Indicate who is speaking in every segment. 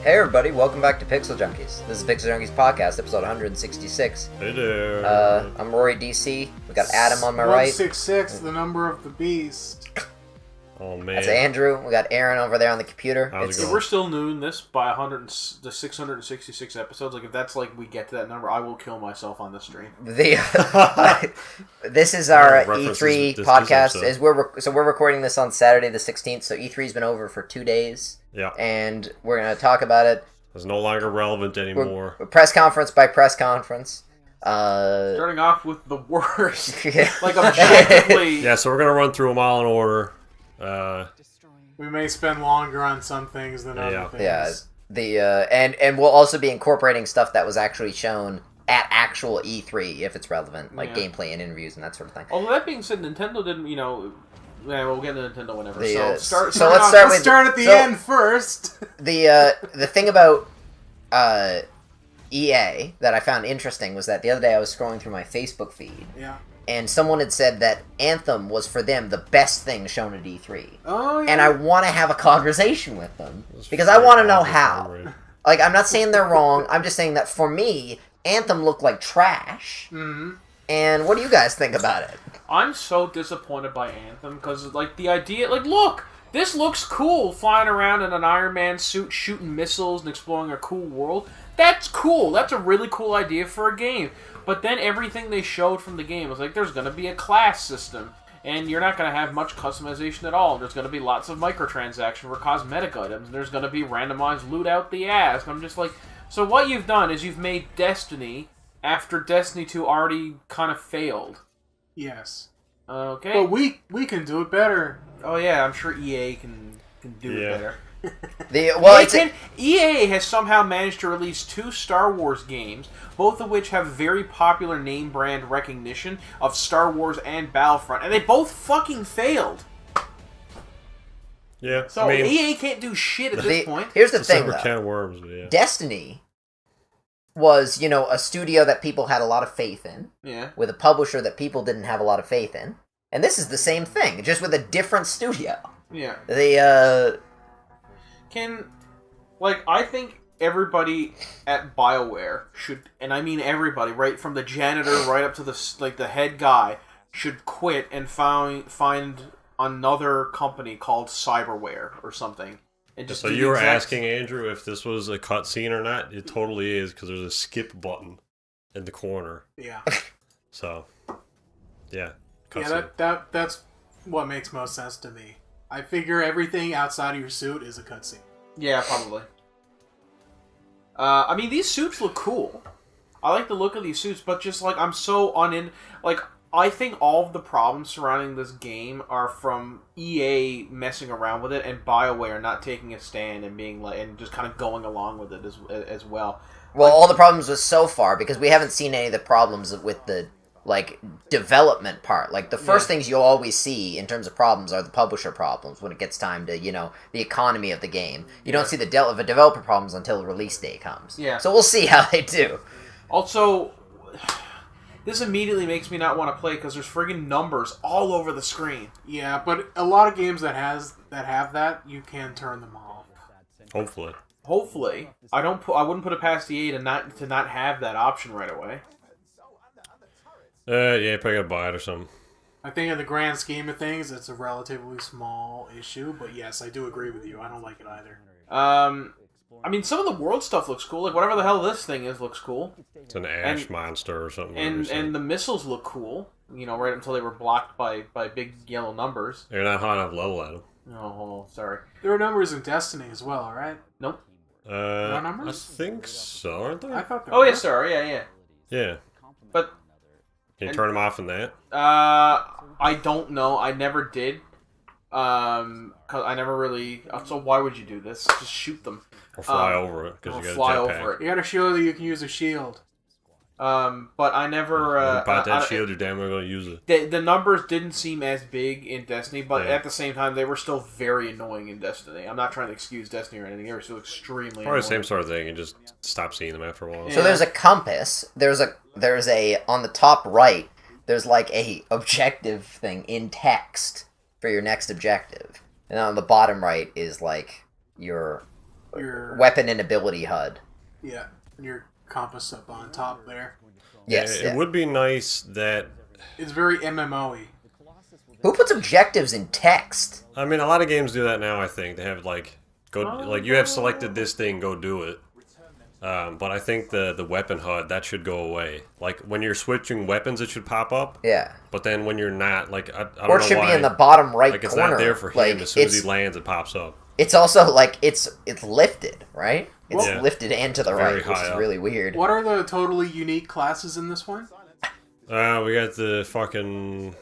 Speaker 1: Hey everybody, welcome back to Pixel Junkies. This is Pixel Junkies podcast, episode 166.
Speaker 2: Hey there.
Speaker 1: I'm Rory DC. We got Adam on my right.
Speaker 3: 166, the number of the beast.
Speaker 2: Oh man.
Speaker 1: That's Andrew. We got Aaron over there on the computer.
Speaker 2: How's it going?
Speaker 4: We're still doing this by the 666 episodes. Like if that's like we get to that number, I will kill myself on this stream.
Speaker 1: This is our E3 podcast. We're recording this on Saturday the 16th. So E3's been over for 2 days.
Speaker 2: Yeah.
Speaker 1: And we're gonna talk about it.
Speaker 2: It's no longer relevant anymore.
Speaker 1: We're press conference by press conference.
Speaker 4: Starting off with the worst, like objectively.
Speaker 2: Yeah, so we're gonna run through them all in order.
Speaker 3: We may spend longer on some things than other things.
Speaker 1: Yeah, and we'll also be incorporating stuff that was actually shown at actual E3 if it's relevant, like gameplay and interviews and that sort of thing.
Speaker 4: Although that being said, Nintendo didn't, Yeah, we'll get to Nintendo whenever.
Speaker 3: Let's start at the end first.
Speaker 1: The thing about EA that I found interesting was that the other day I was scrolling through my Facebook feed.
Speaker 3: Yeah.
Speaker 1: And someone had said that Anthem was, for them, the best thing shown at E3.
Speaker 3: Oh, yeah.
Speaker 1: And I want to have a conversation with them. Because I want to know how. Like, I'm not saying they're wrong. I'm just saying that, for me, Anthem looked like trash.
Speaker 3: Mm-hmm.
Speaker 1: And what do you guys think about it?
Speaker 4: I'm so disappointed by Anthem, because, like, the idea... Like, look! This looks cool, flying around in an Iron Man suit, shooting missiles and exploring a cool world. That's cool. That's a really cool idea for a game. But then everything they showed from the game was like, there's going to be a class system, and you're not going to have much customization at all. There's going to be lots of microtransactions for cosmetic items, and there's going to be randomized loot out the ass. And I'm just like, so what you've done is you've made Destiny after Destiny 2 already kind of failed.
Speaker 3: Yes.
Speaker 4: Okay.
Speaker 3: But we can do it better.
Speaker 4: Oh yeah, I'm sure EA can do it better. EA has somehow managed to release 2 Star Wars games, both of which have very popular name brand recognition of Star Wars and Battlefront, and they both fucking failed.
Speaker 2: Yeah.
Speaker 4: So EA can't do shit at this point.
Speaker 1: Here's the thing, though.
Speaker 2: Can of worms, but yeah.
Speaker 1: Destiny was, a studio that people had a lot of faith in.
Speaker 4: Yeah. With
Speaker 1: a publisher that people didn't have a lot of faith in. And this is the same thing, just with a different studio.
Speaker 4: Yeah. I think everybody at BioWare should, and I mean everybody, right from the janitor right up to the head guy, should quit and find another company called Cyberware or something. And just
Speaker 2: so you were asking Andrew if this was a cutscene or not? It totally is, because there's a skip button in the corner.
Speaker 3: Yeah.
Speaker 2: So, yeah.
Speaker 3: Cutscene. Yeah, that's what makes most sense to me. I figure everything outside of your suit is a cutscene.
Speaker 4: Yeah, probably. I mean, these suits look cool. I like the look of these suits, but just, like, I'm so I think all of the problems surrounding this game are from EA messing around with it and BioWare not taking a stand and being and just kind of going along with it as well.
Speaker 1: Well, all the problems was so far, because we haven't seen any of the problems with the development part. Like, the first things you'll always see in terms of problems are the publisher problems when it gets time to, the economy of the game. You don't see the developer problems until the release day comes.
Speaker 4: Yeah.
Speaker 1: So we'll see how they do.
Speaker 4: Also, this immediately makes me not want to play because there's friggin' numbers all over the screen.
Speaker 3: Yeah, but a lot of games that have that, you can turn them off.
Speaker 2: Hopefully.
Speaker 4: I wouldn't put it past EA to not have that option right away.
Speaker 2: Yeah, probably gotta buy it or something.
Speaker 3: I think in the grand scheme of things, it's a relatively small issue, but yes, I do agree with you. I don't like it either.
Speaker 4: I mean, some of the world stuff looks cool. Like, whatever the hell this thing is looks cool.
Speaker 2: It's an ash monster or something.
Speaker 4: And the missiles look cool, right until they were blocked by big yellow numbers.
Speaker 2: They're not high enough level at them.
Speaker 4: Oh, sorry.
Speaker 3: There are numbers in Destiny as well, right?
Speaker 4: Nope.
Speaker 3: No numbers?
Speaker 2: I think so, aren't there?
Speaker 3: I thought there were.
Speaker 4: Yes, sir. Yeah.
Speaker 2: Yeah.
Speaker 4: But...
Speaker 2: Can you turn them off in that?
Speaker 4: I don't know. I never did. 'Cause I never really... So why would you do this? Just shoot them.
Speaker 2: Or fly over it, because you got a jetpack.
Speaker 4: Fly over it.
Speaker 3: You gotta show that you can use a shield.
Speaker 4: But I never...
Speaker 2: about that shield, you're damn well going to use it.
Speaker 4: The numbers didn't seem as big in Destiny, but at the same time, they were still very annoying in Destiny. I'm not trying to excuse Destiny or anything. They were still extremely annoying.
Speaker 2: Probably the same sort of thing, and just stop seeing them after a while.
Speaker 1: So there's a compass. There's a on the top right, there's like a objective thing in text for your next objective. And on the bottom right is like your
Speaker 3: your
Speaker 1: weapon and ability HUD.
Speaker 3: Yeah, and your compass up on top there.
Speaker 1: Yes,
Speaker 2: It would be nice that...
Speaker 3: It's very MMO-y.
Speaker 1: Who puts objectives in text?
Speaker 2: I mean, a lot of games do that now, I think. They have, like, you have selected this thing, go do it. But I think the weapon HUD, that should go away. Like, when you're switching weapons, it should pop up.
Speaker 1: Yeah.
Speaker 2: But then when you're not, like, I don't know
Speaker 1: Or it should
Speaker 2: why.
Speaker 1: be in the bottom right
Speaker 2: Like, it's
Speaker 1: corner.
Speaker 2: not there for him.
Speaker 1: Like,
Speaker 2: As soon as he lands, it pops up.
Speaker 1: It's also, like, it's lifted, right? It's
Speaker 2: Yeah.
Speaker 1: lifted and to the
Speaker 2: Very
Speaker 1: right, which
Speaker 2: high
Speaker 1: is
Speaker 2: up.
Speaker 1: really weird.
Speaker 3: What are the totally unique classes in this one?
Speaker 2: We got the fucking...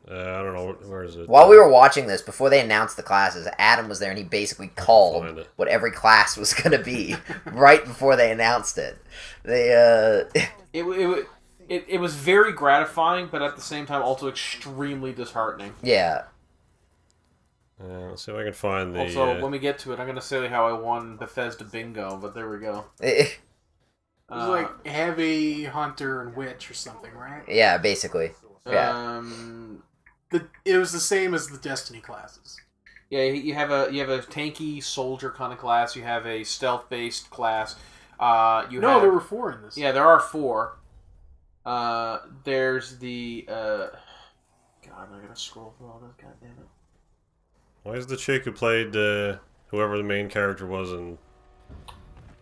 Speaker 2: I don't know, where is it?
Speaker 1: While we were watching this, before they announced the classes, Adam was there and he basically called
Speaker 2: Find it.
Speaker 1: what every class was going to be right before they announced it. They,
Speaker 4: It was very gratifying, but at the same time also extremely disheartening.
Speaker 1: yeah.
Speaker 2: Let's see if I can find the...
Speaker 4: Also, when we get to it, I'm going to say how I won Bethesda Bingo, but there we go.
Speaker 3: It was like Heavy, Hunter, and Witch or something, right?
Speaker 1: Yeah, basically. Yeah.
Speaker 3: It was the same as the Destiny classes.
Speaker 4: Yeah, you have a tanky soldier kind of class. You have a stealth based class. There
Speaker 3: were 4 in this.
Speaker 4: Yeah, there are 4. There's the God, I gotta scroll through all this. God damn it!
Speaker 2: Why is the chick who played whoever the main character was in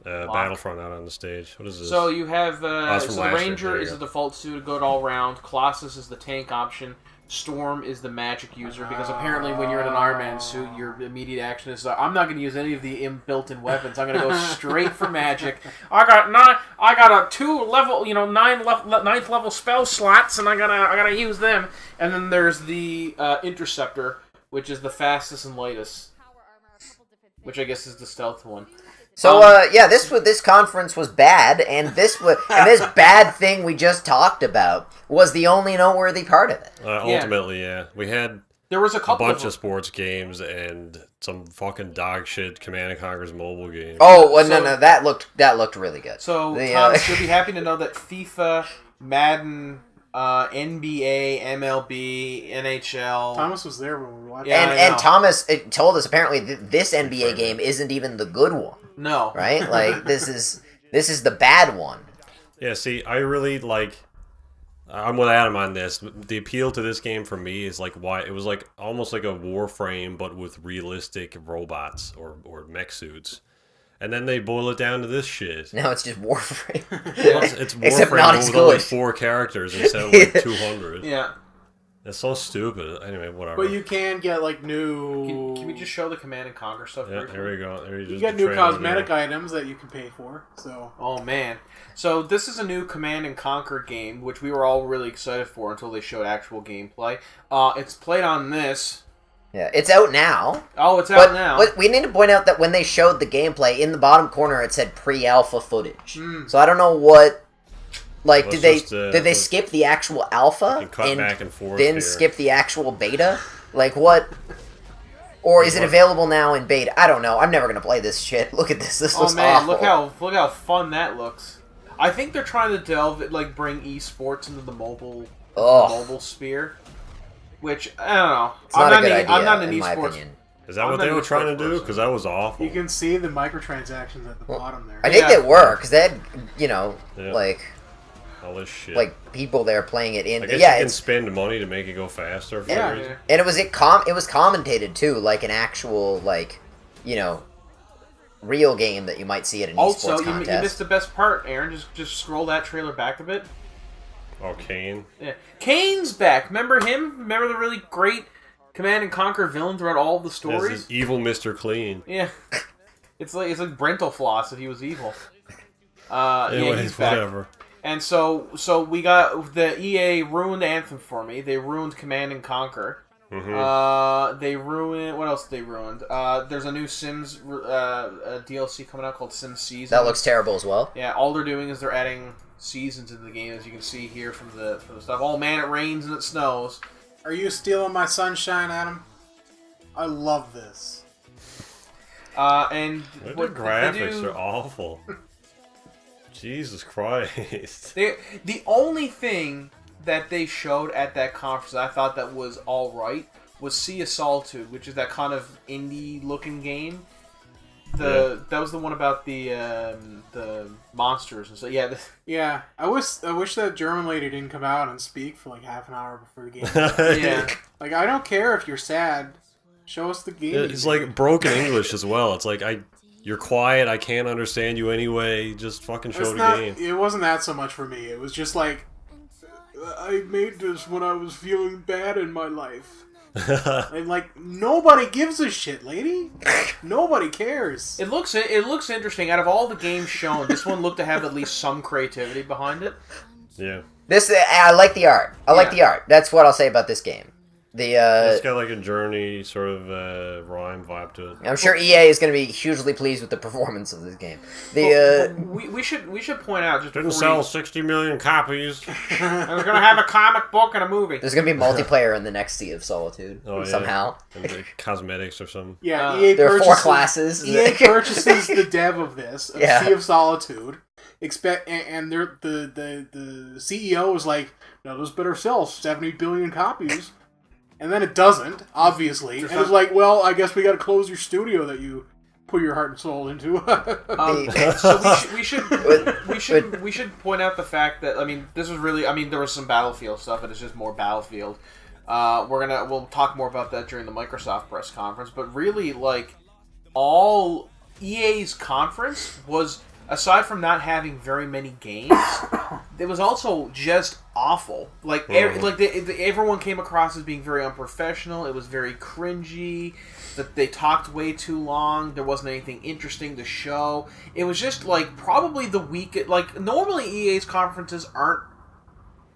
Speaker 2: Battlefront out on the stage? What is this?
Speaker 4: So you have
Speaker 2: from
Speaker 4: the
Speaker 2: last year.
Speaker 4: Ranger
Speaker 2: There you
Speaker 4: is
Speaker 2: go.
Speaker 4: the default suit, good all round. Colossus is the tank option. Storm is the magic user because apparently when you're in an Iron Man suit, your immediate action is I'm not going to use any of the built-in weapons. I'm going to go straight for magic. I got a 2 level, 9th level spell slots, and I gotta use them. And then there's the Interceptor, which is the fastest and lightest, which I guess is the stealth one.
Speaker 1: So, this conference was bad, and this bad thing we just talked about was the only noteworthy part of it.
Speaker 2: Ultimately, yeah. We had
Speaker 4: There was a
Speaker 2: a
Speaker 4: couple
Speaker 2: bunch
Speaker 4: of
Speaker 2: of sports games and some fucking dog shit Command & Conquer's mobile game.
Speaker 1: Oh, well, no, that looked really good.
Speaker 4: So,
Speaker 1: The,
Speaker 4: Thomas, you'll be happy to know that FIFA, Madden, NBA, MLB, NHL...
Speaker 3: Thomas was there when we were watching.
Speaker 4: Yeah, I know.
Speaker 1: and Thomas told us apparently this NBA game isn't even the good one,
Speaker 4: No.
Speaker 1: right? Like this is the bad one.
Speaker 2: Yeah, see, I really like... I'm with Adam on this. The appeal to this game for me is like why it was like almost like a Warframe, but with realistic robots or mech suits. And then they boil it down to this shit.
Speaker 1: No, it's just Warframe.
Speaker 2: It's
Speaker 1: Except not
Speaker 2: Warframe
Speaker 1: as
Speaker 2: with only
Speaker 1: good.
Speaker 2: 4 characters instead of like 200.
Speaker 4: Yeah.
Speaker 2: It's so stupid. Anyway, whatever.
Speaker 3: But you can get like new.
Speaker 4: Can we just show the Command & Conquer stuff?
Speaker 2: Yeah,
Speaker 4: briefly?
Speaker 2: there we go. There
Speaker 3: You get new cosmetic items that you can pay for. So.
Speaker 4: Oh man! So this is a new Command & Conquer game, which we were all really excited for until they showed actual gameplay. It's played on this.
Speaker 1: Yeah, it's out now.
Speaker 4: Oh, it's out now.
Speaker 1: But we need to point out that when they showed the gameplay, in the bottom corner it said pre-alpha footage. So I don't know what. Like,
Speaker 2: Well,
Speaker 1: did
Speaker 2: it's just,
Speaker 1: they skip the actual alpha
Speaker 2: You can cut back and forth
Speaker 1: then
Speaker 2: here.
Speaker 1: skip the actual beta? Like what? Or is it available now in beta? I don't know. I'm never gonna play this shit. Look at this. This looks
Speaker 4: Oh man,
Speaker 1: awful.
Speaker 4: look how fun that looks. I think they're trying to bring esports into the mobile sphere. Which I don't know.
Speaker 1: It's not a good
Speaker 4: I'm
Speaker 1: idea,
Speaker 4: not an
Speaker 1: in my
Speaker 4: esports.
Speaker 1: opinion.
Speaker 2: Is that
Speaker 4: I'm
Speaker 2: what
Speaker 4: not
Speaker 2: they
Speaker 4: an
Speaker 2: were trying to
Speaker 4: esports
Speaker 2: do?
Speaker 4: person.
Speaker 2: Because that was awful.
Speaker 3: You can see the microtransactions at the bottom there.
Speaker 1: I think
Speaker 4: Yeah.
Speaker 1: they were because they had,
Speaker 2: Yeah.
Speaker 1: like
Speaker 2: All this shit.
Speaker 1: people there playing it in.
Speaker 2: I guess
Speaker 1: Yeah,
Speaker 2: you can
Speaker 1: it's
Speaker 2: spend money to make it go faster. For
Speaker 1: Yeah.
Speaker 2: some reason.
Speaker 1: and it was commentated too, like an actual real game that you might see at an
Speaker 4: Also,
Speaker 1: esports
Speaker 4: you
Speaker 1: contest.
Speaker 4: missed the best part, Aaron. Just scroll that trailer back a bit.
Speaker 2: Oh, Kane.
Speaker 4: Yeah. Kane's back. Remember him? Remember the really great Command & Conquer villain throughout all the
Speaker 2: This
Speaker 4: stories?
Speaker 2: is evil Mr. Clean.
Speaker 4: Yeah. It's like Brental Floss if he was evil. Yeah,
Speaker 2: Anyways,
Speaker 4: he's back.
Speaker 2: whatever.
Speaker 4: And so we got the EA ruined Anthem for me. They ruined Command & Conquer. They ruined... What else they ruined? There's a new Sims DLC coming out called Sims Season.
Speaker 1: That looks terrible as well.
Speaker 4: Yeah, all they're doing is they're adding seasons into the game, as you can see here from the stuff. Oh man, it rains and it snows.
Speaker 3: Are you stealing my sunshine, Adam? I love this.
Speaker 4: And
Speaker 2: The
Speaker 4: what
Speaker 2: graphics are awful. Jesus Christ.
Speaker 4: The only thing that they showed at that conference that I thought that was all right was Sea of Solitude, which is that kind of indie-looking game. That was the one about the monsters and so yeah.
Speaker 3: Yeah, I wish that German lady didn't come out and speak for like half an hour before the game.
Speaker 4: Yeah.
Speaker 3: Like, I don't care if you're sad. Show us the game.
Speaker 2: It's like broken English as well. It's like you're quiet. I can't understand you anyway. Just fucking show the game.
Speaker 3: It wasn't that so much for me. It was just like, I made this when I was feeling bad in my life. And like, nobody gives a shit, lady. Nobody cares.
Speaker 4: It looks interesting. Out of all the games shown, this one looked to have at least some creativity behind it.
Speaker 2: Yeah.
Speaker 1: I like the art. I like the art. That's what I'll say about this game.
Speaker 2: It's got like a Journey sort of rhyme vibe to it.
Speaker 1: I'm sure EA is going to be hugely pleased with the performance of this game.
Speaker 4: We should point out just
Speaker 2: didn't sell 60 million copies.
Speaker 4: And we're gonna have a comic book and a movie.
Speaker 1: There's going to be multiplayer in the next Sea of Solitude somehow.
Speaker 2: And like cosmetics or something.
Speaker 3: Yeah, EA
Speaker 1: there are 4 classes.
Speaker 3: EA purchases the dev of this, of Sea of Solitude. And the CEO was like, "No, this better sell 70 billion copies." And then it doesn't, obviously. And it's like, well, I guess we got to close your studio that you put your heart and soul into.
Speaker 4: So we should point out the fact that there was some Battlefield stuff, and it's just more Battlefield. We'll talk more about that during the Microsoft press conference. But really, like, all EA's conference was, aside from not having very many games, it was also just awful. Like, everyone came across as being very unprofessional. It was very cringy. That they talked way too long. There wasn't anything interesting to show. It was just like probably the week. Like, normally EA's conferences aren't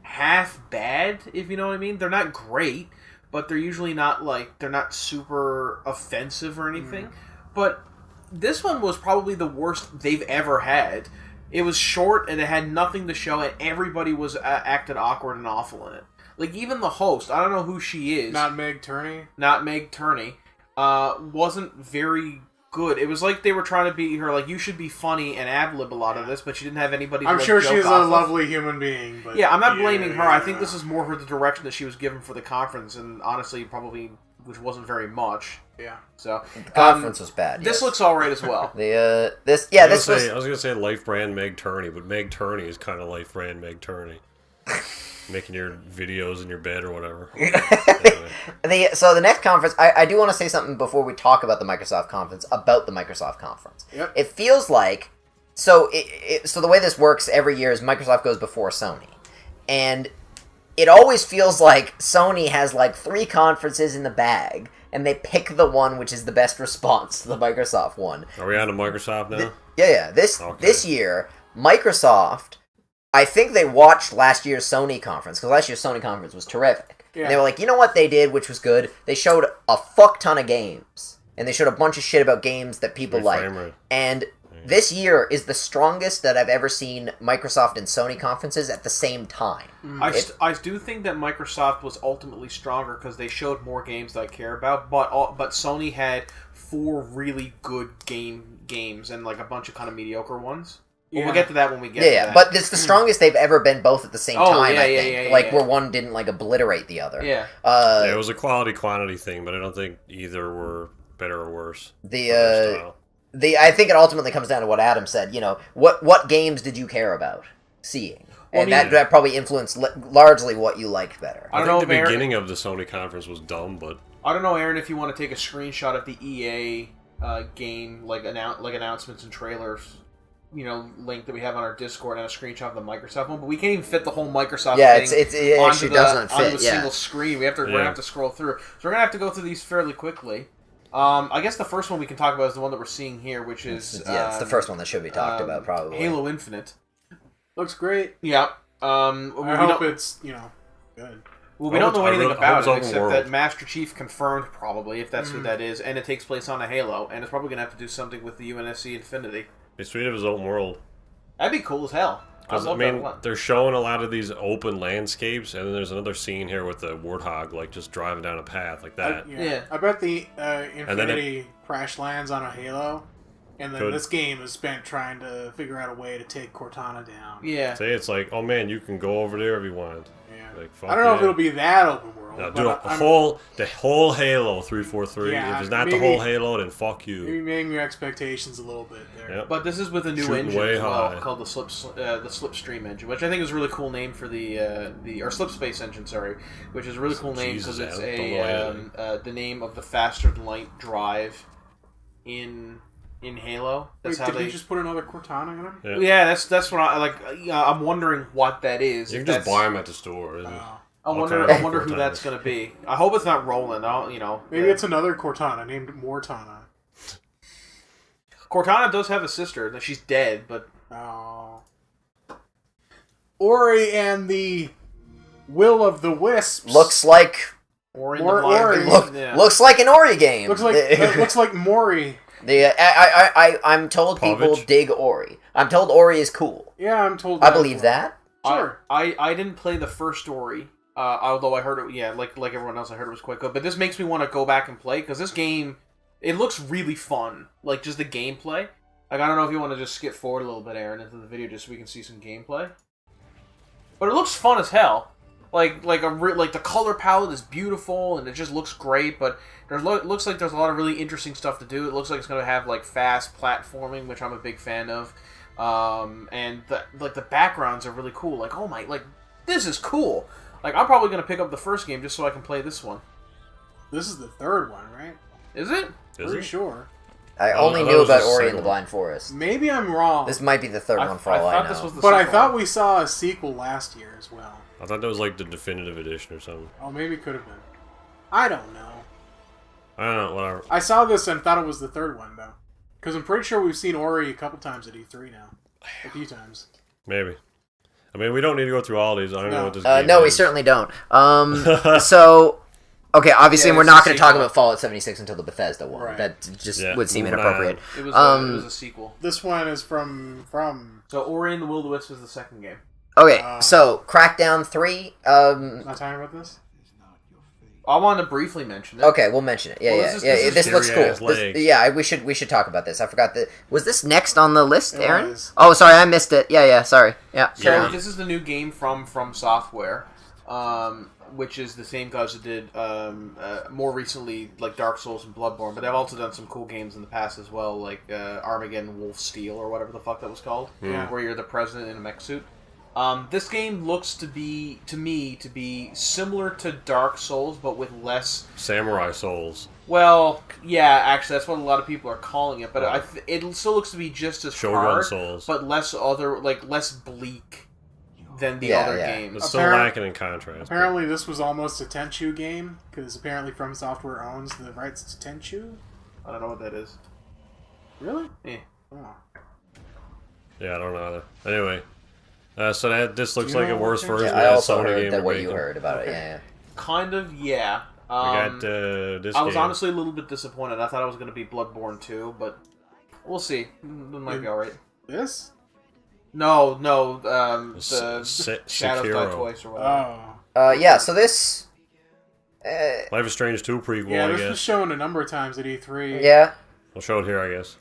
Speaker 4: half bad, if you know what I mean. They're not great, but they're usually not like, they're not super offensive or anything. But this one was probably the worst they've ever had. It was short, and it had nothing to show, and everybody was acting awkward and awful in it. Like, even the host, I don't know who she is.
Speaker 3: Not Meg Turney.
Speaker 4: Wasn't very good. It was like they were trying to be her, like, you should be funny and ad-lib a lot of this, but she didn't have anybody to
Speaker 3: I'm sure she's a
Speaker 4: off
Speaker 3: lovely human being. But
Speaker 4: yeah, I'm not blaming her. I think this is more her the direction that she was given for the conference, and honestly, probably, which wasn't very much.
Speaker 3: Yeah.
Speaker 4: So
Speaker 1: the conference was bad.
Speaker 4: This looks alright as well.
Speaker 2: I was gonna say Life Brand Meg Turney, but Meg Turney is kind of Life Brand Meg Turney. Making your videos in your bed or whatever. Anyway.
Speaker 1: So the next conference, I do want to say something before we talk about the Microsoft conference, about the Microsoft conference.
Speaker 3: Yep.
Speaker 1: It feels like, so the way this works every year is Microsoft goes before Sony. And it always feels like Sony has like 3 conferences in the bag, and they pick the one which is the best response to the Microsoft one.
Speaker 2: Are we on to Microsoft now?
Speaker 1: This year, Microsoft, I think they watched last year's Sony conference, because last year's Sony conference was terrific. Yeah. And they were like, you know what they did, which was good? They showed a fuck ton of games. And they showed a bunch of shit about games that people like. And this year is the strongest that I've ever seen Microsoft and Sony conferences at the same time.
Speaker 4: I do think that Microsoft was ultimately stronger because they showed more games that I care about, but Sony had 4 really good games and like a bunch of kind of mediocre ones. Yeah. Well, we'll get to that when we get to that.
Speaker 1: But it's the strongest they've ever been both at the same time, I think. Where one didn't like obliterate the other.
Speaker 4: Yeah.
Speaker 2: It was a quality-quantity thing, but I don't think either were better or worse.
Speaker 1: I think it ultimately comes down to what Adam said. You know, what games did you care about seeing? And that probably influenced largely what you liked better.
Speaker 2: I think the beginning of the Sony conference was dumb, but
Speaker 4: I don't know, Aaron, if you want to take a screenshot of the EA game, like announcements and trailers, link that we have on our Discord, and a screenshot of the Microsoft one. But we can't even fit the whole Microsoft thing
Speaker 1: onto
Speaker 4: a single screen. We're gonna have to scroll through. So we're gonna have to go through these fairly quickly. I guess the first one we can talk about is the one that we're seeing here, which is
Speaker 1: it's the first one that should be talked about, probably.
Speaker 4: Halo Infinite.
Speaker 3: Looks great.
Speaker 4: Yeah.
Speaker 3: I hope it's good.
Speaker 4: Well, we don't know anything about it except that Master Chief confirmed, probably, if that's who that is, and it takes place on a Halo, and it's probably gonna have to do something with the UNSC Infinity.
Speaker 2: It's sweet if it was open world.
Speaker 4: That'd be cool as hell.
Speaker 2: Because, they're showing a lot of these open landscapes, and then there's another scene here with the Warthog, like, just driving down a path like that.
Speaker 3: I bet the Infinity crash lands on a Halo, and then this game is spent trying to figure out a way to take Cortana down.
Speaker 4: Yeah.
Speaker 2: Say it's like, oh man, you can go over there if you want.
Speaker 3: Yeah.
Speaker 2: Like, fuck
Speaker 3: I don't know if it'll be that open world.
Speaker 2: No,
Speaker 3: but
Speaker 2: do the whole Halo 343.
Speaker 3: Yeah,
Speaker 2: if it's not the whole Halo, then fuck you.
Speaker 3: Maybe managing your expectations a little bit there.
Speaker 2: Yep.
Speaker 4: But this is with a new
Speaker 2: Shooting
Speaker 4: engine
Speaker 2: way
Speaker 4: as well,
Speaker 2: high.
Speaker 4: called the Slipstream engine, which I think is a really cool name for the or Slipspace engine, sorry, which is a really cool name because it's the name of the faster than light drive in Halo. That's
Speaker 3: Wait,
Speaker 4: how
Speaker 3: did
Speaker 4: they
Speaker 3: you just put another Cortana in them?
Speaker 4: Yeah, that's what I like. I'm wondering what that is.
Speaker 2: You can just buy them at the store.
Speaker 4: I wonder who that's gonna be. I hope it's not Roland.
Speaker 3: Maybe it's another Cortana named Mortana.
Speaker 4: Cortana does have a sister. That she's dead, but
Speaker 3: Ori and the Will of the Wisps
Speaker 1: looks like
Speaker 4: Ori.
Speaker 1: looks like an Ori game.
Speaker 3: Looks like Mori.
Speaker 1: I'm told people dig Ori. I'm told Ori is cool.
Speaker 3: Yeah, I'm told.
Speaker 1: I believe that.
Speaker 3: Sure.
Speaker 4: I didn't play the first Ori, although I heard it. Yeah, like everyone else, I heard it was quite good. But this makes me want to go back and play because this game, it looks really fun. Like just the gameplay. Like I don't know if you want to just skip forward a little bit, Aaron, into the video just so we can see some gameplay. But it looks fun as hell. Like the color palette is beautiful and it just looks great. But looks like there's a lot of really interesting stuff to do. It looks like it's gonna have like fast platforming, which I'm a big fan of. And the backgrounds are really cool. Like, oh my, like this is cool. Like I'm probably gonna pick up the first game just so I can play this one.
Speaker 3: This is the third one, right?
Speaker 4: Is it?
Speaker 3: Pretty sure.
Speaker 1: I only knew about Ori and the Blind Forest.
Speaker 3: Maybe I'm wrong.
Speaker 1: This might be the third one for all I know.
Speaker 4: This was the
Speaker 3: but I
Speaker 4: second
Speaker 3: thought
Speaker 4: one.
Speaker 3: we saw a sequel last year as well.
Speaker 2: I thought that was like the definitive edition or something.
Speaker 3: Oh, maybe it could have been. I don't know.
Speaker 2: I don't know, whatever.
Speaker 3: I saw this and thought it was the third one, though. Because I'm pretty sure we've seen Ori a couple times at E3 now. A few times.
Speaker 2: Maybe. I mean, we don't need to go through all these. I don't know what this game
Speaker 1: no, we
Speaker 2: is.
Speaker 1: certainly don't. So, okay, obviously we're not going to talk
Speaker 4: sequel.
Speaker 1: about Fallout 76 until the Bethesda one.
Speaker 3: Right.
Speaker 1: That just
Speaker 2: Yeah,
Speaker 1: would seem
Speaker 2: moving
Speaker 1: inappropriate.
Speaker 4: It was a sequel.
Speaker 3: This one is from...
Speaker 4: So Ori and the Will of the Wisps is the second game.
Speaker 1: Okay, so Crackdown 3.
Speaker 3: Not talking about this?
Speaker 4: I wanted to briefly mention it.
Speaker 1: Okay, we'll mention it. Yeah,
Speaker 4: Well,
Speaker 1: this looks cool.
Speaker 2: Scary-ass
Speaker 1: We should talk about this. I forgot that. Was this next on the list,
Speaker 3: It
Speaker 1: Aaron?
Speaker 3: was.
Speaker 1: Oh, sorry, I missed it. Yeah, sorry. Yeah.
Speaker 4: So this is the new game from Software, which is the same guys that did more recently like Dark Souls and Bloodborne, but they've also done some cool games in the past as well, like Armageddon Wolf Steel or whatever the fuck that was called, where you're the president in a mech suit. This game looks to me to be similar to Dark Souls, but with less
Speaker 2: Samurai Souls.
Speaker 4: Well, yeah, actually, that's what a lot of people are calling it. But it still looks to be just as
Speaker 2: Shogun
Speaker 4: hard,
Speaker 2: Souls.
Speaker 4: but less bleak than the other games.
Speaker 2: It's still lacking in contrast.
Speaker 3: Apparently this was almost a Tenchu game, because apparently From Software owns the rights to Tenchu.
Speaker 4: I don't know what that is.
Speaker 3: Really?
Speaker 4: Yeah.
Speaker 3: Oh.
Speaker 2: Yeah, I don't know either. Anyway, so this looks
Speaker 3: you
Speaker 2: like a
Speaker 3: know
Speaker 2: worse
Speaker 3: what
Speaker 2: version
Speaker 1: I
Speaker 2: of that
Speaker 1: also
Speaker 2: Sony
Speaker 1: heard
Speaker 2: game
Speaker 1: that
Speaker 2: we're
Speaker 1: what you
Speaker 2: making.
Speaker 1: heard about it. Yeah.
Speaker 4: Kind of, yeah.
Speaker 2: We got this
Speaker 4: I was
Speaker 2: game.
Speaker 4: honestly a little bit disappointed. I thought it was going to be Bloodborne 2, but we'll see. It might be alright.
Speaker 3: This?
Speaker 4: No, the Shadows Die
Speaker 2: Sekiro.
Speaker 4: Twice or whatever.
Speaker 3: Oh.
Speaker 1: Yeah. So this.
Speaker 2: Life is Strange 2 prequel,
Speaker 3: Yeah,
Speaker 2: I
Speaker 3: this
Speaker 2: guess.
Speaker 3: was shown a number of times at E3.
Speaker 1: Yeah.
Speaker 2: We'll show it here, I guess.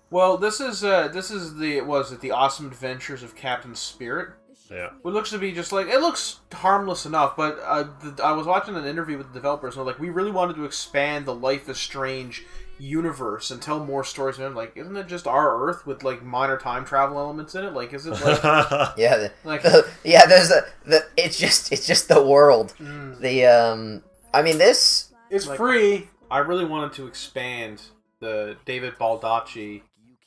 Speaker 4: Well, this is the Awesome Adventures of Captain Spirit.
Speaker 2: Yeah.
Speaker 4: It looks to be just like, it looks harmless enough, but I was watching an interview with the developers, and they're like, we really wanted to expand the Life is Strange universe and tell more stories. And I'm like, isn't it just our Earth with like minor time travel elements in it? Like, is it like,
Speaker 1: Yeah.
Speaker 4: like
Speaker 1: There's it's just the world. I mean this.
Speaker 3: It's
Speaker 4: Like-
Speaker 3: free.
Speaker 4: I really wanted to expand the David Baldacci,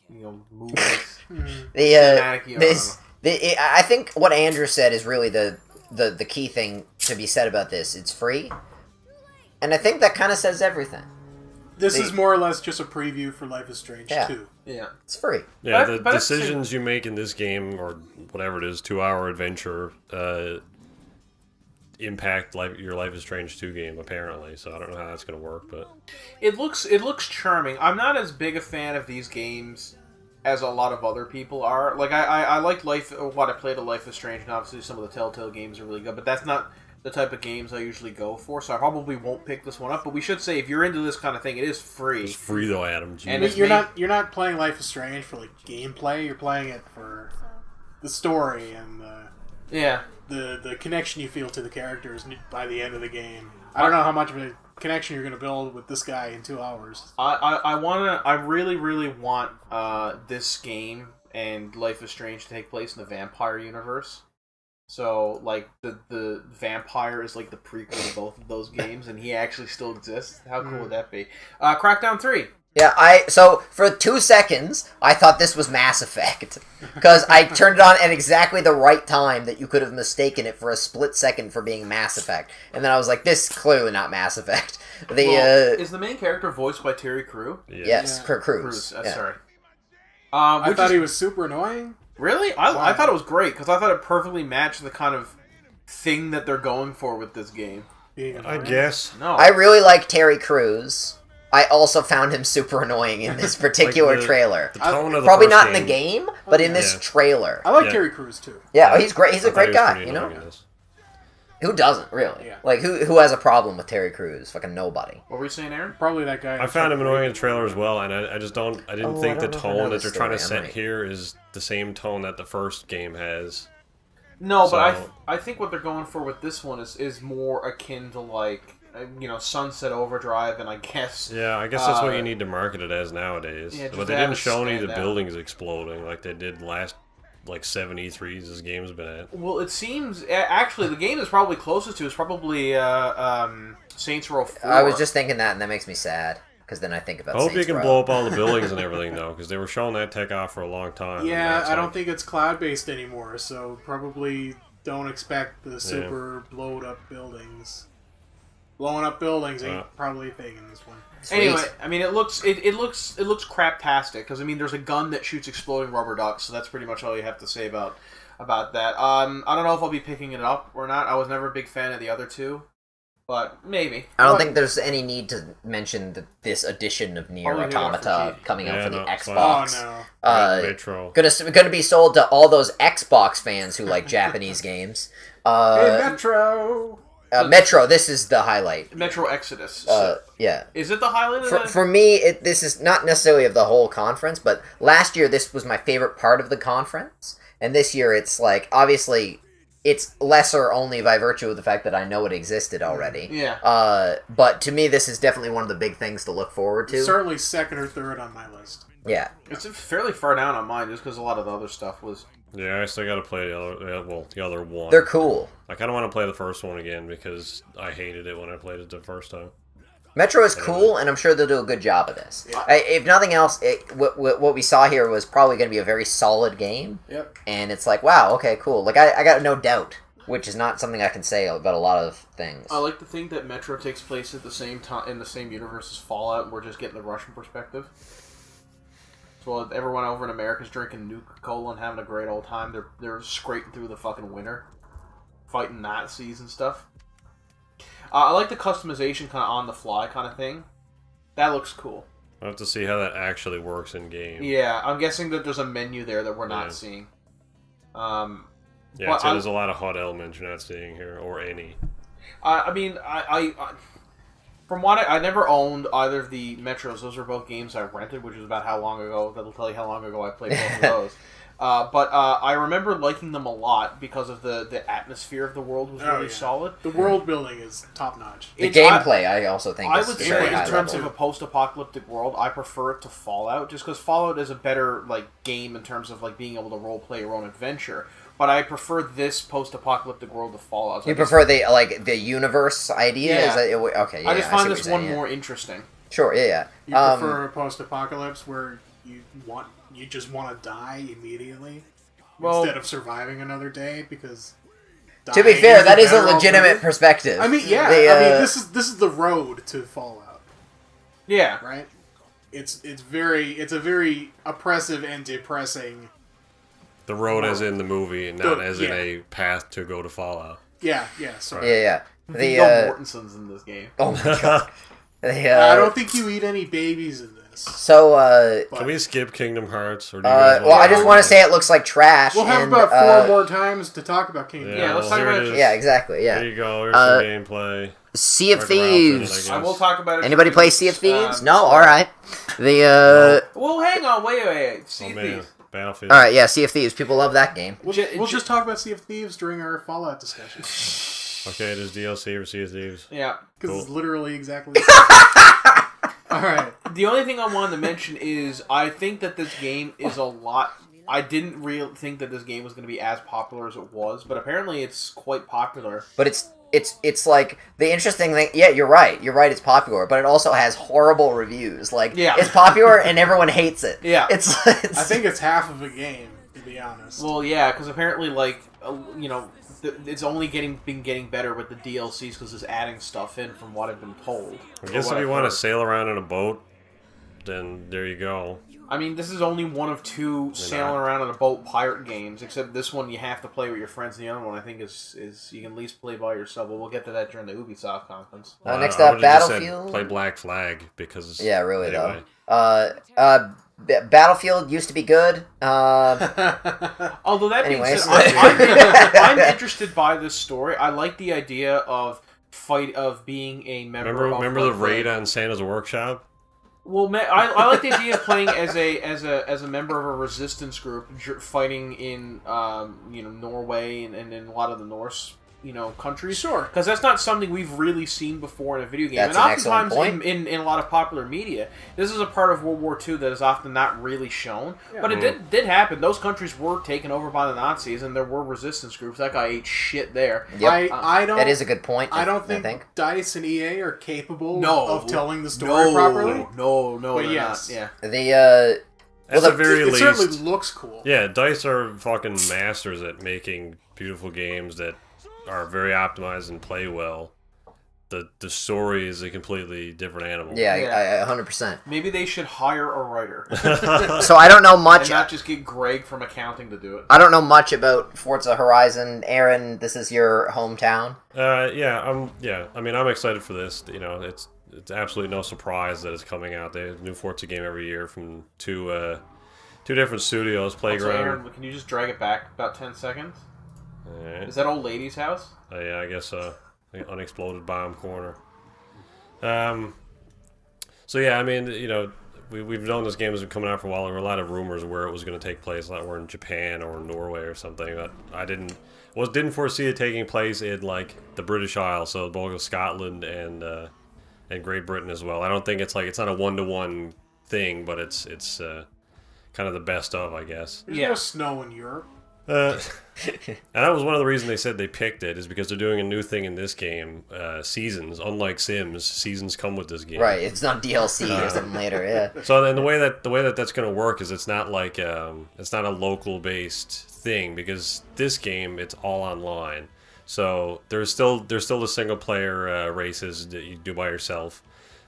Speaker 4: movies. Cinematic universe.
Speaker 1: I think what Andrew said is really the key thing to be said about this. It's free, and I think that kind of says everything.
Speaker 3: This is more or less just a preview for Life is Strange 2.
Speaker 4: Yeah.
Speaker 1: It's free.
Speaker 2: Yeah,
Speaker 4: But-
Speaker 2: the
Speaker 4: but it's-
Speaker 2: decisions you make in this game, or whatever it is, 2-hour adventure, impact your Life is Strange 2 game, apparently. So I don't know how that's going to work, but...
Speaker 4: It looks charming. I'm not as big a fan of these games as a lot of other people are. Like, I like I played a Life is Strange, and obviously some of the Telltale games are really good, but that's not the type of games I usually go for, so I probably won't pick this one up. But we should say, if you're into this kind of thing, it is free.
Speaker 2: It's free, though, Adam.
Speaker 4: And
Speaker 2: Jesus.
Speaker 3: You're not playing Life is Strange for like gameplay. You're playing it for the story and
Speaker 4: Yeah.
Speaker 3: the connection you feel to the characters by the end of the game. I don't know how much of a connection you're going to build with this guy in 2 hours.
Speaker 4: I really, really want this game and Life is Strange to take place in the vampire universe. So, like, the vampire is, like, the prequel to both of those games, and he actually still exists. How cool would that be? Crackdown 3.
Speaker 1: Yeah, so for 2 seconds, I thought this was Mass Effect. Because I turned it on at exactly the right time that you could have mistaken it for a split second for being Mass Effect. And then I was like, this is clearly not Mass Effect.
Speaker 4: Is the main character voiced by Terry Crew?
Speaker 1: Yes,
Speaker 3: Yeah.
Speaker 1: Cruz.
Speaker 4: Sorry.
Speaker 3: I thought he was super annoying.
Speaker 4: Really? I thought it was great, because I thought it perfectly matched the kind of thing that they're going for with this game.
Speaker 2: I guess.
Speaker 4: No.
Speaker 1: I really like Terry Crews. I also found him super annoying in this particular
Speaker 2: Like
Speaker 1: trailer.
Speaker 2: The tone of the
Speaker 1: Probably
Speaker 2: first
Speaker 1: not in the
Speaker 2: game.
Speaker 1: game, but in this trailer.
Speaker 3: I like
Speaker 2: Yeah.
Speaker 3: Terry Crews too.
Speaker 1: Yeah, he's great. He's
Speaker 2: I
Speaker 1: a
Speaker 2: thought
Speaker 1: great
Speaker 2: he was
Speaker 1: guy,
Speaker 2: pretty
Speaker 1: you know?
Speaker 2: annoying in this.
Speaker 1: Who doesn't, really?
Speaker 3: Yeah.
Speaker 1: Like, who has a problem with Terry Crews? Fucking nobody.
Speaker 4: What were you saying, Aaron?
Speaker 3: Probably that guy.
Speaker 2: I found him annoying in the trailer as well, and I just don't. I didn't
Speaker 1: Oh,
Speaker 2: think
Speaker 1: I
Speaker 2: the
Speaker 1: don't know if I know
Speaker 2: tone that
Speaker 1: this
Speaker 2: they're trying to
Speaker 1: story. I
Speaker 2: set
Speaker 1: might.
Speaker 2: here is the same tone that the first game has.
Speaker 4: No, but
Speaker 2: So-
Speaker 4: I think what they're going for with this one is more akin to, like, Sunset Overdrive, and I guess...
Speaker 2: Yeah, I guess that's what you need to market it as nowadays.
Speaker 4: Yeah, just
Speaker 2: but they
Speaker 4: have
Speaker 2: didn't
Speaker 4: it
Speaker 2: show any of
Speaker 4: stand
Speaker 2: the
Speaker 4: out.
Speaker 2: buildings exploding like they did last, like, 7 E3s this game's been at.
Speaker 4: Well, it seems... Actually, the game is probably closest to is probably Saints Row 4.
Speaker 1: I was just thinking that, and that makes me sad. Because then I think about
Speaker 2: I hope
Speaker 1: Saints
Speaker 2: you can
Speaker 1: Row.
Speaker 2: blow up all the buildings and everything, though, because they were showing that tech off for a long time.
Speaker 3: Yeah, I don't
Speaker 2: like,
Speaker 3: think it's cloud-based anymore, so probably don't expect the super blowed up buildings. Blowing up buildings ain't probably a thing in this one.
Speaker 1: Sweet.
Speaker 4: Anyway, I mean, it looks craptastic, because, I mean, there's a gun that shoots exploding rubber ducks, so that's pretty much all you have to say about that. I don't know if I'll be picking it up or not. I was never a big fan of the other two, but maybe.
Speaker 1: I don't think there's any need to mention this edition of Nier
Speaker 4: Only
Speaker 1: Automata
Speaker 4: for
Speaker 1: coming out
Speaker 2: Yeah,
Speaker 1: for the
Speaker 2: no, it's fine.
Speaker 1: Xbox.
Speaker 3: Oh no.
Speaker 2: Metro.
Speaker 1: Gonna be sold to all those Xbox fans who like Japanese games.
Speaker 3: Hey, Metro!
Speaker 1: Metro, this is the highlight.
Speaker 4: Metro Exodus.
Speaker 1: Yeah.
Speaker 4: Is it the highlight of that?
Speaker 1: For me, this is not necessarily of the whole conference, but last year this was my favorite part of the conference, and this year it's like, obviously, it's lesser only by virtue of the fact that I know it existed already.
Speaker 4: Yeah.
Speaker 1: But to me, this is definitely one of the big things to look forward to.
Speaker 3: Certainly second or third on my list.
Speaker 1: Yeah.
Speaker 4: It's fairly far down on mine, just because a lot of the other stuff was...
Speaker 2: Yeah, I still gotta play the other one.
Speaker 1: They're cool.
Speaker 2: I kind of want to play the first one again because I hated it when I played it the first time.
Speaker 1: Metro is cool, and I'm sure they'll do a good job of this. Yeah. If nothing else, what we saw here was probably going to be a very solid game.
Speaker 3: Yep.
Speaker 1: And it's like, wow, okay, cool. Like, I got no doubt, which is not something I can say about a lot of things.
Speaker 4: I like to think that Metro takes place at the same time in the same universe as Fallout, and we're just getting the Russian perspective. So everyone over in America's drinking Nuka-Cola and having a great old time. They're scraping through the fucking winter, fighting Nazis and stuff. I like the customization kind of on the fly kind of thing. That looks cool.
Speaker 2: I have to see how that actually works in game.
Speaker 4: Yeah, I'm guessing that there's a menu there that we're not seeing.
Speaker 2: Yeah,
Speaker 4: but
Speaker 2: so there's a lot of hot elements you're not seeing here, or any.
Speaker 4: I mean, I from what I never owned either of the Metros. Those were both games I rented, which is about how long ago. That'll tell you how long ago I played both of those. But I remember liking them a lot because of the atmosphere of the world was really solid.
Speaker 3: The world building is top notch.
Speaker 1: The gameplay, I also think,
Speaker 4: I
Speaker 1: is
Speaker 4: would
Speaker 1: very
Speaker 4: say,
Speaker 1: high
Speaker 4: in terms
Speaker 1: level.
Speaker 4: of a post-apocalyptic world, I prefer it to Fallout, just because Fallout is a better game in terms of being able to role-play your own adventure. But I prefer this post-apocalyptic world to Fallout. So
Speaker 1: you prefer the universe idea?
Speaker 4: Yeah.
Speaker 1: Is that, okay, yeah,
Speaker 4: I just
Speaker 1: see
Speaker 4: find
Speaker 1: what
Speaker 4: this
Speaker 1: you're
Speaker 4: one
Speaker 1: saying,
Speaker 4: more interesting.
Speaker 1: Sure, yeah.
Speaker 3: You prefer a post-apocalypse where you just want to die immediately instead of surviving another day because.
Speaker 1: To be fair, that is a legitimate perspective.
Speaker 3: I mean, yeah. I mean, this is the road to Fallout.
Speaker 4: Yeah.
Speaker 3: Right. It's a very oppressive and depressing.
Speaker 2: The road as in the movie, and not as in a path to go to Fallout.
Speaker 3: Yeah. Sorry.
Speaker 1: Yeah.
Speaker 4: Viggo Mortensen's in this game.
Speaker 1: Oh my god.
Speaker 3: I don't think you eat any babies in this.
Speaker 1: So,
Speaker 2: can we skip Kingdom Hearts? Or do you guys
Speaker 1: well, I just want to say it looks like trash.
Speaker 3: We'll have
Speaker 1: and,
Speaker 3: about 4 more times to talk about Kingdom Hearts.
Speaker 4: Yeah, let's talk about it.
Speaker 1: Yeah, exactly, yeah.
Speaker 2: There you go, here's some gameplay.
Speaker 1: Sea of Thieves.
Speaker 4: I will talk about it.
Speaker 1: Anybody play Sea of Thieves? No? Alright.
Speaker 4: Well, hang on, wait. Sea of Thieves.
Speaker 2: Battlefield.
Speaker 1: All right, yeah, Sea of Thieves. People love that game.
Speaker 3: We'll just talk about Sea of Thieves during our Fallout discussion.
Speaker 2: Okay, there's DLC for Sea of Thieves.
Speaker 4: Yeah.
Speaker 3: Because it's literally exactly the same. All right.
Speaker 4: The only thing I wanted to mention is I think that this game is a lot... I didn't really think that this game was going to be as popular as it was, but apparently it's quite popular.
Speaker 1: But it's like the interesting thing. Yeah, you're right. It's popular, but it also has horrible reviews. Like,
Speaker 4: yeah.
Speaker 1: It's popular and everyone hates it.
Speaker 4: Yeah,
Speaker 1: it's
Speaker 3: I think it's half of a game, to be honest.
Speaker 4: Well, yeah, because apparently, like, it's only been getting better with the DLCs because it's adding stuff in, from what I've been told.
Speaker 2: I guess if you want to sail around in a boat, then there you go.
Speaker 4: I mean, this is only one of two sailing around on a boat pirate games, except this one you have to play with your friends, and the other one I think is you can at least play by yourself. But we'll get to that during the Ubisoft conference.
Speaker 1: Next up, Battlefield.
Speaker 2: Play Black Flag because
Speaker 1: really
Speaker 2: anyway.
Speaker 1: though. Battlefield used to be good.
Speaker 4: Although that being
Speaker 1: anyways.
Speaker 4: said, I'm interested by this story. I like the idea of being a member.
Speaker 2: Remember the raid on Santa's Workshop?
Speaker 4: Well, I like the idea of playing as a member of a resistance group fighting in Norway and in a lot of the Norse countries.
Speaker 3: Sure.
Speaker 4: Because that's not something we've really seen before in a video game.
Speaker 1: That's
Speaker 4: and
Speaker 1: an excellent
Speaker 4: oftentimes
Speaker 1: point.
Speaker 4: in a lot of popular media, this is a part of World War II that is often not really shown. Yeah. But it did happen. Those countries were taken over by the Nazis, and there were resistance groups. That guy ate shit there.
Speaker 1: Yep.
Speaker 3: I don't.
Speaker 1: That is a good point.
Speaker 3: I don't think DICE and EA are capable of telling the story properly.
Speaker 4: No,
Speaker 3: but yes.
Speaker 4: not. Yeah.
Speaker 2: At the very least,
Speaker 3: it certainly looks cool.
Speaker 2: Yeah, DICE are fucking masters at making beautiful games that are very optimized and play well. The story is a completely different animal.
Speaker 1: Yeah, 100%.
Speaker 4: Maybe they should hire a writer.
Speaker 1: So I don't know much.
Speaker 4: And not just get Greg from accounting to do it.
Speaker 1: I don't know much about Forza Horizon. Aaron, this is your hometown.
Speaker 2: I mean, I'm excited for this. It's absolutely no surprise that it's coming out. They have a new Forza game every year from two different studios. Playground.
Speaker 4: Also, Aaron, can you just drag it back about 10 seconds?
Speaker 2: Right.
Speaker 4: Is that old lady's house?
Speaker 2: Yeah, I guess so. Unexploded bomb corner. So yeah, I mean, we've known this game has been coming out for a while. There were a lot of rumors where it was going to take place. A lot were in Japan or Norway or something. But I didn't foresee it taking place in like the British Isles, so both Scotland and Great Britain as well. I don't think it's not a 1-to-1 thing, but it's kind of the best of, I guess.
Speaker 3: There's no snow in Europe.
Speaker 2: And that was one of the reasons they said they picked it, is because they're doing a new thing in this game, seasons. Unlike Sims, seasons come with this game.
Speaker 1: Right, it's not DLC or something later, yeah.
Speaker 2: So then the way that that's going to work is it's not like it's not a local based thing, because this game it's all online. So there's still the single player races that you do by yourself.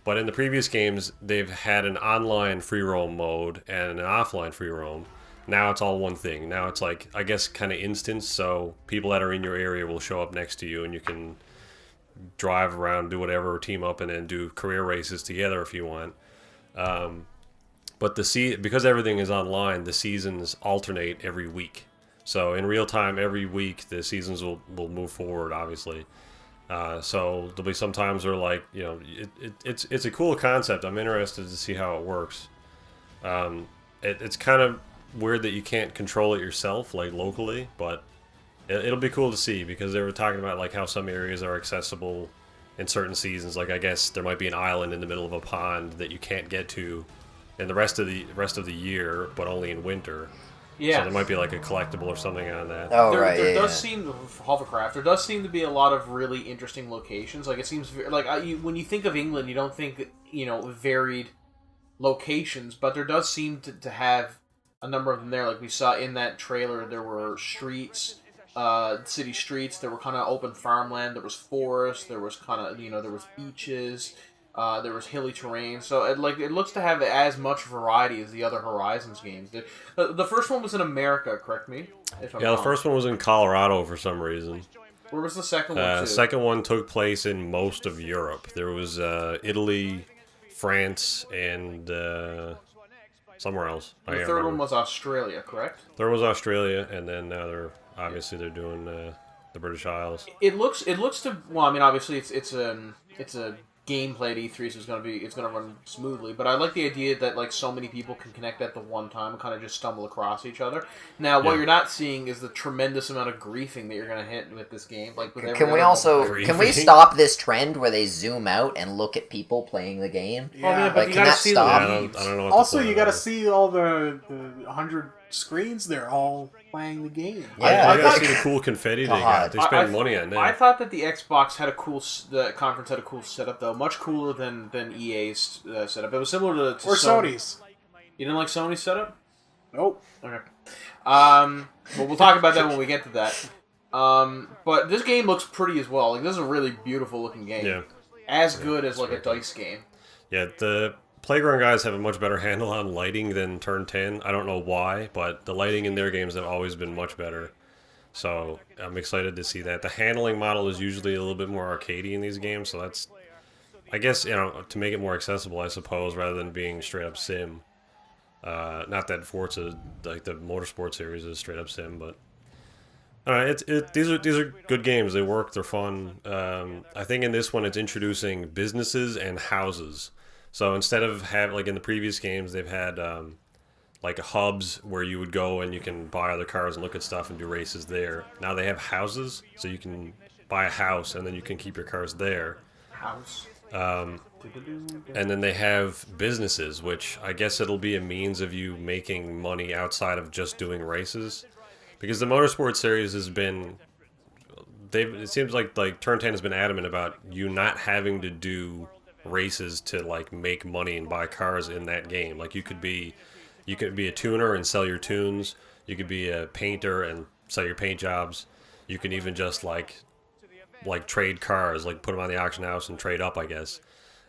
Speaker 2: But in the previous games, they've had an online free roam mode and an offline free roam. Now it's all one thing. Now it's like, I guess, kind of instance, so people that are in your area will show up next to you and you can drive around, do whatever, team up, and then do career races together if you want. But because everything is online, the seasons alternate every week. So in real time, every week, the seasons will move forward, obviously. So there'll be some times where, like, it's a cool concept. I'm interested to see how it works. It's kind of weird that you can't control it yourself, like locally, but it'll be cool to see, because they were talking about like how some areas are accessible in certain seasons. Like, I guess there might be an island in the middle of a pond that you can't get to in the rest of the year, but only in winter. Yeah. So there might be like a collectible or something on that.
Speaker 1: Oh,
Speaker 4: there does seem, Hovercraft, there does seem to be a lot of really interesting locations. Like, it seems like when you think of England, you don't think varied locations, but there does seem to have a number of them there. Like we saw in that trailer, there were streets, city streets. There were kind of open farmland. There was forest. There was kind of there was beaches. There was hilly terrain. So it looks to have as much variety as the other Horizons games did. The first one was in America, correct me if I'm wrong.
Speaker 2: The first one was in Colorado for some reason.
Speaker 4: Where was the second one?
Speaker 2: The second one took place in most of Europe. There was Italy, France, and somewhere else.
Speaker 4: The third one was Australia, correct?
Speaker 2: Third was Australia, and then now they're doing the British Isles.
Speaker 4: It looks to, well, I mean, obviously it's a gameplay at E3, so it's gonna run smoothly. But I like the idea that like so many people can connect at the one time and kind of just stumble across each other. Now, what you're not seeing is the tremendous amount of griefing that you're gonna hit with this game. Like, with
Speaker 1: can we stop this trend where they zoom out and look at people playing the game?
Speaker 3: Yeah,
Speaker 4: but
Speaker 1: like,
Speaker 4: you
Speaker 1: can
Speaker 4: gotta
Speaker 1: that
Speaker 4: see
Speaker 1: stop?
Speaker 2: I don't know. What
Speaker 3: Also,
Speaker 2: the
Speaker 3: you got to see all the 100 screens. They're all playing the game.
Speaker 1: Yeah,
Speaker 2: I gotta see the cool confetti they got. They spend money on that.
Speaker 4: I thought that the Xbox had the conference had a cool setup though, much cooler than EA's setup. It was similar to
Speaker 3: Or Sony's.
Speaker 4: You didn't like Sony's setup?
Speaker 3: Nope.
Speaker 4: Okay. Well, we'll talk about that when we get to that. But this game looks pretty as well. Like, this is a really beautiful looking game.
Speaker 2: Yeah.
Speaker 4: As good as like a dice game.
Speaker 2: Yeah, the Playground guys have a much better handle on lighting than Turn 10. I don't know why, but the lighting in their games have always been much better. So I'm excited to see that. The handling model is usually a little bit more arcadey in these games, so that's, I guess, you know, to make it more accessible, I suppose, rather than being straight up sim. Not that Forza, like the Motorsport series, is straight up sim, but these are good games. They work. They're fun. I think in this one, it's introducing businesses and houses. So instead of like in the previous games, they've had like hubs where you would go and you can buy other cars and look at stuff and do races there. Now they have houses, so you can buy a house and then you can keep your cars there.
Speaker 4: House.
Speaker 2: And then they have businesses, which I guess it'll be a means of you making money outside of just doing races. Because the Motorsport series has been, it seems like Turn 10 has been adamant about you not having to do races to like make money and buy cars in that game. Like you could be a tuner and sell your tunes. You could be a painter and sell your paint jobs. You can even just like trade cars, like put them on the auction house and trade up, I guess.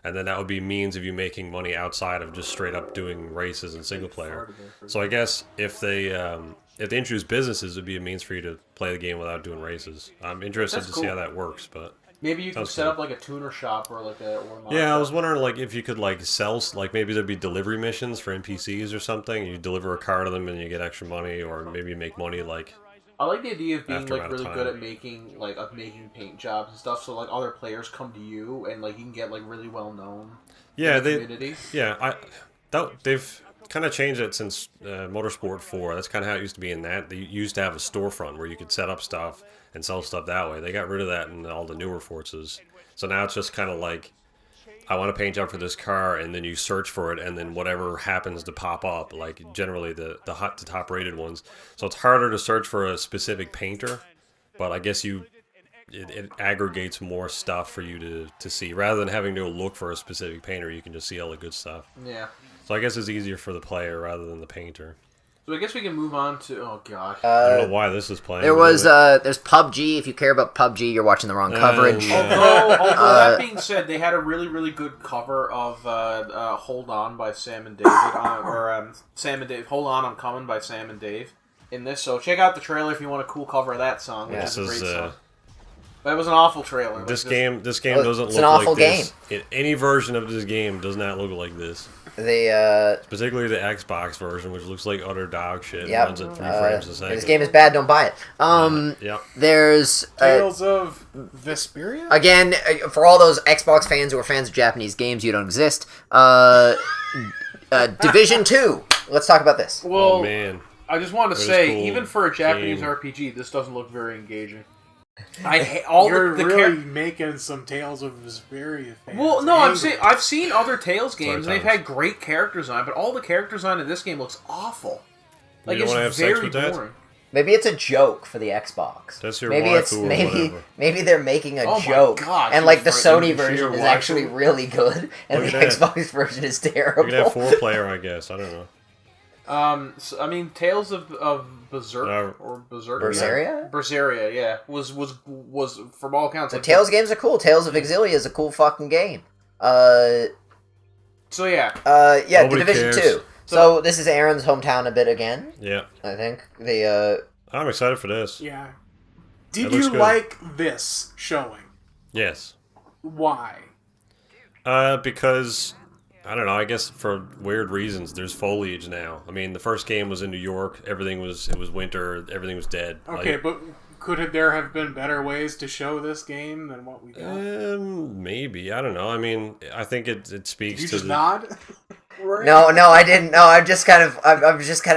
Speaker 2: And then that would be means of you making money outside of just straight up doing races and single player. So I guess if they introduce businesses, it would be a means for you to play the game without doing races. I'm interested to see how that works, but
Speaker 4: maybe you can set up like a tuner shop or like a
Speaker 2: I was wondering like if you could like sell, like maybe there'd be delivery missions for NPCs or something. You deliver a car to them and you get extra money, or maybe you make money like.
Speaker 4: I like the idea of being
Speaker 2: After
Speaker 4: like
Speaker 2: about a
Speaker 4: really
Speaker 2: time.
Speaker 4: good at making paint jobs and stuff. So like other players come to you and like you can get like really well known.
Speaker 2: Yeah,
Speaker 4: in the community.
Speaker 2: They've kind of changed it since Motorsport 4. That's kind of how it used to be in that. They used to have a storefront where you could set up stuff and sell stuff that way. They got rid of that in all the newer Forzas. So now it's just kind of like, I want a paint job for this car, and then you search for it, and then whatever happens to pop up, like generally the top rated ones. So it's harder to search for a specific painter, but I guess it aggregates more stuff for you to see. Rather than having to look for a specific painter, you can just see all the good stuff.
Speaker 4: Yeah.
Speaker 2: So I guess it's easier for the player rather than the painter.
Speaker 4: So I guess we can move on to I
Speaker 2: I don't know why this is playing.
Speaker 1: There's PUBG. If you care about PUBG, you're watching the wrong coverage.
Speaker 4: Although that being said, they had a really, really good cover of "Hold On" by Sam and David, Sam and Dave. "Hold On, I'm Coming" by Sam and Dave in this. So check out the trailer if you want a cool cover of that song, which is a great song. That was an awful trailer.
Speaker 2: This game doesn't look
Speaker 1: an awful
Speaker 2: like this. Any version of this game does not look like this. Particularly the Xbox version, which looks like utter dog shit.
Speaker 1: Yep.
Speaker 2: Runs at 3 frames a second.
Speaker 1: This game is bad. Don't buy it.
Speaker 2: Yep.
Speaker 1: There's
Speaker 3: Tales of Vesperia?
Speaker 1: Again, for all those Xbox fans who are fans of Japanese games, you don't exist. Division 2. Let's talk about this.
Speaker 4: Well,
Speaker 2: Oh man.
Speaker 4: I just wanted to
Speaker 2: That is
Speaker 4: say,
Speaker 2: cool
Speaker 4: even for a Japanese
Speaker 2: game.
Speaker 4: RPG, this doesn't look very engaging. I hate all
Speaker 3: You're
Speaker 4: the
Speaker 3: really making some Tales of Vesperia fans.
Speaker 4: Well, no,
Speaker 3: angry.
Speaker 4: I've seen other Tales games, and they've
Speaker 2: Thomas.
Speaker 4: had great character design, but all the character design in this game looks awful. Like,
Speaker 2: You don't wanna
Speaker 4: it's
Speaker 2: have sex
Speaker 4: very
Speaker 2: with that?
Speaker 4: boring.
Speaker 1: Maybe it's a joke for the Xbox.
Speaker 2: That's your
Speaker 1: maybe
Speaker 2: waifu or whatever.
Speaker 1: maybe they're making a
Speaker 4: Oh my
Speaker 1: God,
Speaker 4: God,
Speaker 1: and
Speaker 4: she's
Speaker 1: like the
Speaker 4: frightening.
Speaker 1: Sony
Speaker 4: Is she
Speaker 1: version
Speaker 4: your
Speaker 1: is
Speaker 4: waifu?
Speaker 1: actually really good, and
Speaker 2: Look
Speaker 1: the
Speaker 2: at that.
Speaker 1: Xbox version is
Speaker 2: You
Speaker 1: terrible.
Speaker 2: can have 4-player, I guess. I don't know.
Speaker 4: So, I mean, Tales of Berserk or Berserk,
Speaker 1: Berseria?
Speaker 4: Berseria, yeah, was from all accounts.
Speaker 1: The
Speaker 4: like,
Speaker 1: Tales games are cool. Tales of Exilia is a cool fucking game.
Speaker 4: So yeah,
Speaker 1: The
Speaker 2: Nobody
Speaker 1: Division
Speaker 2: cares.
Speaker 1: 2. So this is Aaron's hometown a bit again.
Speaker 2: Yeah.
Speaker 1: I think
Speaker 2: I'm excited for this.
Speaker 3: Yeah.
Speaker 2: That
Speaker 3: Did
Speaker 2: looks
Speaker 3: you
Speaker 2: good.
Speaker 3: like this showing?
Speaker 2: Yes.
Speaker 3: Why?
Speaker 2: Because I don't know. I guess for weird reasons, there's foliage now. I mean, the first game was in New York. It was winter. Everything was dead.
Speaker 3: Okay, but Could there have been better ways to show this game than what we got?
Speaker 2: Maybe. I don't know. I mean, I think it speaks
Speaker 3: Did you
Speaker 2: to
Speaker 3: just nod?
Speaker 1: No, I didn't. No, I'm just kind of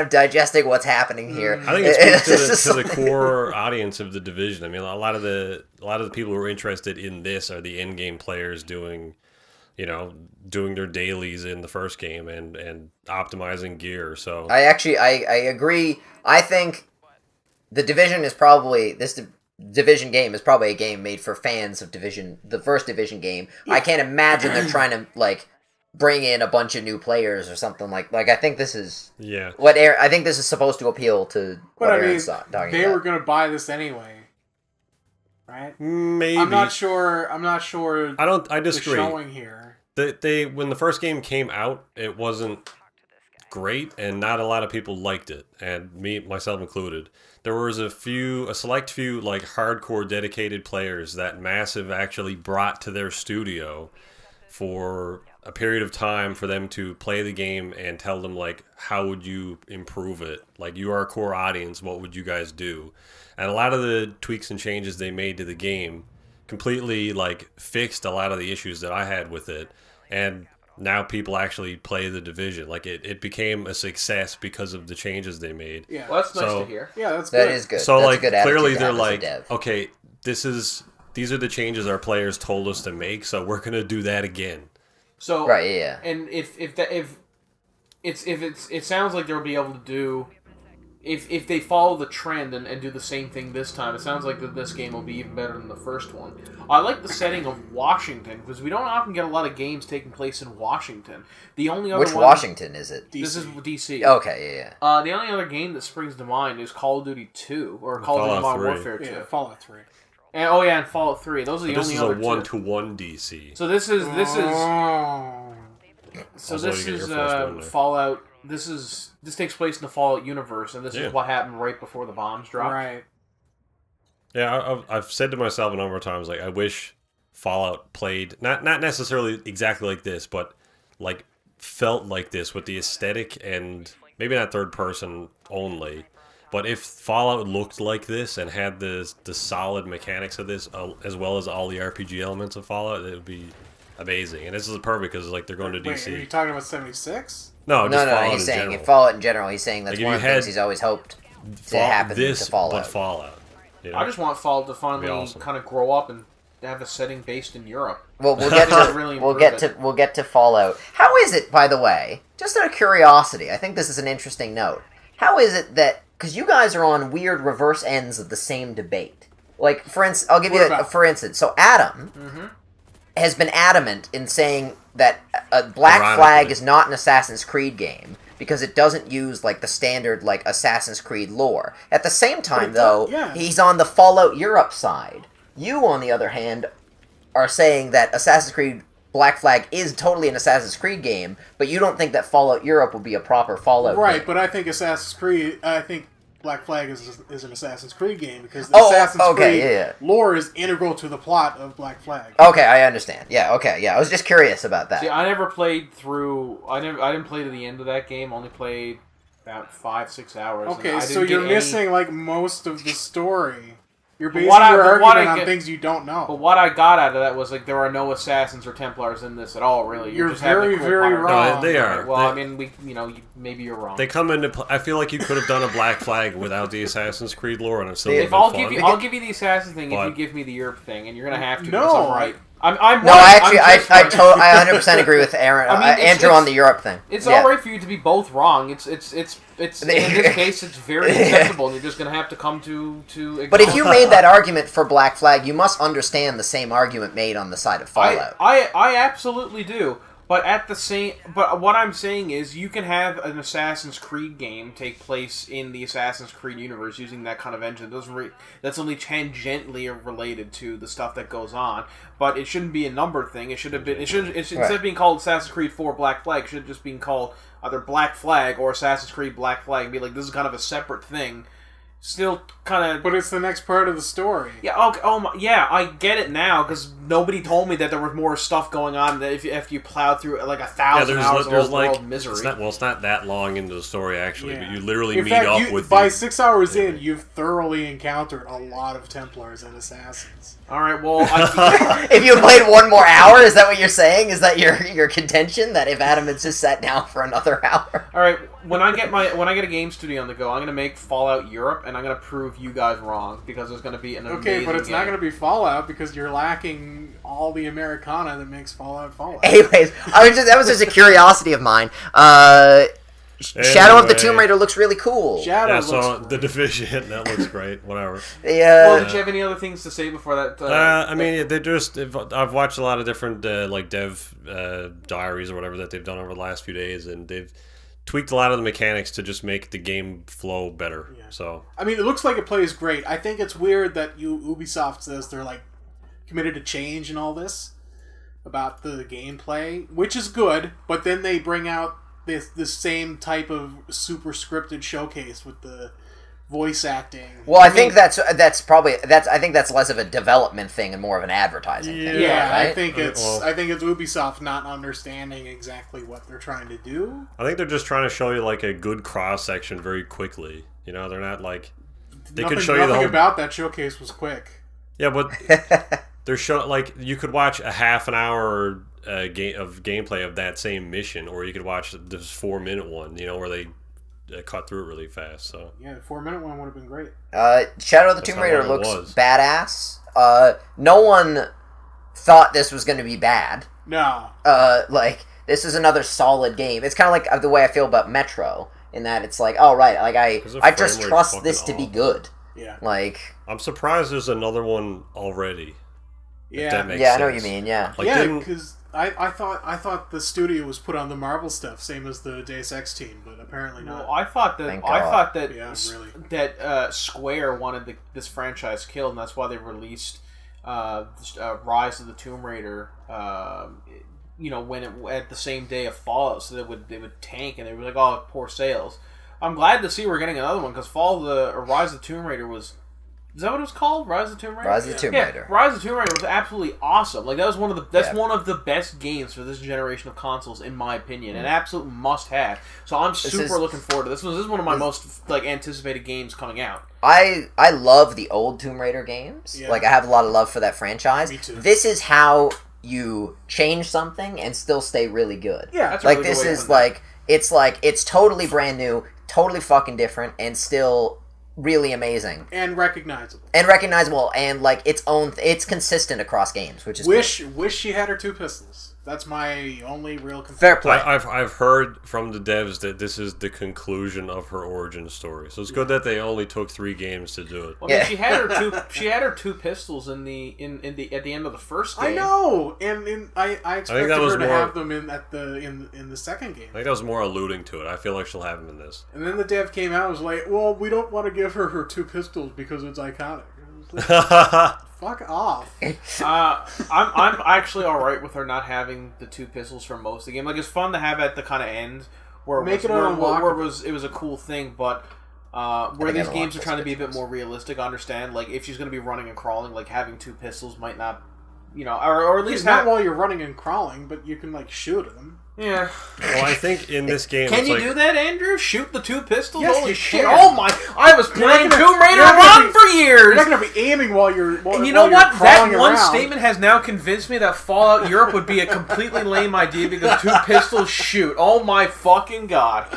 Speaker 1: digesting what's happening here.
Speaker 2: I think it speaks to the core audience of the Division. I mean, a lot of the people who are interested in this are the in-game players doing their dailies in the first game and optimizing gear. So
Speaker 1: I agree. I think the Division is probably Division game is probably a game made for fans of Division, the first Division game. Yeah. I can't imagine they're trying to bring in a bunch of new players or something like. I think this is I think this is supposed to appeal to what Aaron's talking about.
Speaker 3: They were going to buy this anyway, right?
Speaker 2: Maybe.
Speaker 3: I'm not sure.
Speaker 2: I disagree.
Speaker 3: The showing here.
Speaker 2: When the first game came out, it wasn't great, and not a lot of people liked it, and myself included. There was a select few hardcore dedicated players that Massive actually brought to their studio for a period of time for them to play the game and tell them how would you improve it? You are a core audience, what would you guys do? And a lot of the tweaks and changes they made to the game completely fixed a lot of the issues that I had with it, and now people actually play the Division. It became a success because of the changes they made.
Speaker 4: Yeah, well, that's nice to hear.
Speaker 3: Yeah, that's good.
Speaker 1: That is good.
Speaker 2: So
Speaker 1: that's a good
Speaker 2: clearly they're
Speaker 1: okay,
Speaker 2: these are the changes our players told us to make, so we're gonna do that again.
Speaker 4: So
Speaker 1: right, yeah.
Speaker 4: And if it sounds like they'll be able to do. If they follow the trend and do the same thing this time, it sounds like that this game will be even better than the first one. I like the setting of Washington, because we don't often get a lot of games taking place in Washington. The only other
Speaker 1: Which Washington is it?
Speaker 3: DC.
Speaker 4: This is DC.
Speaker 1: Okay, yeah.
Speaker 4: The only other game that springs to mind is Call of Duty 2, or Call of Duty Modern Warfare 2.
Speaker 3: Yeah, Fallout 3.
Speaker 4: And, and Fallout 3. Those are the only other two.
Speaker 2: This is a 1-to-1 DC.
Speaker 4: So this is Fallout. This takes place in the Fallout universe, and this is what happened right before the bombs dropped.
Speaker 3: Right.
Speaker 2: Yeah, I've said to myself a number of times, I wish Fallout played not necessarily exactly like this, but felt like this with the aesthetic, and maybe not third person only, but if Fallout looked like this and had the solid mechanics of this, as well as all the RPG elements of Fallout, it would be amazing. And this is perfect because they're going to DC.
Speaker 3: Wait, are you talking about 76?
Speaker 2: No,
Speaker 1: he's saying Fallout in general. He's saying that's one of the things he's always hoped to happen to Fallout.
Speaker 2: But Fallout.
Speaker 4: I just want Fallout to finally kind of grow up and have a setting based in Europe.
Speaker 1: Well, we'll get to Fallout. How is it, by the way? Just out of curiosity, I think this is an interesting note. How is it that because you guys are on weird reverse ends of the same debate? For instance, I'll give you for instance. So Adam. Mm-hmm. Has been adamant in saying that Black Flag is not an Assassin's Creed game because it doesn't use the standard Assassin's Creed lore. At the same time, though, he's on the Fallout Europe side. You, on the other hand, are saying that Assassin's Creed Black Flag is totally an Assassin's Creed game, but you don't think that Fallout Europe would be a proper Fallout game.
Speaker 3: But I think Black Flag is an Assassin's Creed game because the Assassin's Creed lore is integral to the plot of Black Flag.
Speaker 1: Okay, I understand. Yeah, okay, yeah. I was just curious about that.
Speaker 4: See, I never played through. I didn't play to the end of that game. Only played about 5-6 hours.
Speaker 3: Okay, so you're missing most of the story. You're basing your argument on things you don't know.
Speaker 4: But what I got out of that was there are no assassins or Templars in this at all. Really,
Speaker 3: you're just very, very wrong.
Speaker 2: No, they are.
Speaker 4: Well, maybe you're wrong.
Speaker 2: They come into. I feel like you could have done a Black Flag without the Assassin's Creed lore, and still.
Speaker 4: I'll give you the assassin thing if you give me the Europe thing, and you're gonna have to.
Speaker 3: No,
Speaker 4: because I'm right.
Speaker 1: I 100% agree with Aaron. Andrew on the Europe thing.
Speaker 4: It's all right for you to be both wrong. It's in this case it's very acceptable, and you're just gonna have to come to.
Speaker 1: But if you made that argument for Black Flag, you must understand the same argument made on the side of Fallout.
Speaker 4: I absolutely do. But what I'm saying is, you can have an Assassin's Creed game take place in the Assassin's Creed universe using that kind of engine. That's only tangentially related to the stuff that goes on. But it shouldn't be a numbered thing. It should have been. Instead of being called Assassin's Creed 4 Black Flag, it should have just been called either Black Flag or Assassin's Creed Black Flag. And be this is kind of a separate thing. Still kind of.
Speaker 3: But it's the next part of the story.
Speaker 4: Yeah. Okay. Yeah. I get it now because nobody told me that there was more stuff going on. That if you plowed through like 1,000 hours of world misery.
Speaker 2: It's not that long into the story actually,
Speaker 3: Yeah.
Speaker 2: but you literally
Speaker 3: In
Speaker 2: meet
Speaker 3: fact,
Speaker 2: up with.
Speaker 3: By 6 hours in, you've thoroughly encountered a lot of Templars and Assassins.
Speaker 4: All right, well,
Speaker 1: if you played one more hour, is that what you're saying? Is that your contention that if Adam had just sat down for another hour?
Speaker 4: All right, when I get a game studio on the go, I'm gonna make Fallout Europe, and I'm gonna prove you guys wrong because there's gonna be an amazing
Speaker 3: Okay, but it's
Speaker 4: game.
Speaker 3: not gonna be Fallout because you're lacking all the Americana that makes Fallout.
Speaker 1: Anyways, that was just a curiosity of mine. Shadow of the Tomb Raider looks really cool.
Speaker 2: The Division, that looks great. Whatever.
Speaker 4: Well, did you have any other things to say before that?
Speaker 2: I mean, I've watched a lot of different like dev diaries or whatever that they've done over the last few days, and they've tweaked a lot of the mechanics to just make the game flow better. Yeah. So
Speaker 3: I mean, it looks like it plays great. I think it's weird that Ubisoft says they're like committed to change and all this about the gameplay, which is good, but then they bring out this same type of super scripted showcase with the voice acting.
Speaker 1: Well, I think that's less of a development thing and more of an advertising thing.
Speaker 3: Yeah,
Speaker 1: right?
Speaker 3: I think it's Ubisoft not understanding exactly what they're trying to do.
Speaker 2: I think they're just trying to show you like a good cross section very quickly. You know, they're not like
Speaker 3: Nothing about that showcase was quick.
Speaker 2: Yeah, but they're like you could watch a half an hour of gameplay of that same mission, or you could watch this 4-minute one, you know, where they cut through it really fast. So
Speaker 3: yeah, the 4-minute one would have been great.
Speaker 1: Shadow of the Tomb Raider looks badass. No one thought this was going to be bad.
Speaker 3: No.
Speaker 1: Like this is another solid game. It's kind of like the way I feel about Metro, in that it's like, oh right, like I just trust this to be good.
Speaker 3: Yeah.
Speaker 1: Like
Speaker 2: I'm surprised there's another one already.
Speaker 3: Yeah.
Speaker 2: If that makes
Speaker 1: sense.
Speaker 2: sense.
Speaker 1: I know what you mean. Yeah.
Speaker 2: Like,
Speaker 3: yeah, because I thought the studio was put on the Marvel stuff, same as the Deus Ex team, but apparently not.
Speaker 4: Well, I thought that
Speaker 3: yeah, really.
Speaker 4: that Square wanted this franchise killed, and that's why they released Rise of the Tomb Raider. When at the same day of Fallout, so they would tank, and they were like, "Oh, poor sales." I'm glad to see we're getting another one because Rise of the Tomb Raider was. Is that what it was called? Rise of the Tomb Raider?
Speaker 1: Rise of the Tomb Raider.
Speaker 4: Rise of the Tomb Raider was absolutely awesome. Like that was one of the best games for this generation of consoles, in my opinion. An absolute must-have. So I'm super looking forward to this. This is one of my most anticipated games coming out.
Speaker 1: I love the old Tomb Raider games. Yeah. Like I have a lot of love for that franchise.
Speaker 3: Me too.
Speaker 1: This is how you change something and still stay really good.
Speaker 3: Yeah,
Speaker 4: that's
Speaker 1: like
Speaker 4: really
Speaker 1: this is like it's totally brand new, totally fucking different, and still really amazing
Speaker 3: and recognizable
Speaker 1: and like it's consistent across games, which is
Speaker 3: wish she had her 2 pistols. That's my only real complaint.
Speaker 1: Fair play.
Speaker 2: I've heard from the devs that this is the conclusion of her origin story, so it's good that they only took 3 games to do it.
Speaker 4: Well, yeah. She had her two pistols at the end of the first game.
Speaker 3: I know, and I expected her to have them in the second game.
Speaker 2: I think that was more alluding to it. I feel like she'll have them in this.
Speaker 3: And then the dev came out and was like, "Well, we don't want to give her 2 pistols because it's iconic." Fuck off.
Speaker 4: I'm actually alright with her not having the 2 pistols for most of the game. Like it's fun to have at the kind of end where it was a cool thing, but where these games are trying to be a bit more realistic, understand like if she's going to be running and crawling, like having 2 pistols might not, or at least
Speaker 3: not while you're running and crawling, but you can like shoot them.
Speaker 4: Yeah.
Speaker 2: Well, I think in this game,
Speaker 4: can you do that, Andrew? Shoot the 2 pistols?
Speaker 3: Yes,
Speaker 4: Holy
Speaker 3: you
Speaker 4: shit!
Speaker 3: can.
Speaker 4: Oh my! I was playing Tomb Raider wrong for years.
Speaker 3: You're not gonna be aiming while you're.
Speaker 4: And you know what? That one statement has now convinced me that Fallout Europe would be a completely lame idea because 2 pistols shoot. Oh my fucking god!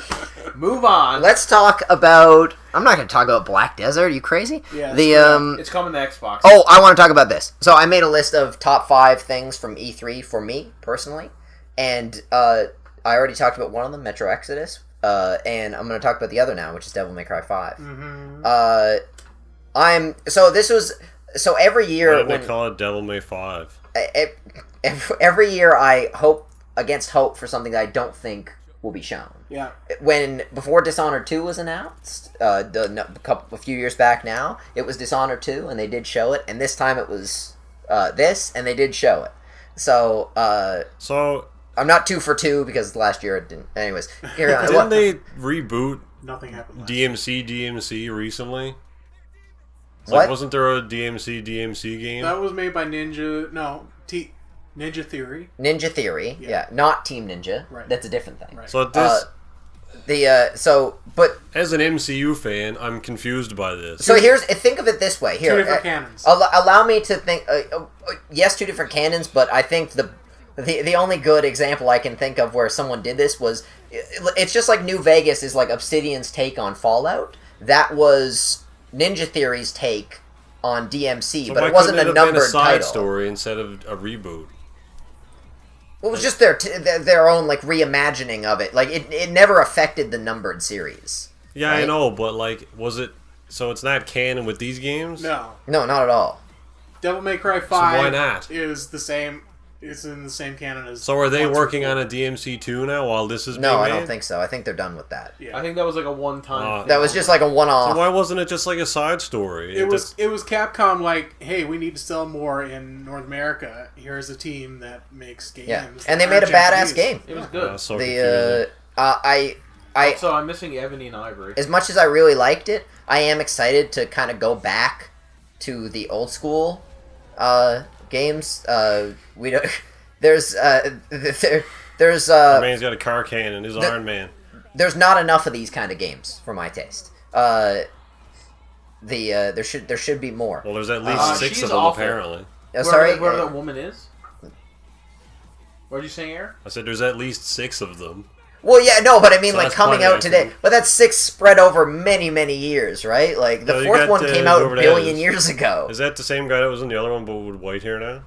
Speaker 4: Move on.
Speaker 1: Let's talk about. I'm not going to talk about Black Desert. Are you crazy?
Speaker 3: Yeah.
Speaker 4: It's coming to Xbox.
Speaker 1: Oh, I want to talk about this. So I made a list of top 5 things from E3 for me personally, and I already talked about one of them, Metro Exodus, and I'm going to talk about the other now, which is Devil May Cry 5.
Speaker 3: Mm-hmm.
Speaker 1: So every year
Speaker 2: why did they call it Devil May 5?
Speaker 1: Every year I hope against hope for something that I don't think will be shown.
Speaker 3: Yeah.
Speaker 1: Before Dishonored 2 was announced, a few years back now, it was Dishonored 2, and they did show it, and this time it was this, and they did show it. So I'm not 2 for 2 because last year it didn't. Anyways,
Speaker 2: didn't they reboot
Speaker 3: Nothing happened.
Speaker 2: DMC recently?
Speaker 1: What?
Speaker 2: Wasn't there a DMC game?
Speaker 3: That was made by Ninja. No, Ninja Theory.
Speaker 1: Ninja Theory, yeah, not Team Ninja.
Speaker 3: Right.
Speaker 1: That's a different thing.
Speaker 3: Right.
Speaker 2: So this,
Speaker 1: but
Speaker 2: as an MCU fan, I'm confused by this.
Speaker 1: so think of it this way. Here,
Speaker 3: Two different canons.
Speaker 1: Allow me to think. Yes, two different canons, but I think the only good example I can think of where someone did this was it's just like New Vegas is like Obsidian's take on Fallout. That was Ninja Theory's take on DMC,
Speaker 2: So
Speaker 1: but
Speaker 2: why
Speaker 1: it wasn't
Speaker 2: couldn't
Speaker 1: a
Speaker 2: it have been
Speaker 1: numbered
Speaker 2: a side
Speaker 1: title.
Speaker 2: story instead of a reboot.
Speaker 1: It was just their own like reimagining of it. Like it never affected the numbered series.
Speaker 2: Yeah,
Speaker 1: right?
Speaker 2: I know, but like, was it? So it's not canon with these games?
Speaker 3: No.
Speaker 1: No, not at all.
Speaker 3: Devil May Cry 5
Speaker 2: why not?
Speaker 3: is the same. It's in the same canon as.
Speaker 2: So are they
Speaker 3: 1 through
Speaker 2: working
Speaker 3: 4.
Speaker 2: on a DMC 2 now while this is
Speaker 1: No,
Speaker 2: being
Speaker 1: I
Speaker 2: made?
Speaker 1: don't think so. I think they're done with that.
Speaker 3: Yeah.
Speaker 4: I think that was like a one-time.
Speaker 1: That was just like a one-off.
Speaker 2: So why wasn't it just like a side story?
Speaker 3: It was Capcom like, hey, we need to sell more in North America. Here's a team that makes games.
Speaker 1: Yeah,
Speaker 3: that
Speaker 1: and they
Speaker 3: are
Speaker 1: made a
Speaker 3: Japanese.
Speaker 1: badass game.
Speaker 4: It was good.
Speaker 2: so
Speaker 1: The
Speaker 2: confusing.
Speaker 4: So I'm missing Ebony and Ivory.
Speaker 1: as much as I really liked it, I am excited to kind of go back to the old school games. We don't. There's
Speaker 2: Man's got a car cannon. He's Iron Man.
Speaker 1: there's not enough of these kind of games for my taste. There should be more.
Speaker 2: Well, there's at least 6
Speaker 4: she's
Speaker 2: of them
Speaker 4: awful.
Speaker 2: apparently.
Speaker 1: Sorry,
Speaker 4: whoever that woman is. What did you say, Aaron?
Speaker 2: I said there's at least 6 of them.
Speaker 1: well, yeah, no, but I mean
Speaker 2: So
Speaker 1: like
Speaker 2: that's
Speaker 1: coming
Speaker 2: plenty,
Speaker 1: out today.
Speaker 2: actually.
Speaker 1: But that's 6 spread over many years, right? Like the
Speaker 2: No, you
Speaker 1: fourth
Speaker 2: got,
Speaker 1: one came out a
Speaker 2: whoever that
Speaker 1: billion
Speaker 2: is.
Speaker 1: years ago.
Speaker 2: Is that the same guy that was in the other one but with white hair now?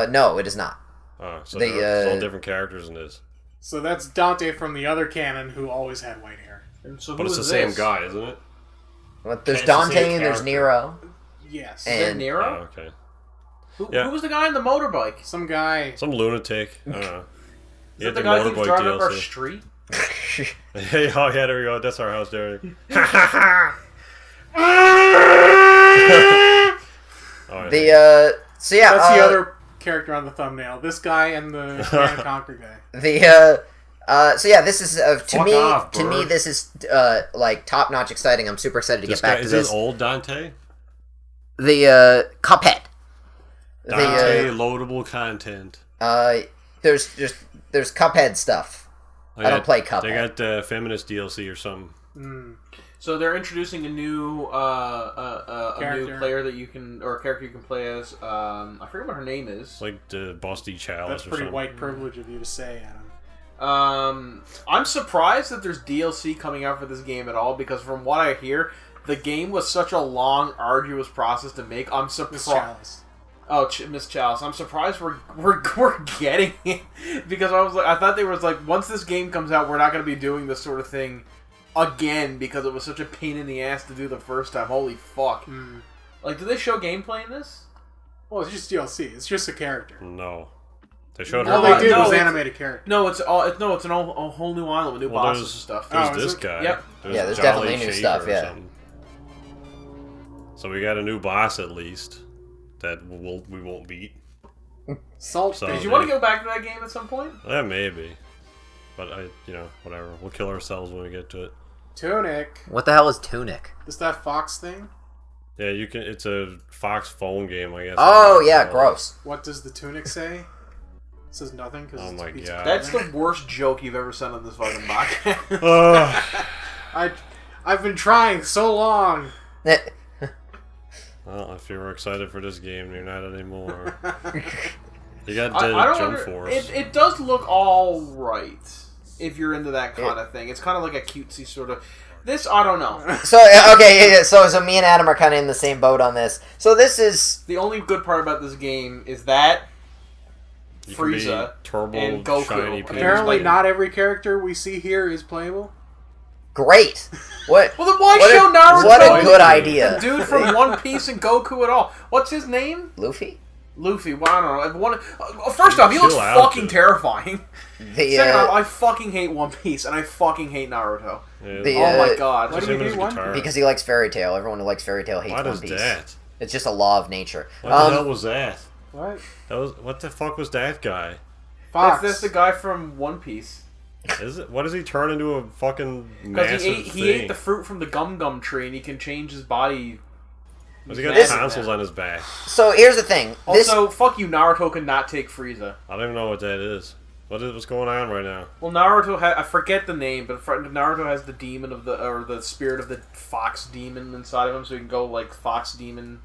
Speaker 1: No, it is not.
Speaker 2: Oh, so
Speaker 1: They,
Speaker 2: they're all different characters in this.
Speaker 3: So that's Dante from the other canon who always had white hair.
Speaker 4: And so
Speaker 2: But
Speaker 4: who
Speaker 2: it's the
Speaker 4: is
Speaker 2: same
Speaker 4: this?
Speaker 2: guy, isn't it?
Speaker 1: Well, there's
Speaker 2: It's the
Speaker 1: Dante
Speaker 2: same
Speaker 1: and there's
Speaker 2: character.
Speaker 1: Nero.
Speaker 3: Yes.
Speaker 4: Is that
Speaker 1: And-
Speaker 4: Nero?
Speaker 2: Oh, okay.
Speaker 4: Who was the guy on the motorbike?
Speaker 3: Some guy.
Speaker 2: Some lunatic. I don't know.
Speaker 4: Is that the guy who's driving up our street?
Speaker 2: Hey, oh yeah, there we go. That's our house, Derek.
Speaker 1: So yeah,
Speaker 3: That's the other character on the thumbnail. This guy and the Command and Conquer guy.
Speaker 1: So yeah, this is to
Speaker 2: Fuck
Speaker 1: me.
Speaker 2: off,
Speaker 1: to me,
Speaker 2: Bird.
Speaker 1: this is like top notch exciting. I'm super excited to
Speaker 2: This
Speaker 1: get back
Speaker 2: guy,
Speaker 1: to
Speaker 2: is
Speaker 1: this.
Speaker 2: this old Dante?
Speaker 1: The Cuphead.
Speaker 2: Dante loadable content.
Speaker 1: There's Cuphead stuff. I don't play Cuphead.
Speaker 2: They got feminist DLC or something.
Speaker 4: So they're introducing a new a new
Speaker 3: Character.
Speaker 4: player that you can, or a character you can play as. I forget what her name is.
Speaker 2: It's like the Busty Chalice
Speaker 3: That's
Speaker 2: or
Speaker 3: pretty
Speaker 2: something.
Speaker 3: white privilege of you to say, Adam.
Speaker 4: I'm surprised that there's DLC coming out for this game at all, because from what I hear, the game was such a long, arduous process to make. I'm
Speaker 3: Miss
Speaker 4: surprised.
Speaker 3: Chalice.
Speaker 4: Oh, Miss Chalice. I'm surprised we're getting it, because I thought they was like, once this game comes out, we're not going to be doing this sort of thing again, because it was such a pain in the ass to do the first time. Holy fuck! Like, did they show gameplay in this?
Speaker 3: Well, it's just DLC. It's just a character.
Speaker 2: No. They showed
Speaker 3: All
Speaker 2: her.
Speaker 3: they did
Speaker 4: no,
Speaker 3: was
Speaker 4: it's-
Speaker 3: animate a character.
Speaker 4: No, it's a whole new island with new bosses and stuff.
Speaker 2: There's
Speaker 3: Oh, is
Speaker 2: this
Speaker 3: it?
Speaker 2: guy.
Speaker 4: Yep.
Speaker 1: There's
Speaker 2: Jolly
Speaker 1: definitely new
Speaker 2: Shaker
Speaker 1: stuff,
Speaker 2: or
Speaker 1: yeah.
Speaker 2: something. So we got a new boss at least that we won't beat.
Speaker 3: Salt.
Speaker 2: So-
Speaker 4: Did you want to go back to that game at some point?
Speaker 2: Maybe. But whatever. We'll kill ourselves when we get to it.
Speaker 3: Tunic.
Speaker 1: What the hell is Tunic?
Speaker 3: Is that Fox thing?
Speaker 2: Yeah, you can. It's a Fox phone game, I guess.
Speaker 1: Oh yeah, gross.
Speaker 3: What does the Tunic say? It says nothing because
Speaker 2: Oh
Speaker 3: it's
Speaker 2: my
Speaker 3: a piece of
Speaker 2: God.
Speaker 4: That's
Speaker 3: clothing.
Speaker 4: the worst joke you've ever said on this fucking podcast.
Speaker 3: I've been trying so long.
Speaker 2: Well, if you were excited for this game, you're not anymore. You got
Speaker 4: I
Speaker 2: the
Speaker 4: don't
Speaker 2: Jump
Speaker 4: under-
Speaker 2: Force.
Speaker 4: It does look all right if you're into that kind of thing. It's kind of like a cutesy sort of. This I don't know.
Speaker 1: So okay, yeah, so me and Adam are kind of in the same boat on this. So this is
Speaker 4: The only good part about this game is that
Speaker 2: You can be
Speaker 4: Frieza
Speaker 2: turbo,
Speaker 4: and Goku.
Speaker 2: shiny penis.
Speaker 3: Apparently,
Speaker 4: like-
Speaker 3: not every character we see here is playable.
Speaker 1: great. What?
Speaker 4: Well, then why
Speaker 1: what
Speaker 4: show Naruto?
Speaker 1: What a good
Speaker 2: The
Speaker 1: idea,
Speaker 4: Dude from One Piece and Goku at all. What's his name?
Speaker 1: Luffy.
Speaker 4: Luffy. Well, I don't know. First off, he looks
Speaker 2: Chill out,
Speaker 4: fucking
Speaker 2: dude.
Speaker 4: terrifying.
Speaker 1: The
Speaker 4: Second off, I fucking hate One Piece and I fucking hate Naruto.
Speaker 2: Yeah,
Speaker 1: The,
Speaker 4: Oh my
Speaker 1: uh,
Speaker 4: god.
Speaker 3: What
Speaker 2: just
Speaker 3: do you
Speaker 2: him and his
Speaker 3: hate One
Speaker 2: guitar.
Speaker 1: because he likes Fairy Tail. Everyone who likes Fairy Tail hates
Speaker 2: Why
Speaker 1: One
Speaker 2: does
Speaker 1: Piece.
Speaker 2: that?
Speaker 1: It's just a law of nature.
Speaker 2: What the hell was that?
Speaker 3: What?
Speaker 2: What the fuck was that guy?
Speaker 3: Fox.
Speaker 4: That's the guy from One Piece.
Speaker 2: Is it? What does he turn into a fucking
Speaker 4: Because
Speaker 2: massive
Speaker 4: he
Speaker 2: thing?
Speaker 4: ate the fruit from the gum gum tree and he can change his body
Speaker 2: Has he got
Speaker 1: This-
Speaker 2: consoles on his back?
Speaker 1: So here's the thing.
Speaker 4: Also, fuck you, Naruto cannot take Frieza.
Speaker 2: I don't even know what that is. What's going on right now?
Speaker 4: Well, Naruto I forget the name, but Naruto has the demon of the spirit of the fox demon inside of him, so he can go like fox demon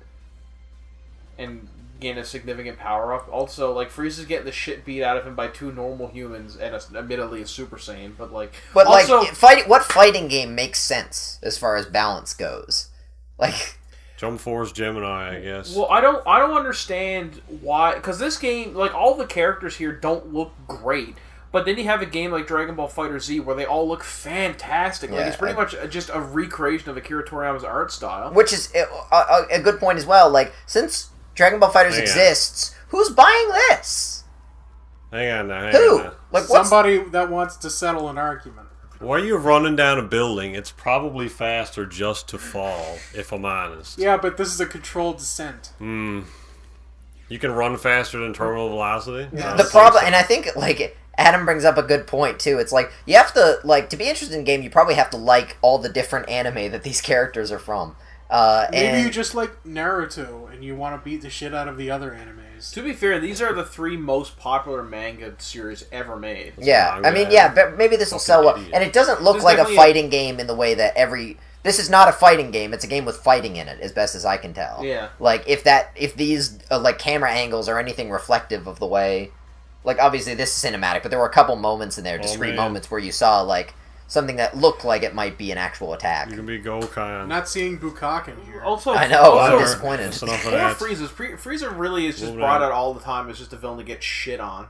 Speaker 4: and gain a significant power up. Also, like Frieza's getting the shit beat out of him by two normal humans and admittedly a Super Saiyan, but also,
Speaker 1: what fighting game makes sense as far as balance goes? Like
Speaker 2: Jump Force Gemini, I guess.
Speaker 4: well, I don't understand why, because this game, like all the characters here don't look great. But then you have a game like Dragon Ball FighterZ where they all look fantastic. Like, it's pretty much just a recreation of Akira Toriyama's art style.
Speaker 1: Which is a good point as well. Like, since Dragon Ball FighterZ exists, who's buying this?
Speaker 2: Hang on now.
Speaker 1: Who? Like,
Speaker 3: somebody that wants to settle an argument.
Speaker 2: Why are you running down a building? It's probably faster just to fall, if I'm honest.
Speaker 3: Yeah, but this is a controlled descent.
Speaker 2: You can run faster than terminal velocity?
Speaker 3: Yeah.
Speaker 1: The problem, and I think, like, Adam brings up a good point, too. It's like, you have to, like, to be interested in the game, you probably have to like all the different anime that these characters are from.
Speaker 3: Maybe you just like Naruto, and you want to beat the shit out of the other animes.
Speaker 4: To be fair, these are the 3 most popular manga series ever made.
Speaker 1: Yeah, I mean, yeah, but maybe this will sell well. And it doesn't look like a fighting game in the way that this is not a fighting game. It's a game with fighting in it, as best as I can tell.
Speaker 4: Yeah.
Speaker 1: Like, if these, like, camera angles are anything reflective of the way... Like, obviously, this is cinematic, but there were a couple moments in there, discrete moments, where you saw, like, something that looked like it might be an actual attack.
Speaker 2: You can be Gokan.
Speaker 3: Not seeing Bukaken here.
Speaker 4: Also,
Speaker 1: I know, I'm disappointed.
Speaker 4: Frieza really is just brought out all the time as just a villain to get shit on.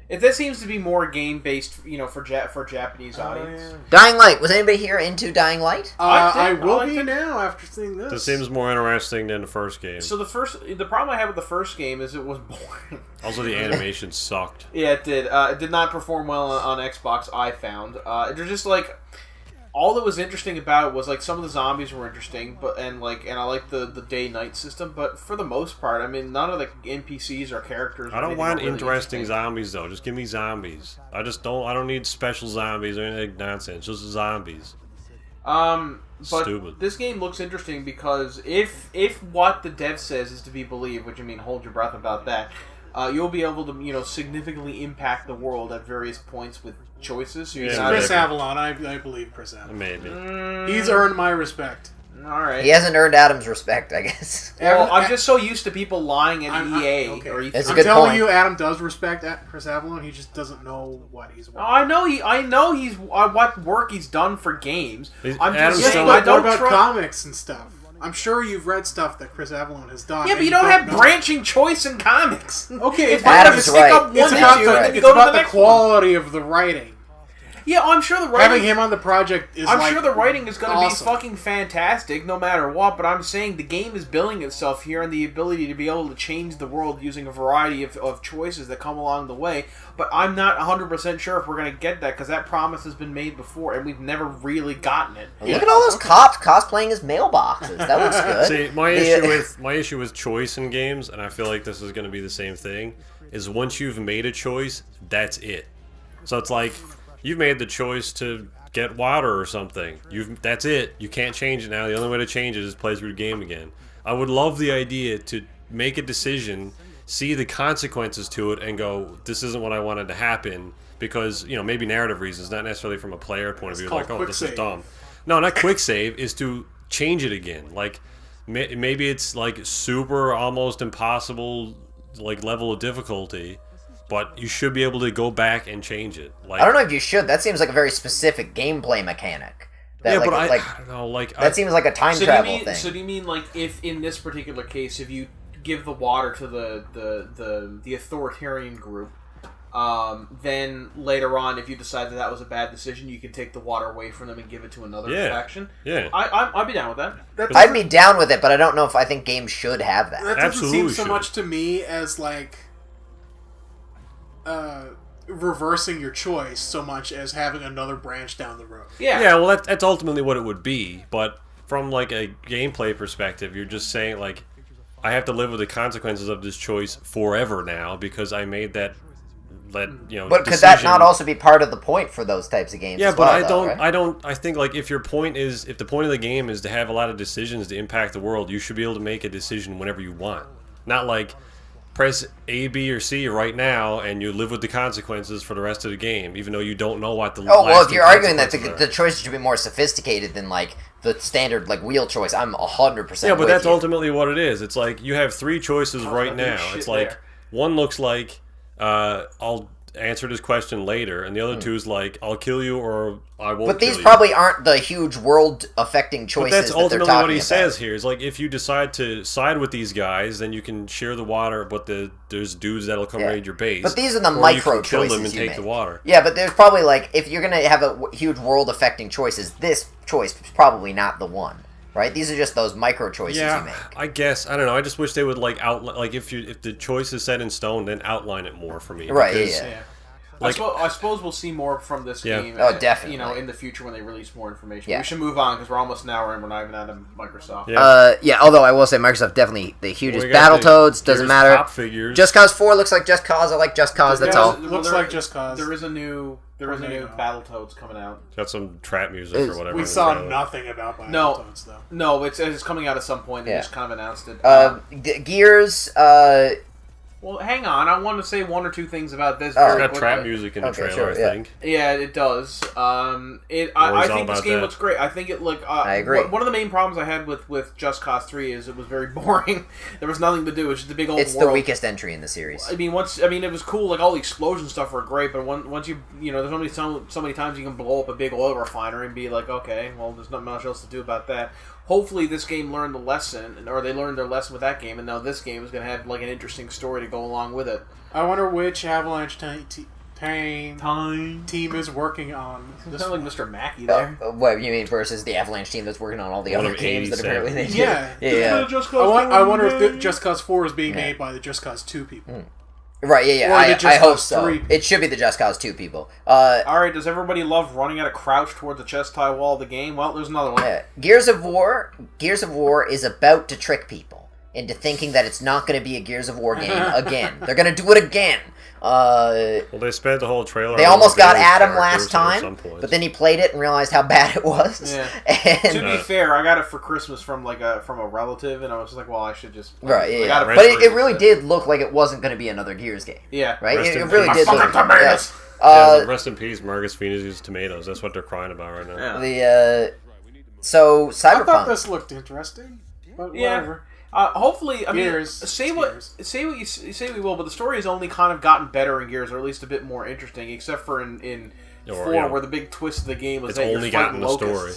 Speaker 4: If that seems to be more game-based, for Japanese audience.
Speaker 3: Yeah.
Speaker 1: Dying Light. Was anybody here into Dying Light?
Speaker 3: I will be now after seeing this.
Speaker 2: This seems more interesting than the first game.
Speaker 4: So the problem I had with the first game is it was boring.
Speaker 2: Also, the animation sucked.
Speaker 4: Yeah, it did. It did not perform well on Xbox, I found. They're just like... All that was interesting about it was like some of the zombies were interesting, and I like the day-night system. But for the most part, I mean, none of the NPCs or characters.
Speaker 2: I don't want really interesting zombies though. Just give me zombies. I don't need special zombies or anything nonsense. Just zombies.
Speaker 4: But
Speaker 2: Stupid.
Speaker 4: This game looks interesting because if what the dev says is to be believed, which I mean, hold your breath about that. You'll be able to significantly impact the world at various points with choices. So
Speaker 3: Chris Avalon, I believe Chris Avalon.
Speaker 2: Maybe.
Speaker 3: He's earned my respect.
Speaker 4: Alright.
Speaker 1: He hasn't earned Adam's respect, I guess.
Speaker 4: Well, I'm just so used to people lying at EA.
Speaker 3: Okay.
Speaker 4: Or
Speaker 1: It's a
Speaker 3: I'm
Speaker 1: good
Speaker 3: telling
Speaker 1: point.
Speaker 3: you, Adam does respect Chris Avalon. He just doesn't know what he's.
Speaker 4: I know he's what work he's done for games. I'm
Speaker 2: Adam's
Speaker 4: just saying
Speaker 3: What
Speaker 4: I don't
Speaker 3: about
Speaker 4: trust.
Speaker 3: comics and stuff? I'm sure you've read stuff that Chris Avalon has done.
Speaker 4: Yeah, but
Speaker 3: and
Speaker 4: you don't have
Speaker 3: know.
Speaker 4: branching choice in comics.
Speaker 3: Okay,
Speaker 4: It's fine to
Speaker 1: Adam's
Speaker 4: stick
Speaker 1: right.
Speaker 4: up one
Speaker 3: It's
Speaker 4: issue
Speaker 3: about
Speaker 4: and then
Speaker 3: the,
Speaker 4: you
Speaker 3: it's
Speaker 4: go to
Speaker 3: about
Speaker 4: the
Speaker 3: the
Speaker 4: next one.
Speaker 3: quality of the writing.
Speaker 4: Yeah, I'm sure the writing.
Speaker 3: Having him on the project is.
Speaker 4: I'm sure the writing is going to
Speaker 3: awesome.
Speaker 4: be fucking fantastic no matter what, but I'm saying the game is billing itself here and the ability to be able to change the world using a variety of choices that come along the way, but I'm not 100% sure if we're going to get that because that promise has been made before and we've never really gotten it.
Speaker 1: Look at all those cops cosplaying as mailboxes. That looks good.
Speaker 2: See, my issue with choice in games, and I feel like this is going to be the same thing, is once you've made a choice, that's it. So it's like you've made the choice to get water or something. That's it. You can't change it now. The only way to change it is play through the game again. I would love the idea to make a decision, see the consequences to it, and go, this isn't what I wanted to happen, because, maybe narrative reasons, not necessarily from a player point of view, like, oh, this is dumb. No, not quick save, is to change it again. Like, maybe it's, like, super, almost impossible, like, level of difficulty, but you should be able to go back and change it. Like,
Speaker 1: I don't know if you should. That seems like a very specific gameplay mechanic. That,
Speaker 2: yeah,
Speaker 1: like,
Speaker 2: but I don't know. That
Speaker 1: seems like a time travel thing.
Speaker 4: So do you mean like if in this particular case, if you give the water to the authoritarian group, then later on, if you decide that was a bad decision, you can take the water away from them and give it to another faction?
Speaker 2: Yeah.
Speaker 4: I'd be down with that.
Speaker 1: I'd be down with it, but I don't know if I think games should have that.
Speaker 3: That doesn't
Speaker 2: Absolutely
Speaker 3: seem so
Speaker 2: should.
Speaker 3: much to me as like reversing your choice so much as having another branch down the road.
Speaker 4: Yeah.
Speaker 2: Well, that's ultimately what it would be. But from like a gameplay perspective, you're just saying like, I have to live with the consequences of this choice forever now because I made that
Speaker 1: But could that not also be part of the point for those types of games?
Speaker 2: Yeah,
Speaker 1: as
Speaker 2: but
Speaker 1: well,
Speaker 2: I don't. I think like if the point of the game is to have a lot of decisions to impact the world, you should be able to make a decision whenever you want. Not like press A, B, or C right now, and you live with the consequences for the rest of the game, even though you don't know what the.
Speaker 1: Oh well, if you're arguing that the choices should be more sophisticated than like the standard like wheel choice, I'm 100%.
Speaker 2: Yeah, but that's ultimately what it is. It's like you have 3 choices right now. It's like one looks like I'll answer this question later, and the other 2 is like I'll kill you or I won't.
Speaker 1: But these
Speaker 2: kill
Speaker 1: probably aren't the huge world-affecting choices.
Speaker 2: But that's ultimately
Speaker 1: that
Speaker 2: what he says here. Is like if you decide to side with these guys, then you can share the water. But there's dudes that'll come raid your base.
Speaker 1: But these are the
Speaker 2: or
Speaker 1: micro
Speaker 2: you can kill
Speaker 1: choices
Speaker 2: them and
Speaker 1: you
Speaker 2: take
Speaker 1: make.
Speaker 2: the water.
Speaker 1: Yeah, but there's probably like if you're gonna have a huge world-affecting choices, this choice is probably not the one. Right? These are just those micro choices you make.
Speaker 2: I guess. I don't know. I just wish they would like outline, like if the choice is set in stone, then outline it more for me.
Speaker 1: Right?
Speaker 2: Because,
Speaker 1: Yeah.
Speaker 2: Like,
Speaker 4: I suppose we'll see more from this game.
Speaker 1: Oh, definitely.
Speaker 4: In the future when they release more information.
Speaker 1: Yeah.
Speaker 4: We should move on because we're almost an hour and we're not even out of Microsoft.
Speaker 1: Yeah. Although I will say Microsoft definitely the hugest. Battletoads doesn't matter.
Speaker 2: Top figures.
Speaker 1: Just Cause 4 looks like Just Cause. I like Just Cause. That's all.
Speaker 3: Looks like Just Cause.
Speaker 4: There is a new Battletoads coming out.
Speaker 2: Got some trap music or whatever.
Speaker 3: We saw nothing about Battletoads though.
Speaker 4: No, it's coming out at some point. They just kind of announced it.
Speaker 1: Gears.
Speaker 4: Well, hang on. I want to say 1 or 2 things about this.
Speaker 2: It's got trap music in the trailer, I think.
Speaker 4: Yeah, it does. I think this game looks great. I think it I
Speaker 1: agree.
Speaker 4: One of the main problems I had with Just Cause 3 is it was very boring. There was nothing to do. It was just a big old
Speaker 1: It's
Speaker 4: world.
Speaker 1: the weakest entry in the series.
Speaker 4: I mean, it was cool. Like all the explosion stuff were great, but once there's only so many times you can blow up a big oil refinery and be like, okay, well, there's not much else to do about that. Hopefully, this game learned the lesson, or they learned their lesson with that game, and now this game is going to have like an interesting story to go along with it.
Speaker 3: I wonder which Avalanche team is working on.
Speaker 4: You sound like Mr. Mackey there.
Speaker 1: What you mean versus the Avalanche team that's working on all the other games that apparently they do?
Speaker 3: Yeah. I wonder if Just Cause 4 is being made by the Just Cause 2 people.
Speaker 1: Right, yeah. I hope so. It should be the Just Cause 2 people.
Speaker 4: Alright, does everybody love running at a crouch towards the chest high wall of the game? Well, there's another one.
Speaker 1: Gears of War is about to trick people into thinking that it's not going to be a Gears of War game again. They're going to do it again.
Speaker 2: Well, they spent the whole trailer.
Speaker 1: They almost got Adam last time, but then he played it and realized how bad it was.
Speaker 4: Yeah.
Speaker 1: And,
Speaker 4: to be fair, I got it for Christmas from a relative, and I was just like, well, I should just.
Speaker 1: Right, yeah. But it really did look like it wasn't going to be another Gears game.
Speaker 4: Yeah.
Speaker 1: Right?
Speaker 2: It
Speaker 1: really did look.
Speaker 2: Rest in peace, Marcus Phoenix's tomatoes. That's what they're crying about right now.
Speaker 1: Yeah. So Cyberpunk.
Speaker 3: I thought this looked interesting, but whatever.
Speaker 4: Hopefully, I mean,
Speaker 3: Gears,
Speaker 4: say what you say we will, but the story has only kind of gotten better in Gears, or at least a bit more interesting, except for in 4, where the big twist of the game was that you're fighting locusts.
Speaker 2: Story.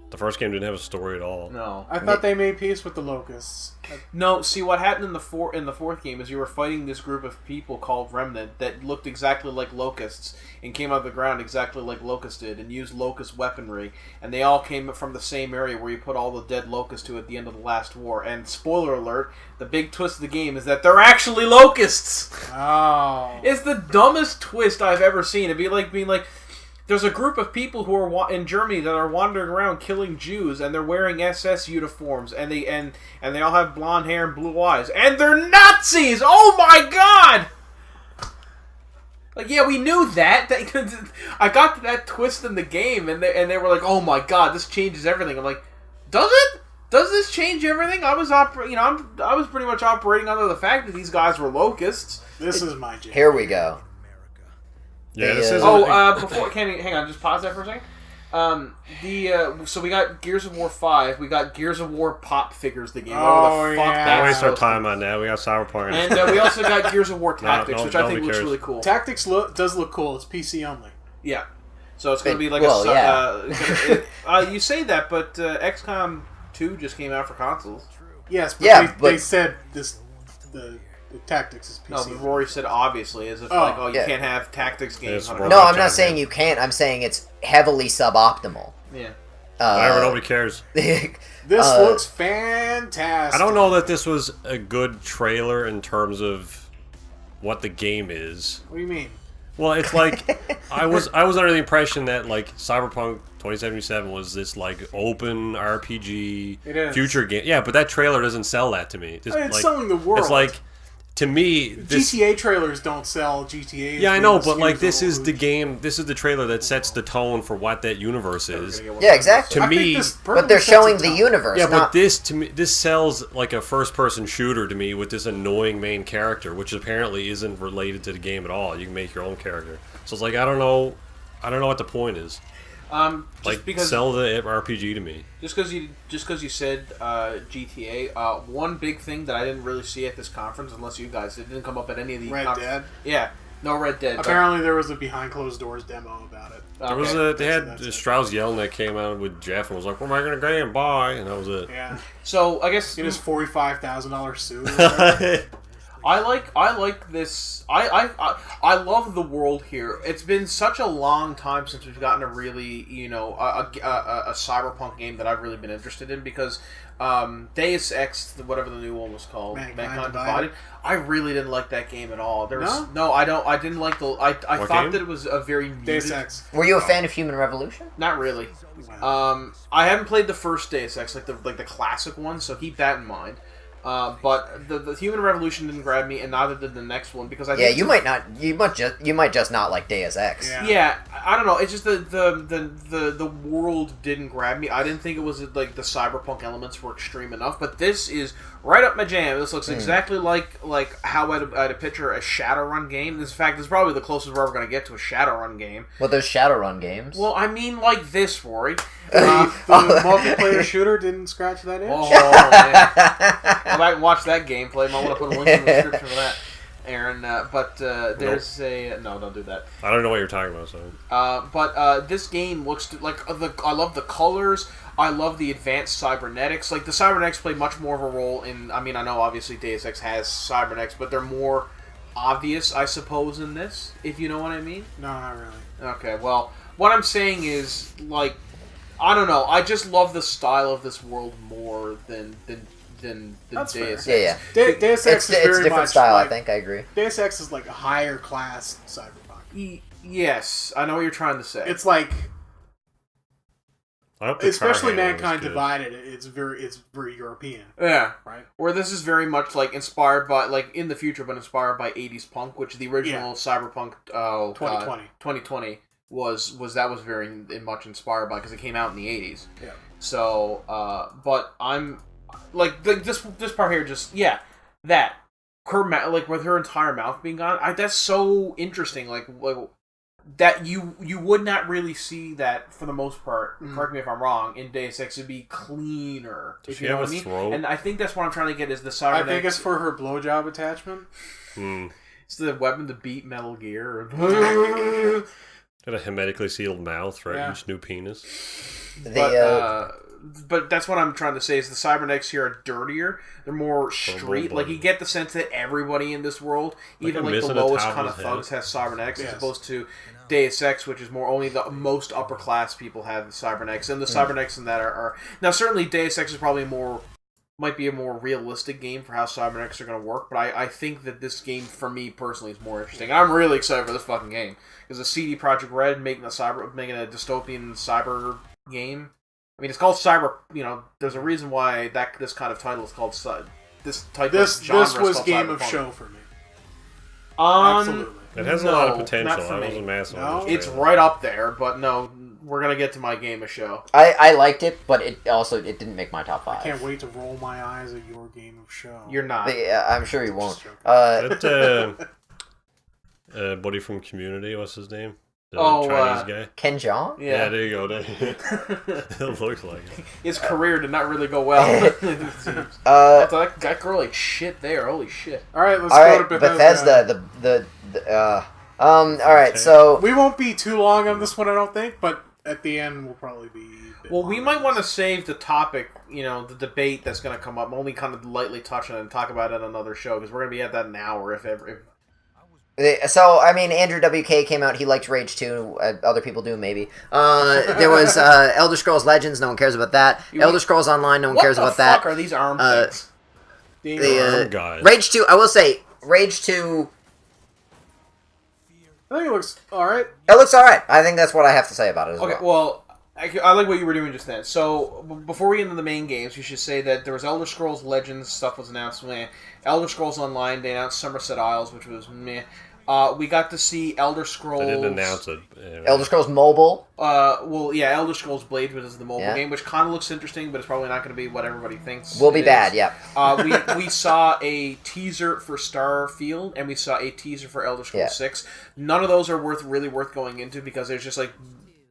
Speaker 2: The first game didn't have a story at all.
Speaker 4: No,
Speaker 3: I thought they made peace with the locusts.
Speaker 4: No, see what happened in the fourth game is you were fighting this group of people called Remnant that looked exactly like locusts and came out of the ground exactly like locusts did and used locust weaponry, and they all came from the same area where you put all the dead locusts to at the end of the last war. And spoiler alert, the big twist of the game is that they're actually locusts.
Speaker 3: Oh,
Speaker 4: It's the dumbest twist I've ever seen. It'd be like being like, there's a group of people who are in Germany that are wandering around killing Jews, and they're wearing SS uniforms, and they all have blonde hair and blue eyes, and they're Nazis. Oh my god! Like, yeah, we knew that. I got to that twist in the game, and they were like, "Oh my god, this changes everything." I'm like, "Does it? Does this change everything?" I was I was pretty much operating under the fact that these guys were locusts.
Speaker 3: This is my jam.
Speaker 1: Here we go.
Speaker 2: Yeah, this is.
Speaker 4: Before Kenny, hang on, just pause that for a second. So we got Gears of War 5. We got Gears of War pop figures. The game.
Speaker 2: Don't waste our time on that. We got Cyberpunk.
Speaker 4: And we also got Gears of War Tactics, which I think looks
Speaker 2: cares.
Speaker 4: really cool.
Speaker 3: Tactics does look cool. It's PC only.
Speaker 4: Yeah. So it's going to be like you say that, but XCOM 2 just came out for consoles.
Speaker 3: Yes, but they said the Tactics is PC.
Speaker 4: No, but Rory said obviously, as if you can't have Tactics games.
Speaker 1: No, I'm not saying you can't. I'm saying it's heavily suboptimal.
Speaker 4: Yeah.
Speaker 2: Whatever, nobody cares.
Speaker 3: This looks fantastic.
Speaker 2: I don't know that this was a good trailer in terms of what the game is.
Speaker 3: What do you mean?
Speaker 2: Well, it's like I was under the impression that like Cyberpunk 2077 was this like open RPG future game. Yeah, but that trailer doesn't sell that to me.
Speaker 3: It's selling the world.
Speaker 2: It's like to me, this...
Speaker 3: GTA trailers don't sell GTA.
Speaker 2: Yeah, I know, but like this is the game. This is the trailer that sets the tone for what that universe is.
Speaker 1: Yeah, exactly.
Speaker 2: To me,
Speaker 1: but they're showing the universe.
Speaker 2: Yeah, but this to me, this sells like a first-person shooter to me with this annoying main character, which apparently isn't related to the game at all. You can make your own character. So it's like I don't know what the point is. Like because sell the RPG to me.
Speaker 4: Just because you said GTA, one big thing that I didn't really see at this conference, unless you guys, it didn't come up at any of the
Speaker 3: Red Dead.
Speaker 4: Yeah, no Red Dead.
Speaker 3: Apparently, there was a behind closed doors demo about it.
Speaker 2: There was they had Strauss Yelnap came out with Jeff and was like, "We're making a game, bye," and that was it.
Speaker 3: Yeah.
Speaker 4: So I guess
Speaker 3: in his $45,000 suit.
Speaker 4: I like this. I love the world here. It's been such a long time since we've gotten a really a cyberpunk game that I've really been interested in because Deus Ex, whatever the new one was called, Mankind Divided. I really didn't like that game at all. There was I didn't like the. I thought that it was a very
Speaker 3: Deus Ex.
Speaker 1: Were you a fan of Human Revolution?
Speaker 4: Not really. I haven't played the first Deus Ex, like the classic one, so keep that in mind. But the Human Revolution didn't grab me, and neither did the next one because I think
Speaker 1: you might just not like Deus Ex.
Speaker 4: Yeah, I don't know. It's just the world didn't grab me. I didn't think it was like the cyberpunk elements were extreme enough. But this is right up my jam. This looks exactly like how I'd picture a Shadowrun game. In fact, it's probably the closest we're ever going to get to a Shadowrun game.
Speaker 1: Well, there's Shadowrun games.
Speaker 4: Well, I mean like this, Rory.
Speaker 3: The multiplayer shooter didn't scratch that itch.
Speaker 4: Oh man. Go back and watch that gameplay. Might want to put a link in the description for that, Aaron. But there's no, don't do that.
Speaker 2: I don't know what you're talking about. So,
Speaker 4: but this game looks like I love the colors. I love the advanced cybernetics. Like the cybernetics play much more of a role in. I mean, I know obviously Deus Ex has cybernetics, but they're more obvious, I suppose, in this. If you know what I mean.
Speaker 3: No, not really.
Speaker 4: Okay, well, what I'm saying is like, I don't know. I just love the style of this world more than Deus Ex.
Speaker 1: Yeah.
Speaker 3: Deus Ex is very
Speaker 1: it's a different
Speaker 3: much
Speaker 1: style.
Speaker 3: like,
Speaker 1: I think I agree.
Speaker 3: Deus Ex is like a higher class cyberpunk.
Speaker 4: Yes, I know what you're trying to say.
Speaker 3: It's like, especially Mankind
Speaker 2: Divided.
Speaker 3: it's very European.
Speaker 4: Yeah,
Speaker 3: right.
Speaker 4: Where this is very much like inspired by like in the future, but inspired by 80s punk, which the original Cyberpunk 2020 was very much inspired by because it came out in the 80s.
Speaker 3: Yeah.
Speaker 4: So, but I'm like this part here, just that her like with her entire mouth being gone. That's so interesting. Like that you would not really see that for the most part. Correct me if I'm wrong. In Deus Ex, it'd be cleaner.
Speaker 2: Does she have a throat?
Speaker 4: And I think that's what I'm trying to get is the cybernetic.
Speaker 3: I think it's for her blowjob attachment.
Speaker 4: It's the weapon to beat Metal Gear.
Speaker 2: Got a hermetically sealed mouth for each new penis.
Speaker 4: But that's what I'm trying to say is the cybernetics here are dirtier. They're more street. Like you get the sense that everybody in this world, even like the lowest kind of thugs, has cybernetics, as opposed to Deus Ex, which is more only the most upper class people have cybernetics, and the cybernetics in that are now certainly Deus Ex is probably might be a more realistic game for how cybernetics are going to work, but I think that this game, for me personally, is more interesting. I'm really excited for this fucking game because the CD Projekt Red making a dystopian cyber game. I mean, it's called cyber. You know, there's a reason why this kind of title is called this type of genre. This was
Speaker 3: game of show for me.
Speaker 4: Absolutely,
Speaker 2: it has a lot of potential. I wasn't massive.
Speaker 3: No?
Speaker 4: It's right up there, but no, we're gonna get to my game of show.
Speaker 1: I liked it, but it didn't make my top 5.
Speaker 3: I can't wait to roll my eyes at your game of show.
Speaker 4: You're not.
Speaker 1: I'm sure you won't.
Speaker 2: That buddy from Community, what's his name? The Chinese guy?
Speaker 1: Ken Jeong?
Speaker 2: Yeah, there you go. It looks like it.
Speaker 4: His career did not really go well. That girl ate shit there. Holy shit.
Speaker 3: Alright, let's go to Bethesda.
Speaker 1: Alright, so...
Speaker 3: We won't be too long on this one, I don't think, but at the end we'll probably be...
Speaker 4: Well, we might want to save the topic, the debate that's going to come up, only kind of lightly touch on it and talk about it on another show, because we're going to be at that in an hour, if ever...
Speaker 1: So, I mean, Andrew WK came out, he liked Rage 2, other people do, maybe. There was Elder Scrolls Legends, no one cares about that. Elder Scrolls Online, no one cares about that.
Speaker 4: What the fuck are these arm things?
Speaker 2: Arm guys.
Speaker 1: Rage 2, I will say, Rage 2...
Speaker 3: I think it looks alright.
Speaker 1: It looks alright. I think that's what I have to say about it as well.
Speaker 4: Okay, well, I like what you were doing just then. So, before we get into the main games, we should say that there was Elder Scrolls Legends stuff was announced. Meh. Elder Scrolls Online, they announced Somerset Isles, which was meh. We got to see Elder Scrolls...
Speaker 2: They didn't announce it.
Speaker 1: Elder Scrolls Mobile.
Speaker 4: Elder Scrolls Blades, which is the mobile game, which kind of looks interesting, but it's probably not going to be what everybody thinks.
Speaker 1: Will be bad, yeah.
Speaker 4: We saw a teaser for Starfield, and we saw a teaser for Elder Scrolls 6. None of those are really worth going into, because there's just like...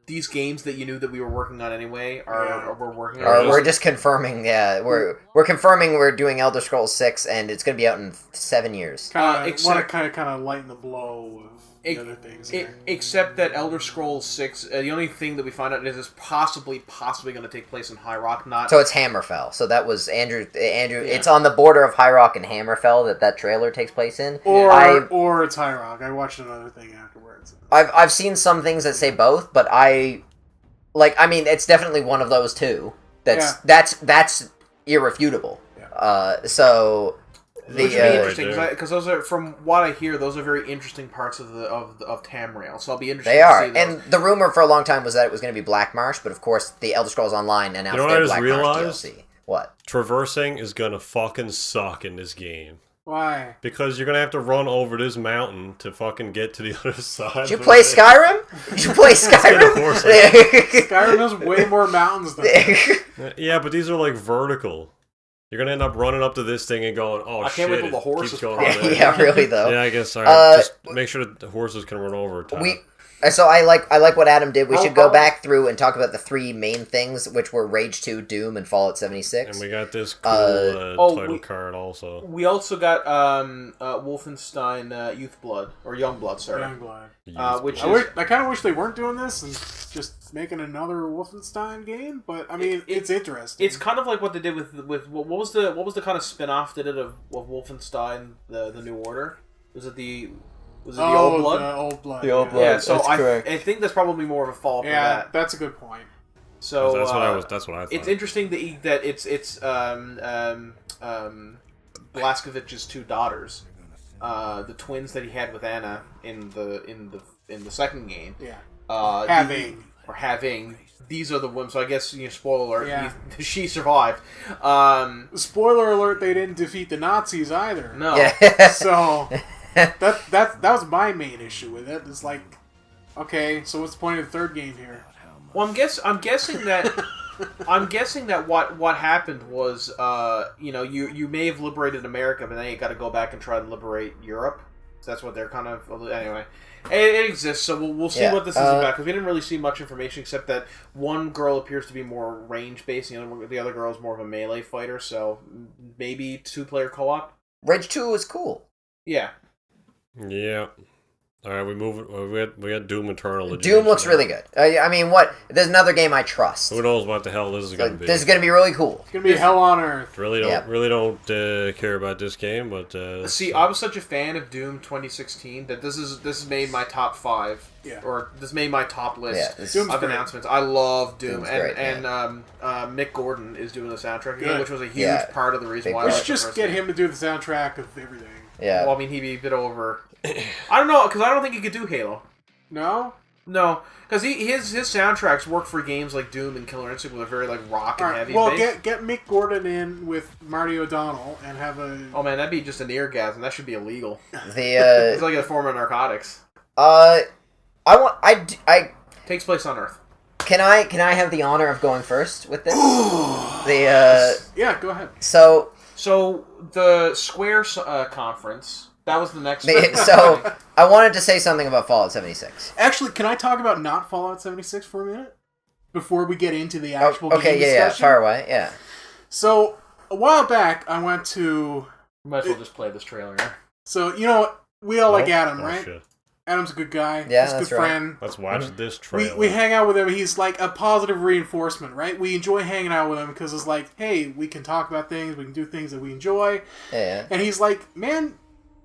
Speaker 4: These games that you knew that we were working on anyway we're working on.
Speaker 1: We're just confirming, we're confirming we're doing Elder Scrolls 6, and it's going to be out in 7 years.
Speaker 3: Want to kind of lighten the blow of the other things.
Speaker 1: Except
Speaker 4: that Elder Scrolls 6, the only thing that we find out is it's possibly going to take place in High Rock, not...
Speaker 1: So it's Hammerfell. So that was Andrew. It's on the border of High Rock and Hammerfell that trailer takes place in.
Speaker 3: Or it's High Rock. I watched another thing afterwards.
Speaker 1: I've seen some things that say both, but it's definitely one of those two. That's irrefutable.
Speaker 3: Yeah.
Speaker 1: So
Speaker 4: which would be interesting because those are, from what I hear, those are very interesting parts of Tamriel. So I'll be interested.
Speaker 1: They are,
Speaker 4: to see those.
Speaker 1: and the rumor for a long time was that it was going to be Black Marsh, but of course the Elder Scrolls Online announced their Black Marsh DLC. What?
Speaker 2: Traversing is going to fucking suck in this game.
Speaker 3: Why?
Speaker 2: Because you're going to have to run over this mountain to fucking get to the other side.
Speaker 1: Did you play Skyrim?
Speaker 3: Skyrim has way more mountains than
Speaker 2: that. Yeah, but these are like vertical. You're going to end up running up to this thing and going, oh,
Speaker 4: I can't wait till the horses
Speaker 2: going
Speaker 1: yeah, really, though.
Speaker 2: Yeah, I guess. All right, just make sure the horses can run over time.
Speaker 1: So I like what Adam did. We should go back through and talk about the three main things, which were Rage 2, Doom, and Fallout 76.
Speaker 2: And we got this cool title card also.
Speaker 4: We also got Wolfenstein Youthblood, or Youngblood, sorry.
Speaker 3: Youngblood. I kind of wish they weren't doing this and just making another Wolfenstein game, but I mean, it's interesting.
Speaker 4: It's kind of like what they did with what was the kind of spin-off they did of Wolfenstein, the New Order? Was it the Old Blood?
Speaker 3: The Old Blood.
Speaker 5: The Old Blood.
Speaker 4: Yeah, so
Speaker 5: I
Speaker 4: think that's probably more of a follow-up to that.
Speaker 3: Yeah, that's a good point.
Speaker 4: So
Speaker 2: that's what I thought.
Speaker 4: It's interesting that it's Blazkowicz's two daughters, the twins that he had with Anna in the second game.
Speaker 3: Yeah.
Speaker 4: Having. These are the women. So I guess spoiler alert. She survived.
Speaker 3: Spoiler alert: they didn't defeat the Nazis either.
Speaker 4: No.
Speaker 1: Yeah.
Speaker 3: So. That was my main issue with it. It's like, okay, so what's the point of the third game here?
Speaker 4: Well, I'm guessing that what happened was, you may have liberated America, but then you got to go back and try to liberate Europe. So that's what they're kind of anyway. It exists, so we'll see what this is about, because we didn't really see much information except that one girl appears to be more range based, the other girl is more of a melee fighter. So maybe 2-player co-op.
Speaker 1: Rage 2 is cool.
Speaker 4: Yeah.
Speaker 2: Yeah. All right, we got Doom Eternal.
Speaker 1: Doom looks really good. I mean, there's another game I trust.
Speaker 2: Who knows what the hell this is going to be?
Speaker 1: This is going to be really cool.
Speaker 3: It's going to be hell on earth.
Speaker 2: Really don't care about this game, but
Speaker 4: see, I was such a fan of Doom 2016 that this made my top 5.
Speaker 3: Yeah.
Speaker 4: Or this made my top list
Speaker 3: of
Speaker 4: announcements. I love Doom,
Speaker 1: Doom's
Speaker 4: and Mick Gordon is doing the soundtrack again, which was a huge part of the reason why.
Speaker 3: Let's just get him to do the soundtrack of everything.
Speaker 1: Yeah.
Speaker 4: Well, I mean, he'd be a bit over. I don't know, because I don't think he could do Halo.
Speaker 3: No,
Speaker 4: because his soundtracks work for games like Doom and Killer Instinct, with a very rock and heavy.
Speaker 3: Well, get Mick Gordon in with Marty O'Donnell and have a.
Speaker 4: Oh man, that'd be just an eargasm. That should be illegal.
Speaker 1: It's
Speaker 4: like a form of narcotics. Takes place on Earth.
Speaker 1: Can I have the honor of going first with this?
Speaker 3: Yeah, go ahead.
Speaker 4: So the Square conference, that was the next thing.
Speaker 1: So I wanted to say something about Fallout 76.
Speaker 3: Actually, can I talk about not Fallout 76 for a minute? Before we get into the actual game discussion?
Speaker 1: Yeah, far away, yeah.
Speaker 3: So, a while back, I went to...
Speaker 4: Might as well just play this trailer.
Speaker 3: So, we all like Adam, right?
Speaker 2: Shit.
Speaker 3: Adam's a good guy.
Speaker 1: Yeah,
Speaker 3: he's a good friend.
Speaker 2: Let's watch this trailer.
Speaker 3: We hang out with him. He's like a positive reinforcement, right? We enjoy hanging out with him because it's like, hey, we can talk about things. We can do things that we enjoy.
Speaker 1: Yeah.
Speaker 3: And he's like, man,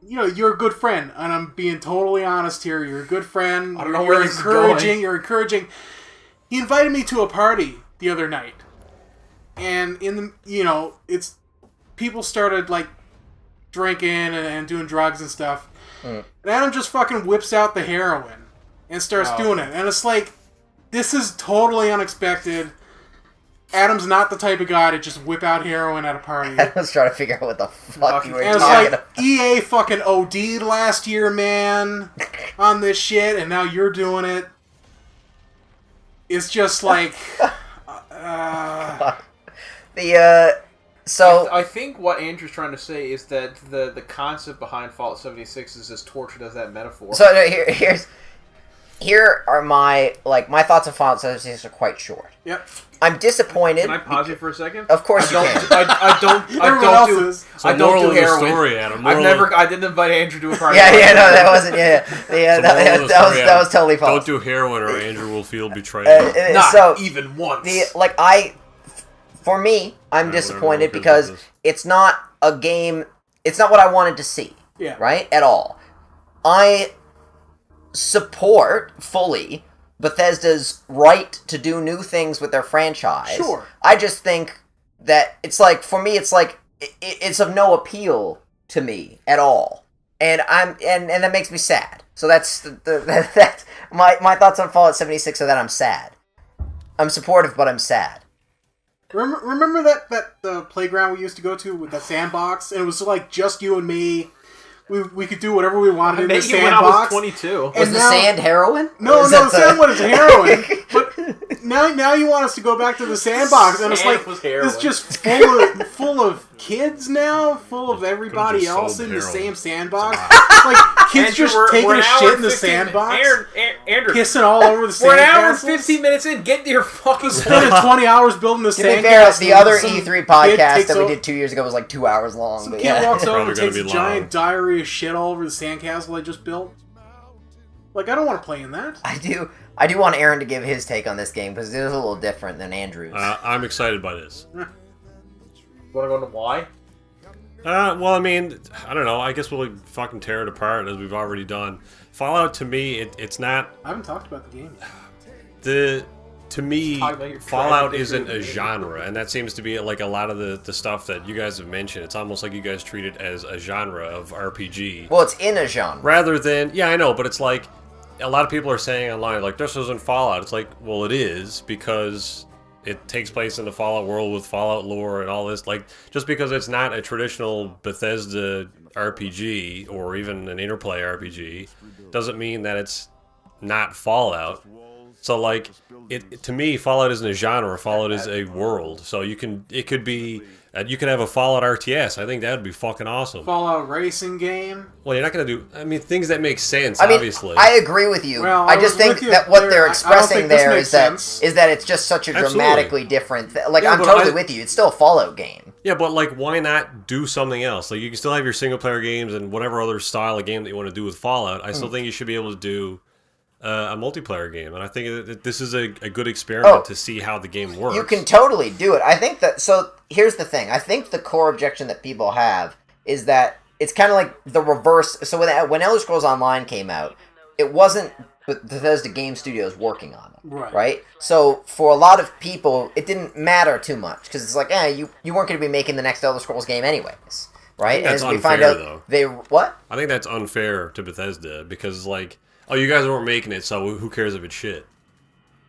Speaker 3: you're a good friend. And I'm being totally honest here. You're a good friend.
Speaker 4: I don't know where this is going.
Speaker 3: You're encouraging. He invited me to a party the other night. And it's people started drinking and doing drugs and stuff. And Adam just fucking whips out the heroin and starts doing it. And it's like, This is totally unexpected. Adam's not the type of guy to just whip out heroin at a party.
Speaker 1: I was trying to figure out what the fuck you were
Speaker 3: and
Speaker 1: talking
Speaker 3: it's like,
Speaker 1: about.
Speaker 3: EA fucking OD'd last year, man, on this shit, and now you're doing it. It's just like...
Speaker 1: So
Speaker 4: I think what Andrew's trying to say is that the concept behind Fallout 76 is as tortured as that metaphor.
Speaker 1: So here are my thoughts on Fallout 76 are quite short.
Speaker 3: Yep.
Speaker 1: I'm disappointed.
Speaker 4: Can I pause you for a second?
Speaker 1: Of course you can.
Speaker 4: I don't do
Speaker 2: moral
Speaker 4: heroin.
Speaker 2: Of the story, Adam.
Speaker 4: I didn't invite Andrew to a party.
Speaker 1: No, that wasn't. That was totally false.
Speaker 2: Don't do heroin, or Andrew will feel betrayed.
Speaker 4: Not even once.
Speaker 1: For me, I'm disappointed because it's not a game. It's not what I wanted to see.
Speaker 3: Yeah.
Speaker 1: Right. At all. I support fully Bethesda's right to do new things with their franchise.
Speaker 3: Sure.
Speaker 1: I just think that it's like, for me, it's like it's of no appeal to me at all, and that makes me sad. So that's that's my thoughts on Fallout 76 are that I'm sad. I'm supportive, but I'm sad.
Speaker 3: Remember that the playground we used to go to with the sandbox, and it was like just you and me. We could do whatever we wanted in the sandbox.
Speaker 4: When I was 22.
Speaker 1: Was the sand heroin?
Speaker 3: No, sand was heroin. But now you want us to go back to the sandbox, and it's like it's just full of kids now, full of everybody else in the same sandbox. Like kids just taking a shit in the sandbox,
Speaker 4: Andrew,
Speaker 3: pissing all over the sandbox.
Speaker 4: We're an hour and 15 minutes in. Get to your fucking.
Speaker 3: Spending 20 hours building the sandbox.
Speaker 1: To be fair, the other E3 podcast that we did 2 years ago was like 2 hours long.
Speaker 3: Some
Speaker 1: but
Speaker 3: kid walks over and
Speaker 2: Probably
Speaker 3: takes a
Speaker 2: gonna be
Speaker 3: giant
Speaker 2: long.
Speaker 3: diarrhea shit all over the sandcastle I just built. Like, I don't want to play in that.
Speaker 1: I do want Aaron to give his take on this game because it is a little different than Andrew's.
Speaker 2: I'm excited by this.
Speaker 4: Want to go into why?
Speaker 2: Well, I mean, I don't know. I guess we'll fucking tear it apart as we've already done. Fallout, to me, it's not...
Speaker 3: I haven't talked about the game.
Speaker 2: To me, Fallout isn't a genre, and that seems to be like a lot of the stuff that you guys have mentioned. It's almost like you guys treat it as a genre of RPG.
Speaker 1: Well, it's in a genre.
Speaker 2: Rather than... Yeah, I know, but it's like... A lot of people are saying online, like, this isn't Fallout. It's like, well, it is, because... It takes place in the Fallout world with Fallout lore and all this. Like, just because it's not a traditional Bethesda RPG or even an Interplay RPG doesn't mean that it's not Fallout. So, like, to me, Fallout isn't a genre. Fallout is a world. So you can have a Fallout RTS. I think that would be fucking awesome.
Speaker 3: Fallout racing game.
Speaker 2: Well, you're not going to do... I mean, things that make sense, obviously.
Speaker 1: I agree with you.
Speaker 3: Well,
Speaker 1: I just think that what they're expressing there is that it's just such a dramatically different... Like, I'm totally with you. It's still a Fallout game.
Speaker 2: Yeah, but, like, why not do something else? Like, you can still have your single-player games and whatever other style of game that you want to do with Fallout. I still think you should be able to do a multiplayer game. And I think that this is a good experiment to see how the game works.
Speaker 1: You can totally do it. I think that... So, here's the thing. I think the core objection that people have is that it's kind of like the reverse. So, when Elder Scrolls Online came out, it wasn't Bethesda Game Studios working on it. Right? So, for a lot of people, it didn't matter too much. Because it's like, you weren't going to be making the next Elder Scrolls game anyways. Right?
Speaker 2: That's
Speaker 1: and as
Speaker 2: unfair,
Speaker 1: we find out,
Speaker 2: though.
Speaker 1: What?
Speaker 2: I think that's unfair to Bethesda because, like, oh, you guys weren't making it, so who cares if it's shit?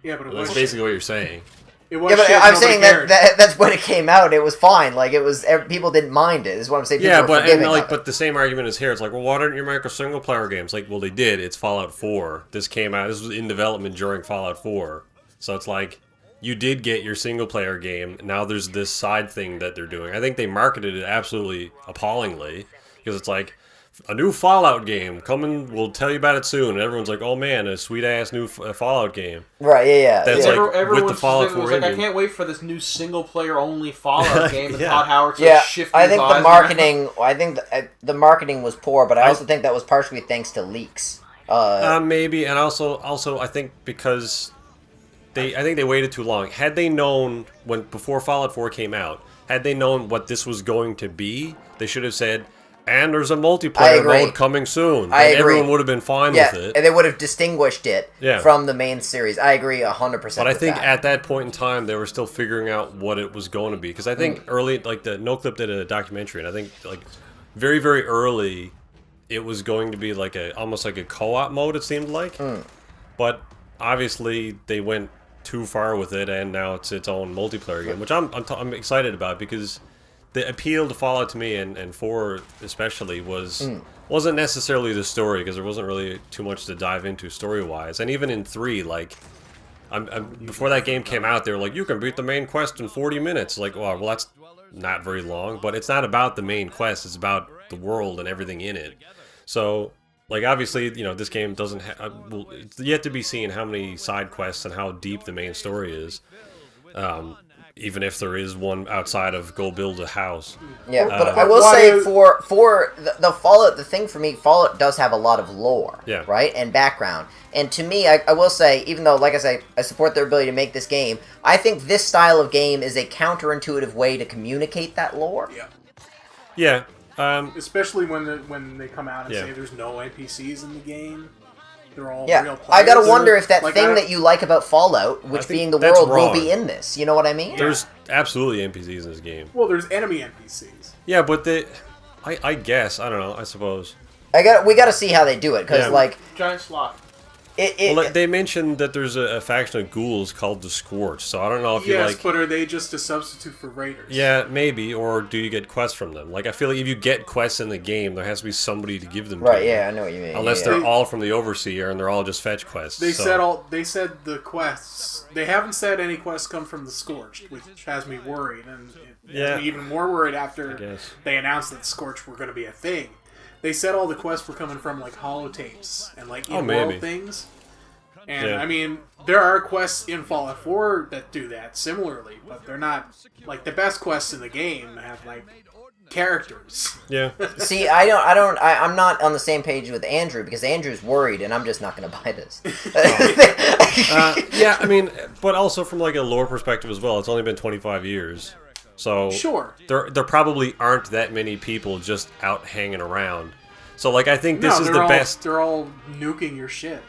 Speaker 3: Yeah, but
Speaker 2: that's basically what you're saying.
Speaker 3: It was
Speaker 1: yeah, but
Speaker 3: shit,
Speaker 1: I'm saying
Speaker 3: cared.
Speaker 1: that's when it came out. It was fine. Like, it was... People didn't mind it, is what I'm saying. People were forgiving of it.
Speaker 2: But the same argument is here. It's like, well, why didn't you make a single-player game? It's like, well, they did. It's Fallout 4. This came out... This was in development during Fallout 4. So it's like, you did get your single-player game. Now there's this side thing that they're doing. I think they marketed it absolutely appallingly. Because it's like... A new Fallout game coming. We'll tell you about it soon. And everyone's like, "Oh man, a sweet ass new Fallout game."
Speaker 1: Right? Yeah.
Speaker 2: That's like with the Fallout 4
Speaker 4: was like, I can't wait for this new single player only Fallout game. And Todd Howard's shifting.
Speaker 1: I think the marketing. I think the marketing was poor, but I also think that was partially thanks to leaks.
Speaker 2: Maybe, and also I think because I think they waited too long. Had they known before Fallout 4 came out, had they known what this was going to be, they should have said. And there's a multiplayer mode coming soon.
Speaker 1: I agree.
Speaker 2: Everyone would have been fine with it.
Speaker 1: And they would have distinguished it from the main series. I agree 100%.
Speaker 2: But I think at that point in time, they were still figuring out what it was going to be. Because I think early, like the NoClip did a documentary, and I think like very, very early, it was going to be like almost like a co-op mode, it seemed like. But obviously they went too far with it, and now it's its own multiplayer game, which I'm excited about, because the appeal to Fallout to me, and 4 especially, wasn't necessarily the story, because there wasn't really too much to dive into story-wise. And even in 3, like, before that game came out, they were like, you can beat the main quest in 40 minutes. Like, well, that's not very long, but it's not about the main quest, it's about the world and everything in it. So, like, obviously, you know, this game doesn't have... Well, it's yet to be seen how many side quests and how deep the main story is. Even if there is one outside of go build a house.
Speaker 1: Yeah, but I will say for the Fallout, the thing for me, Fallout does have a lot of lore, right, and background. And to me, I will say, even though, like I say, I support their ability to make this game, I think this style of game is a counterintuitive way to communicate that lore.
Speaker 3: Yeah.
Speaker 2: Yeah.
Speaker 3: Especially when they come out and say there's no NPCs in the game. They're all real players.
Speaker 1: I gotta wonder if that thing that you like about Fallout, which being the world, will be in this. You know what I mean?
Speaker 2: There's absolutely NPCs in this game.
Speaker 3: Well, there's enemy NPCs.
Speaker 2: Yeah, but I guess, I don't know, I suppose.
Speaker 1: We gotta see how they do it, because, like...
Speaker 4: Giant sloth.
Speaker 2: They mentioned that there's a faction of ghouls called the Scorch, so I don't know if you like...
Speaker 3: Yes, but are they just a substitute for raiders?
Speaker 2: Yeah, maybe, or do you get quests from them? Like, I feel like if you get quests in the game, there has to be somebody to give them to.
Speaker 1: Right, yeah, I know what you mean.
Speaker 2: Unless they're all from the Overseer, and they're all just fetch quests.
Speaker 3: They said the quests... They haven't said any quests come from the Scorched, which has me worried, and it has me even more worried after they announced that the Scorched were going to be a thing. They said all the quests were coming from, like, holotapes and, like, in-world things. And, I mean, there are quests in Fallout 4 that do that similarly, but they're not, like, the best quests in the game have, like, characters.
Speaker 2: Yeah.
Speaker 1: See, I'm not on the same page with Andrew, because Andrew's worried, and I'm just not going to buy this.
Speaker 2: Yeah, I mean, but also from, like, a lore perspective as well, it's only been 25 years. So
Speaker 3: sure,
Speaker 2: there probably aren't that many people just out hanging around. So, like, I think this is the best.
Speaker 3: They're all nuking your shit.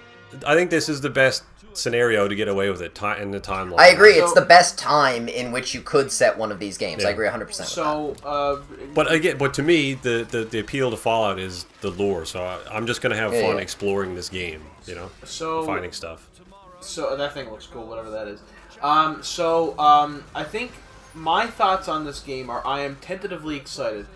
Speaker 2: I think this is the best scenario to get away with it in the timeline.
Speaker 1: I agree. It's the best time in which you could set one of these games. I agree 100% with that.
Speaker 2: But again, to me, the appeal to Fallout is the lore. So I'm just gonna have fun exploring this game. You know, finding stuff.
Speaker 4: So that thing looks cool, whatever that is. I think my thoughts on this game are I am tentatively excited.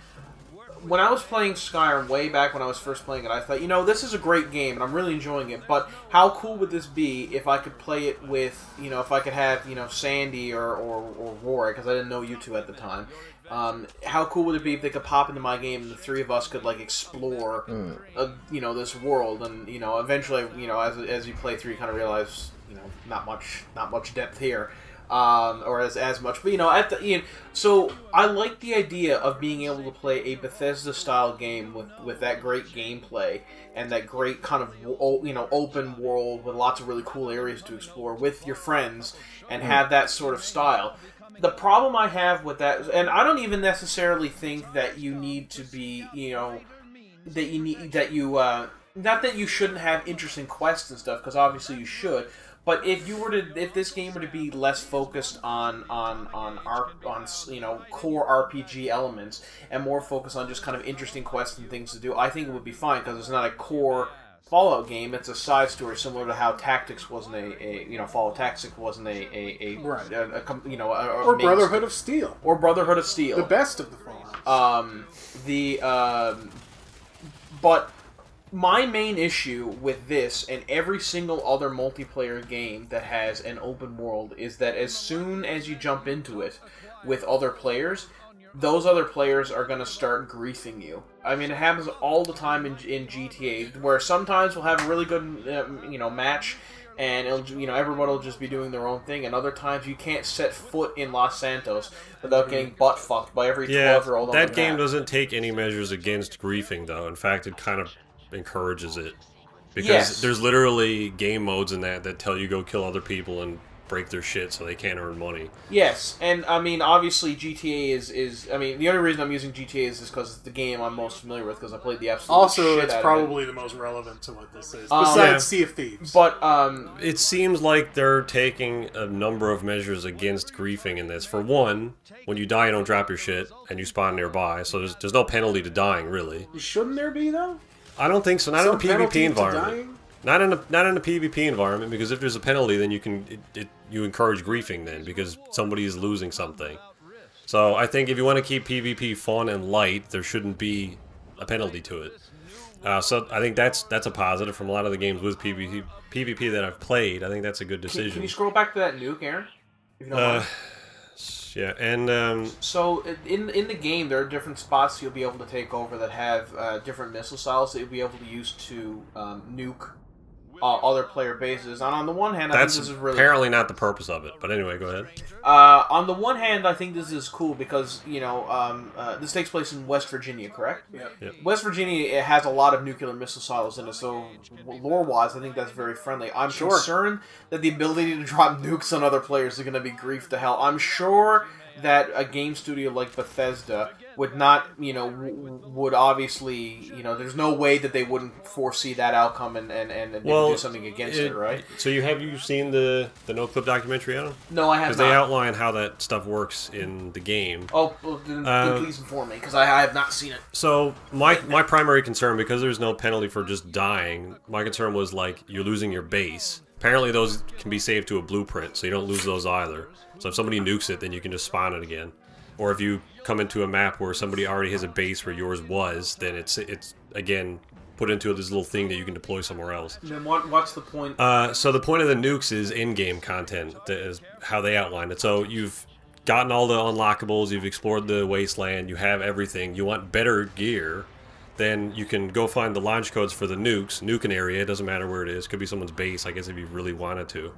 Speaker 4: When I was playing Skyrim way back when I was first playing it, I thought, you know, this is a great game and I'm really enjoying it, but how cool would this be if I could play it with, you know, if I could have, you know, Sandy or Rory, because I didn't know you two at the time. How cool would it be if they could pop into my game and the three of us could, like, explore, you know, this world, and, you know, eventually, you know, as you play through, you kind of realize, you know, not much depth here. Or as much, but you know, so I like the idea of being able to play a Bethesda-style game with that great gameplay and that great kind of, you know, open world with lots of really cool areas to explore with your friends and have that sort of style. The problem I have with that, and I don't even necessarily think that you need to be, you know, not that you shouldn't have interesting quests and stuff, because obviously you should. But if this game were to be less focused on you know, core RPG elements and more focused on just kind of interesting quests and things to do, I think it would be fine, because it's not a core Fallout game. It's a side story similar to how Tactics wasn't you know, Fallout Tactics wasn't you know,
Speaker 3: or Brotherhood of Steel,
Speaker 4: the
Speaker 3: best of the Fallouts.
Speaker 4: But my main issue with this and every single other multiplayer game that has an open world is that as soon as you jump into it with other players, those other players are going to start griefing you. I mean, it happens all the time in GTA, where sometimes we'll have a really good you know, match, and it'll, you know, everyone will just be doing their own thing, and other times you can't set foot in Los Santos without getting butt fucked by every 12-year-old on the map.
Speaker 2: That game doesn't take any measures against griefing, though. In fact, it kind of encourages it, because there's literally game modes in that tell you go kill other people and break their shit so they can't earn money.
Speaker 4: Yes, and I mean, obviously GTA is I mean, the only reason I'm using GTA is because it's the game I'm most familiar with, because I played the absolute shit
Speaker 3: Also, it's probably the most relevant to what this is, besides Sea of Thieves.
Speaker 4: But
Speaker 2: it seems like they're taking a number of measures against griefing in this. For one, when you die, you don't drop your shit, and you spawn nearby, so there's no penalty to dying, really.
Speaker 3: Shouldn't there be, though?
Speaker 2: I don't think so. Not in the PvP environment. Not in a PvP environment, because if there's a penalty, then you encourage griefing then, because somebody is losing something. So I think if you want to keep PvP fun and light, there shouldn't be a penalty to it. So I think that's a positive from a lot of the games with PvP that I've played. I think that's a good decision.
Speaker 4: Can you scroll back to that nuke, Aaron? If you don't mind.
Speaker 2: Yeah, and
Speaker 4: so in the game, there are different spots you'll be able to take over that have different missile styles that you'll be able to use to nuke other player bases. And on the one hand, I think this is really
Speaker 2: apparently not the purpose of it. But anyway, go ahead.
Speaker 4: On the one hand, I think this is cool because this takes place in West Virginia, correct?
Speaker 3: Yep.
Speaker 4: West Virginia, it has a lot of nuclear missile silos in it, so lore-wise, I think that's very friendly. I'm concerned that the ability to drop nukes on other players is going to be grief to hell. I'm sure that a game studio like Bethesda would not, would obviously, there's no way that they wouldn't foresee that outcome and do something against it, right?
Speaker 2: So you've seen the No-Clip documentary on them?
Speaker 4: No, I have not.
Speaker 2: Because they outline how that stuff works in the game.
Speaker 4: Oh, well, then please inform me, because I have not seen it.
Speaker 2: So my primary concern, because there's no penalty for just dying, my concern was, like, you're losing your base. Apparently those can be saved to a blueprint, so you don't lose those either. So if somebody nukes it, then you can just spawn it again. Or if you come into a map where somebody already has a base where yours was, then it's again put into this little thing that you can deploy somewhere else.
Speaker 4: And then what's the point?
Speaker 2: So the point of the nukes is in-game content. That is how they outline it. So you've gotten all the unlockables, you've explored the wasteland, you have everything. You want better gear, then you can go find the launch codes for the nukes. Nuke an area, it doesn't matter where it is. Could be someone's base, I guess, if you really wanted to.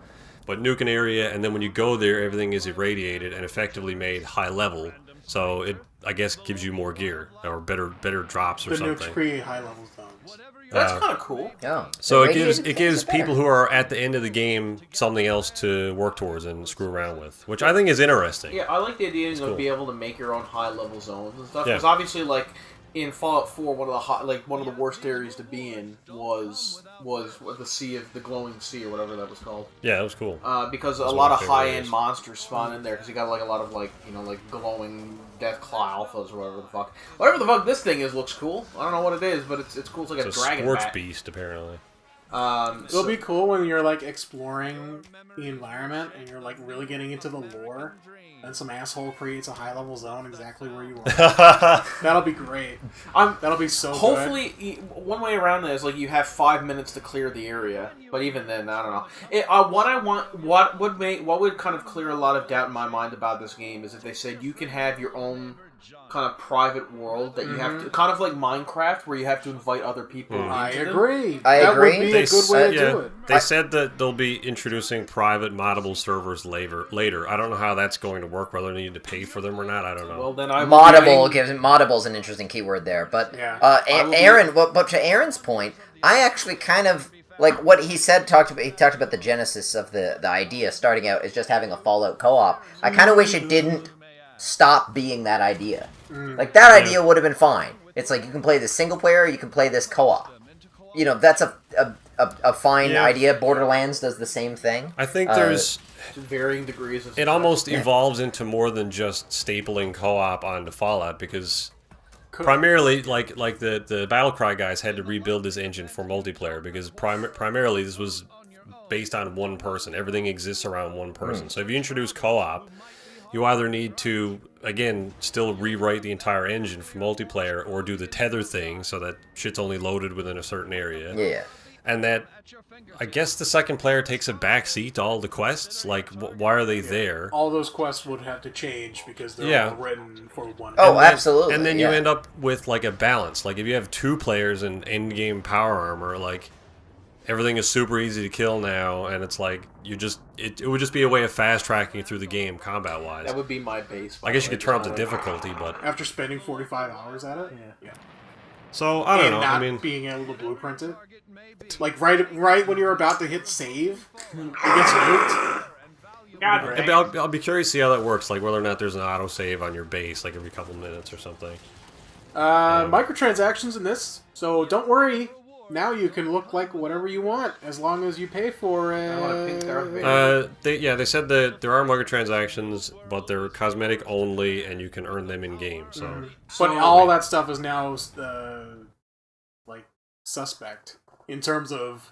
Speaker 2: But nuke an area, and then when you go there, everything is irradiated and effectively made high level. So it, I guess, gives you more gear or better drops or something.
Speaker 3: The nukes create high level zones.
Speaker 4: That's kind of cool.
Speaker 1: Yeah.
Speaker 2: So it gives people who are at the end of the game something else to work towards and screw around with, which I think is interesting.
Speaker 4: Yeah, I like the idea of being able to make your own high level zones and stuff. Because obviously, like, in Fallout 4, one of the worst areas to be in was the sea of the glowing sea or whatever that was called.
Speaker 2: Yeah, that was cool.
Speaker 4: Because a lot of high end monsters spawn in there because you got like a lot of like glowing Deathclaw alphas or whatever the fuck this thing is. Looks cool. I don't know what it is, but it's cool. It's like a dragon
Speaker 2: scorch
Speaker 4: bat.
Speaker 2: beast apparently.
Speaker 3: It'll be cool when you're like exploring the environment and you're like really getting into the lore. And some asshole creates a high-level zone exactly where you are. That'll be great. That'll be so
Speaker 4: hopefully, good. One way around that is like you have 5 minutes to clear the area. But even then, I don't know. What would kind of clear a lot of doubt in my mind about this game is if they said you can have your own kind of private world that you have to, kind of like Minecraft, where you have to invite other people.
Speaker 3: I agree.
Speaker 1: That would
Speaker 3: be a good way to do it.
Speaker 2: They said that they'll be introducing private moddable servers later. I don't know how that's going to work. Whether they need to pay for them or not, I don't know.
Speaker 4: Well, then
Speaker 1: moddable's an interesting keyword there. But Aaron, but to Aaron's point, I actually kind of like what he said. He talked about the genesis of the idea starting out as just having a Fallout co-op. I kind of wish it didn't stop being that idea. Like, that idea would have been fine. It's like, you can play this single player, you can play this co-op. That's a fine idea. Borderlands does the same thing.
Speaker 2: I think there's
Speaker 4: varying degrees of
Speaker 2: it almost evolves into more than just stapling co-op onto Fallout, because primarily, like the Battlecry guys had to rebuild this engine for multiplayer, because primarily this was based on one person. Everything exists around one person. So if you introduce co-op, you either need to, again, still rewrite the entire engine for multiplayer, or do the tether thing so that shit's only loaded within a certain area.
Speaker 1: Yeah.
Speaker 2: And that, I guess the second player takes a back seat to all the quests. Like, why are they there?
Speaker 3: All those quests would have to change because they're all written for one.
Speaker 1: Absolutely.
Speaker 2: And then you end up with, like, a balance. Like, if you have 2 players in endgame power armor, like, everything is super easy to kill now, and it's like, it would just be a way of fast-tracking through the game, combat-wise.
Speaker 4: That would be my base.
Speaker 2: I guess you could turn up the difficulty, but...
Speaker 3: After spending 45 hours at it? Yeah.
Speaker 2: So, I don't know,
Speaker 3: I mean... being able to blueprint it? Like, right when you're about to hit save, it gets nuked?
Speaker 2: I'll be curious to see how that works, like whether or not there's an autosave on your base, like every couple minutes or something.
Speaker 3: Microtransactions in this, so don't worry. Now you can look like whatever you want, as long as you pay for it.
Speaker 4: I want a pink Darth Vader.
Speaker 2: They said that there are microtransactions, but they're cosmetic only, and you can earn them in game. So,
Speaker 3: but all that stuff is now like suspect in terms of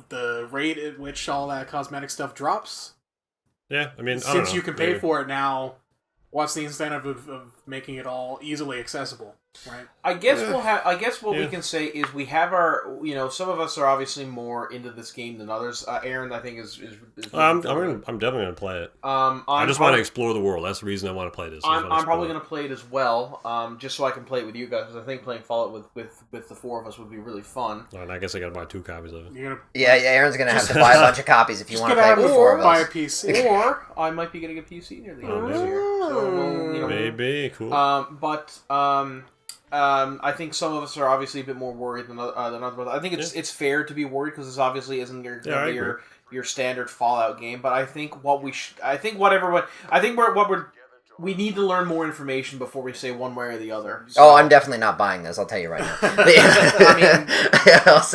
Speaker 3: the rate at which all that cosmetic stuff drops.
Speaker 2: Yeah, I mean,
Speaker 3: since you can pay for it now, what's the incentive of making it all easily accessible? Right.
Speaker 4: I guess what we can say is we have our. Some of us are obviously more into this game than others. Aaron, I think is
Speaker 2: I'm definitely gonna play it. I just want to explore the world. That's the reason I want to play this.
Speaker 4: I'm probably gonna play it as well, just so I can play it with you guys. Because I think playing Fallout with the four of us would be really fun.
Speaker 2: And I guess I gotta buy 2 copies of it.
Speaker 1: Yeah, Aaron's gonna have to buy a bunch of copies if you want to play it with 4 of us.
Speaker 3: Buy a PC,
Speaker 4: or I might be getting a PC near the end of this year. So
Speaker 2: maybe cool.
Speaker 4: I think some of us are obviously a bit more worried than others. I think it's fair to be worried because this obviously isn't your standard Fallout game. But I think we need to learn more information before we say one way or the other. So.
Speaker 1: Oh, I'm definitely not buying this. I'll tell you right now.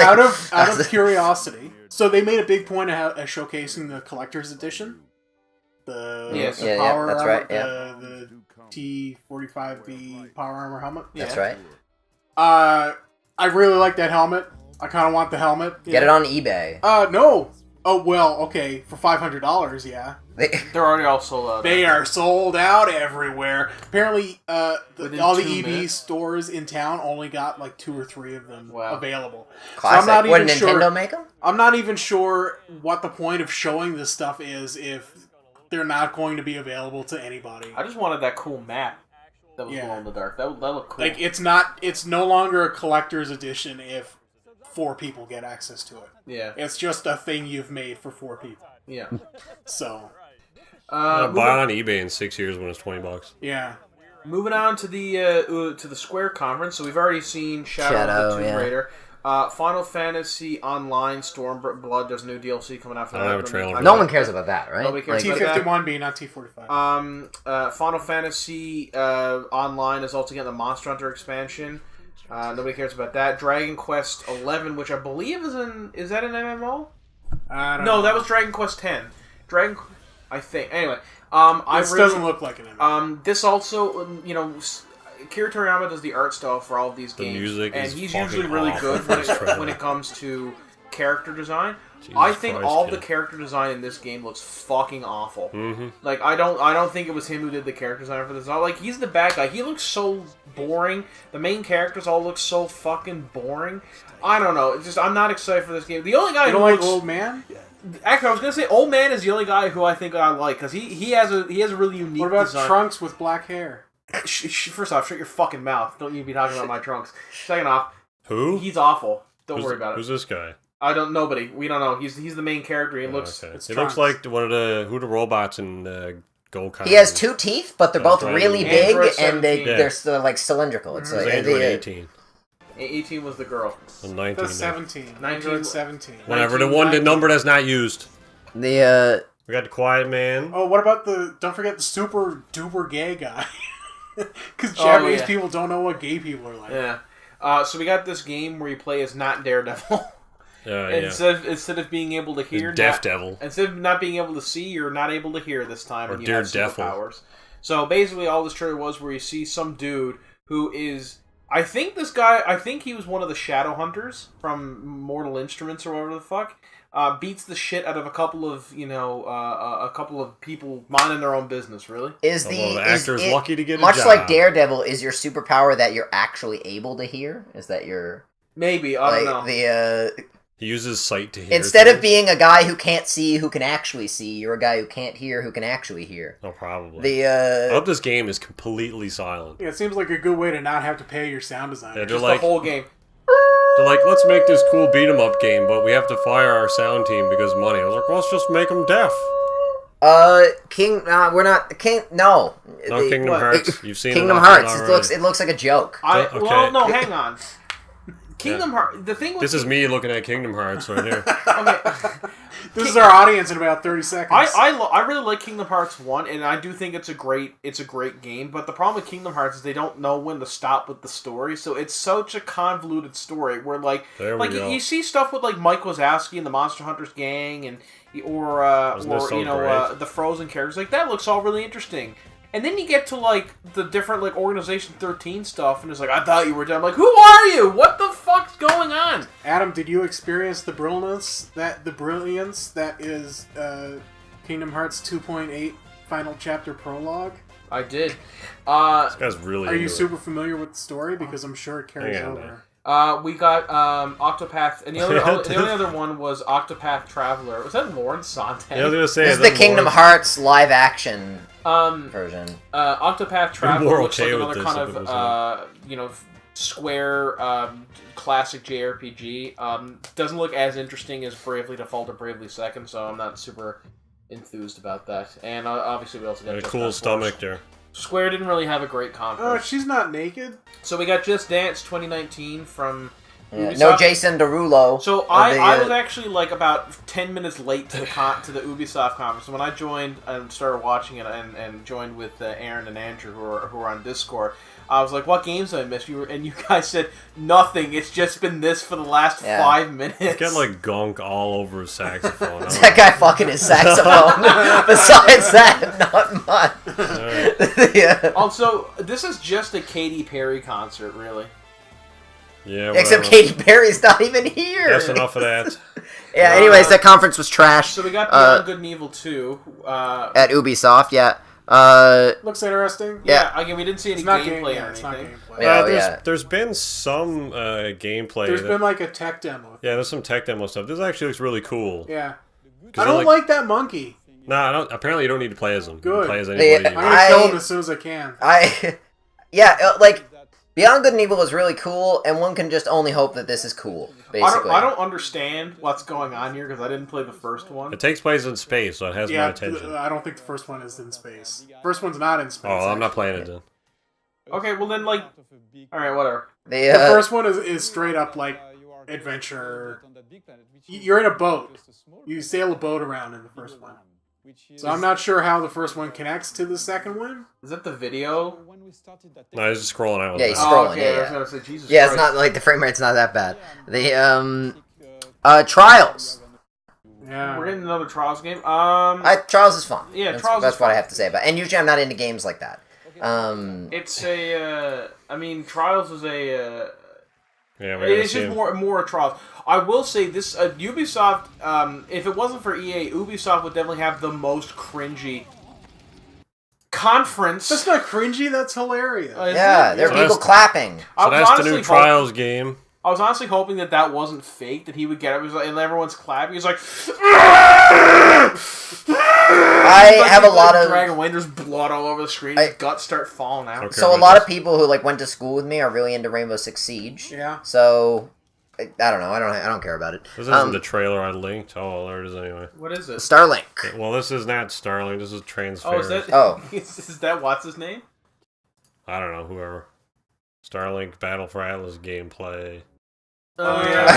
Speaker 3: Out of curiosity, so they made a big point of showcasing the collector's edition. The power
Speaker 1: that's
Speaker 3: armor,
Speaker 1: right. Yeah.
Speaker 3: The T-45B power armor helmet.
Speaker 1: That's right.
Speaker 3: I really like that helmet. I kind of want the helmet.
Speaker 1: Get it on eBay.
Speaker 3: No. Oh well, okay, for $500, yeah.
Speaker 4: They're already all sold out.
Speaker 3: They are sold out everywhere. Apparently, all the EB
Speaker 4: minutes.
Speaker 3: stores in town only got like 2 or 3 of them available.
Speaker 1: Classic.
Speaker 3: So I'm not
Speaker 1: What,
Speaker 3: even
Speaker 1: Nintendo
Speaker 3: sure,
Speaker 1: make them?
Speaker 3: I'm not even sure what the point of showing this stuff is if they're not going to be available to anybody.
Speaker 4: I just wanted that cool map that was glow in the dark. That looked cool.
Speaker 3: Like it's no longer a collector's edition if 4 people get access to it.
Speaker 4: Yeah.
Speaker 3: It's just a thing you've made for 4 people.
Speaker 4: Yeah.
Speaker 3: So.
Speaker 2: Buy it on eBay in 6 years when it's $20.
Speaker 3: Yeah.
Speaker 4: Moving on to the Square conference. So we've already seen Shadow of the Tomb Raider. Final Fantasy Online Stormblood. There's a new DLC coming out for that.
Speaker 2: I don't have a trailer.
Speaker 1: No one cares about that, right?
Speaker 4: Nobody cares about
Speaker 3: T51B, not T45.
Speaker 4: Final Fantasy Online is also getting the Monster Hunter expansion. Nobody cares about that. Dragon Quest 11, which I believe is that an MMO? No, that was Dragon Quest 10. I think. Anyway,
Speaker 3: this doesn't look like an MMO.
Speaker 4: This also, Akira Toriyama does the art style for all of these games, and he's usually really good when it comes to character design. I think all the character design in this game looks fucking awful.
Speaker 2: Mm-hmm.
Speaker 4: Like I don't think it was him who did the character design for this. Like he's the bad guy. He looks so boring. The main characters all look so fucking boring. I don't know. It's just I'm not excited for this game. The only guy
Speaker 3: who looks Old Man.
Speaker 4: Actually, I was gonna say Old Man is the only guy who I think I like because he has a really unique.
Speaker 3: What about
Speaker 4: design.
Speaker 3: Trunks with black hair?
Speaker 4: First off, shut your fucking mouth. Don't you be talking about my Trunks. Second off,
Speaker 2: who?
Speaker 4: He's awful. Don't worry about it.
Speaker 2: Who's this guy?
Speaker 4: I don't. Nobody. We don't know. He's the main character. He looks.
Speaker 2: Okay. He looks like one of the robots in Gold Con.
Speaker 1: He has 2 teeth, but they're both really big, and they're still like cylindrical. It's like
Speaker 2: Android 18.
Speaker 4: 18 was the girl.
Speaker 2: 19.
Speaker 3: That's 17. 19, 17.
Speaker 2: Whatever. The number that's not used. We got the Quiet Man.
Speaker 3: Oh, what about don't forget the super duper gay guy. Because Japanese people don't know what gay people are like.
Speaker 4: Yeah. So we got this game where you play as not Daredevil. Instead of being able to hear,
Speaker 2: Devil.
Speaker 4: Instead of not being able to see, you're not able to hear this time.
Speaker 2: Or
Speaker 4: and you have superpowers. So basically, all this trailer was where you see some dude who is. I think he was one of the Shadow Hunters from Mortal Instruments or whatever the fuck. Beats the shit out of a couple of people minding their own business. Really,
Speaker 2: the actor's lucky to get a
Speaker 1: much
Speaker 2: job.
Speaker 1: like Daredevil. Is your superpower that you're actually able to hear? Is that your
Speaker 4: maybe? I don't know.
Speaker 2: He uses sight to hear.
Speaker 1: Instead of being a guy who can't see who can actually see, you're a guy who can't hear who can actually hear.
Speaker 2: Oh, probably. I hope this game is completely silent.
Speaker 3: Yeah, it seems like a good way to not have to pay your sound designer.
Speaker 2: Yeah,
Speaker 4: just the whole game.
Speaker 2: They're like, let's make this cool beat 'em up game, but we have to fire our sound team because of money. I was like, well, let's just make them deaf.
Speaker 1: We're not King. No,
Speaker 2: Kingdom Hearts. You've seen
Speaker 1: Kingdom Hearts. It looks like a joke.
Speaker 2: Okay.
Speaker 4: Well, no, hang on. Kingdom Hearts. The thing with
Speaker 2: this is me looking at Kingdom Hearts right here.
Speaker 4: Okay.
Speaker 3: This is our audience in about 30 seconds.
Speaker 4: I really like Kingdom Hearts 1, and I do think it's a great game, but the problem with Kingdom Hearts is they don't know when to stop with the story, so it's such a convoluted story where you see stuff with like Mike Wazowski and the Monster Hunters gang and the Frozen characters, like that looks all really interesting. And then you get to, like, the different, like, Organization 13 stuff, and it's like, I thought you were dead. I'm like, who are you? What the fuck's going on?
Speaker 3: Adam, did you experience the brilliance that is Kingdom Hearts 2.8 Final Chapter Prologue?
Speaker 4: I did.
Speaker 2: This guy's really.
Speaker 3: Are you super familiar with the story? Because I'm sure it carries over.
Speaker 4: We got Octopath, and the only other one was Octopath Traveler. Was that Lawrence Sontac?
Speaker 2: Yeah, I was gonna say
Speaker 1: this is the Kingdom Hearts live action version.
Speaker 4: Octopath Traveler looks like another kind of Square classic JRPG. Doesn't look as interesting as Bravely Default or Bravely Second, so I'm not super enthused about that. And obviously we also got
Speaker 2: a
Speaker 4: Just
Speaker 2: cool
Speaker 4: Dance
Speaker 2: stomach
Speaker 4: Force.
Speaker 2: there.
Speaker 4: Square didn't really have a great conference.
Speaker 3: Oh, she's not naked.
Speaker 4: So we got Just Dance 2019 from Ubisoft.
Speaker 1: No Jason Derulo.
Speaker 4: So I was actually like about 10 minutes late to the Ubisoft conference. When I joined and started watching it and joined with Aaron and Andrew who are on Discord, I was like, "What games did I miss?" And you guys said nothing. It's just been this for the last 5 minutes.
Speaker 2: He's got like gunk all over his saxophone.
Speaker 1: That guy fucking his saxophone. Besides that, not much.
Speaker 2: Right.
Speaker 1: Yeah.
Speaker 4: Also, this is just a Katy Perry concert, really.
Speaker 2: Yeah.
Speaker 1: Except Katy Perry's not even here.
Speaker 2: That's enough of that.
Speaker 1: Yeah. Anyways, that conference was trash.
Speaker 4: So we got Beyond Good and Evil 2
Speaker 1: at Ubisoft. Yeah.
Speaker 3: Looks interesting.
Speaker 4: Yeah, again, we didn't see any gameplay or
Speaker 3: It's not
Speaker 4: anything.
Speaker 3: gameplay.
Speaker 2: There's been some gameplay.
Speaker 3: There's been like a tech demo.
Speaker 2: Yeah, there's some tech demo stuff. This actually looks really cool.
Speaker 3: Yeah. I don't like that monkey.
Speaker 2: No, I don't. Apparently, you don't need to play as him. You
Speaker 3: Good.
Speaker 2: can play as anybody.
Speaker 3: I'm gonna kill him as soon as I can.
Speaker 1: Like Beyond Good and Evil is really cool, and one can just only hope that this is cool. Basically,
Speaker 4: I don't understand what's going on here because I didn't play the first one.
Speaker 2: It takes place in space, so it has my attention.
Speaker 3: I don't think the first one is in space. First one's not in space.
Speaker 2: Oh, I'm not playing it then.
Speaker 4: Okay, well then, like, all right, whatever.
Speaker 1: The
Speaker 3: first one is straight up like adventure. You're in a boat. You sail a boat around in the first one. So I'm not sure how the first one connects to the second one.
Speaker 4: Is that the video?
Speaker 2: No, he's just scrolling out.
Speaker 1: Yeah, he's scrolling.
Speaker 4: Okay,
Speaker 1: Yeah,
Speaker 4: I was gonna say, Jesus
Speaker 1: yeah.
Speaker 4: Christ.
Speaker 1: It's not like the frame rate's not that bad. The Trials.
Speaker 3: Yeah.
Speaker 4: We're getting another Trials game.
Speaker 1: Trials is fun.
Speaker 4: Yeah,
Speaker 1: that's,
Speaker 4: Trials
Speaker 1: That's
Speaker 4: is
Speaker 1: what
Speaker 4: fun.
Speaker 1: I have to say about it. And usually I'm not into games like that.
Speaker 4: It's a. I mean, Trials is a.
Speaker 2: Yeah,
Speaker 4: it's just more a Trials. I will say this: Ubisoft. If it wasn't for EA, Ubisoft would definitely have the most cringy conference.
Speaker 3: That's not cringy. That's hilarious.
Speaker 1: Yeah, there are people clapping.
Speaker 2: So that's the new Trials game.
Speaker 4: I was honestly hoping that wasn't fake. That he would get it. It was like, and everyone's clapping. He's like,
Speaker 1: I have a lot of
Speaker 4: Dragon Lane. There's blood all over the screen. His guts start falling out.
Speaker 2: Okay,
Speaker 1: so a lot of people who like went to school with me are really into Rainbow Six Siege.
Speaker 3: Yeah.
Speaker 1: So I don't know. I don't care about it.
Speaker 2: This isn't the trailer I linked. Oh, there it is anyway.
Speaker 4: What is it?
Speaker 1: Starlink.
Speaker 2: Well, this is not Starlink. This is Transfer.
Speaker 4: Oh, is that?
Speaker 1: Oh.
Speaker 4: Is that what's his name?
Speaker 2: I don't know. Whoever. Starlink Battle for Atlas gameplay.
Speaker 4: Oh yeah.